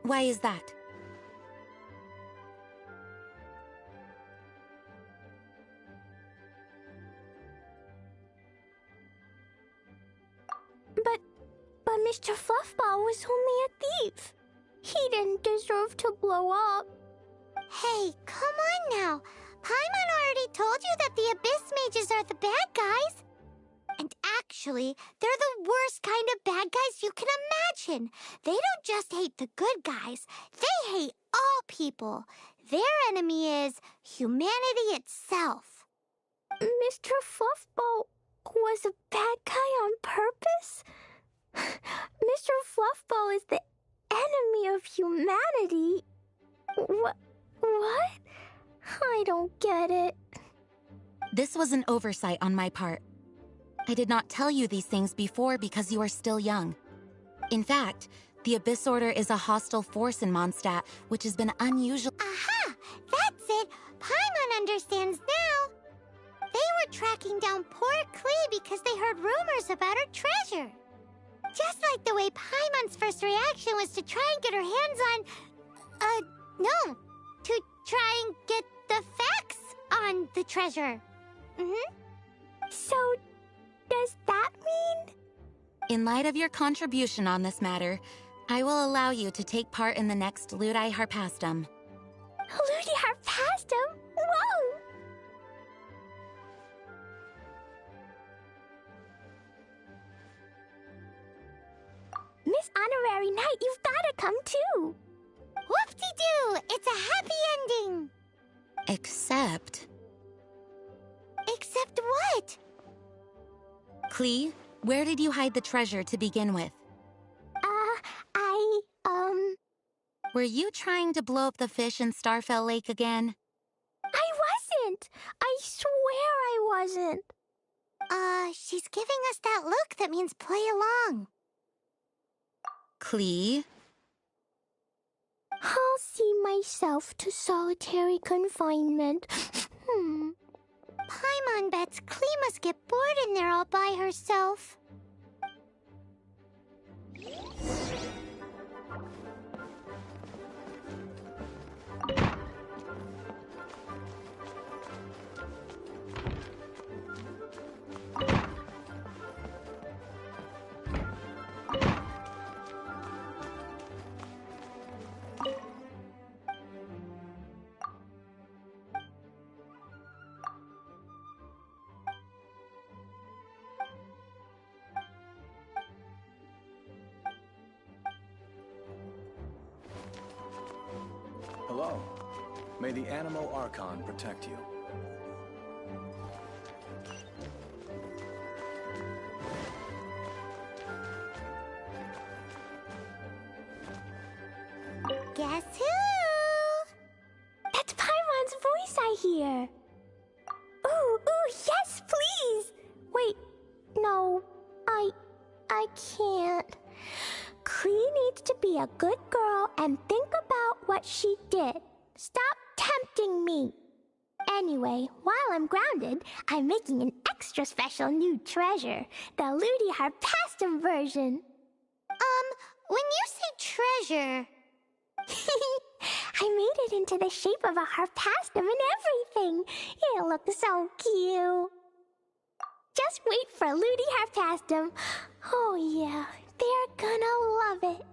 Why is that? But Mr. Fluffball was only a thief. He didn't deserve to blow up. Hey, come on now. Paimon already told you that the Abyss Mages are the bad guys. And actually, they're the worst kind of bad guys you can imagine. They don't just hate the good guys. They hate all people. Their enemy is humanity itself. Mr. Fluffball was a bad guy on purpose? Mr. Fluffball is the enemy of humanity. What? I don't get it. This was an oversight on my part. I did not tell you these things before because you are still young. In fact, the Abyss Order is a hostile force in Mondstadt, which has been unusual. Aha! That's it! Paimon understands now. They were tracking down poor Klee because they heard rumors about her treasure. Just like the way Paimon's first reaction was to try and get her hands on... no. To try and get the facts on the treasure. So, does that mean... In light of your contribution on this matter, I will allow you to take part in the next Ludi Harpastum. Ludi Harpastum? Whoa! Miss Honorary Knight, you've gotta come too! Whoop-de-doo! It's a happy ending! Except what? Klee, where did you hide the treasure to begin with? Were you trying to blow up the fish in Starfell Lake again? I wasn't! I swear I wasn't! She's giving us that look that means play along. Klee? I'll see myself to solitary confinement. Paimon bets Klee must get bored in there all by herself. Hello. May the Animo Archon protect you. Guess who? That's Paimon's voice I hear. Ooh, yes, please! Wait, no, I can't. Klee needs to be a good girl and think about what she did. Stop tempting me. Anyway, while I'm grounded, I'm making an extra special new treasure, the Ludi Harpastum version. When you say treasure... I made it into the shape of a harpastum and everything. It'll look so cute. Just wait for Ludi Harpastum. Oh yeah, they're gonna love it.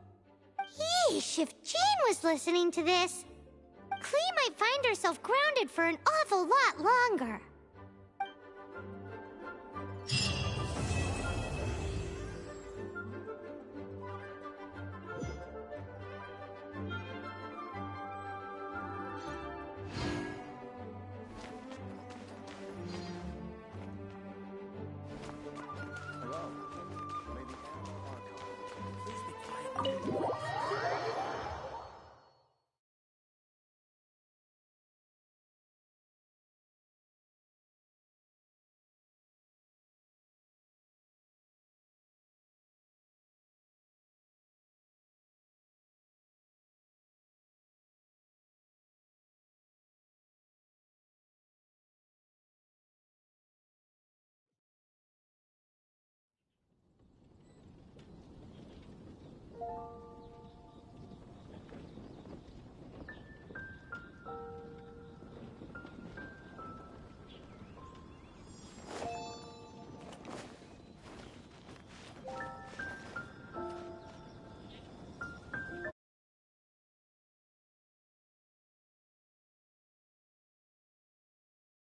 Yeesh, if Jean was listening to this, Klee might find herself grounded for an awful lot longer.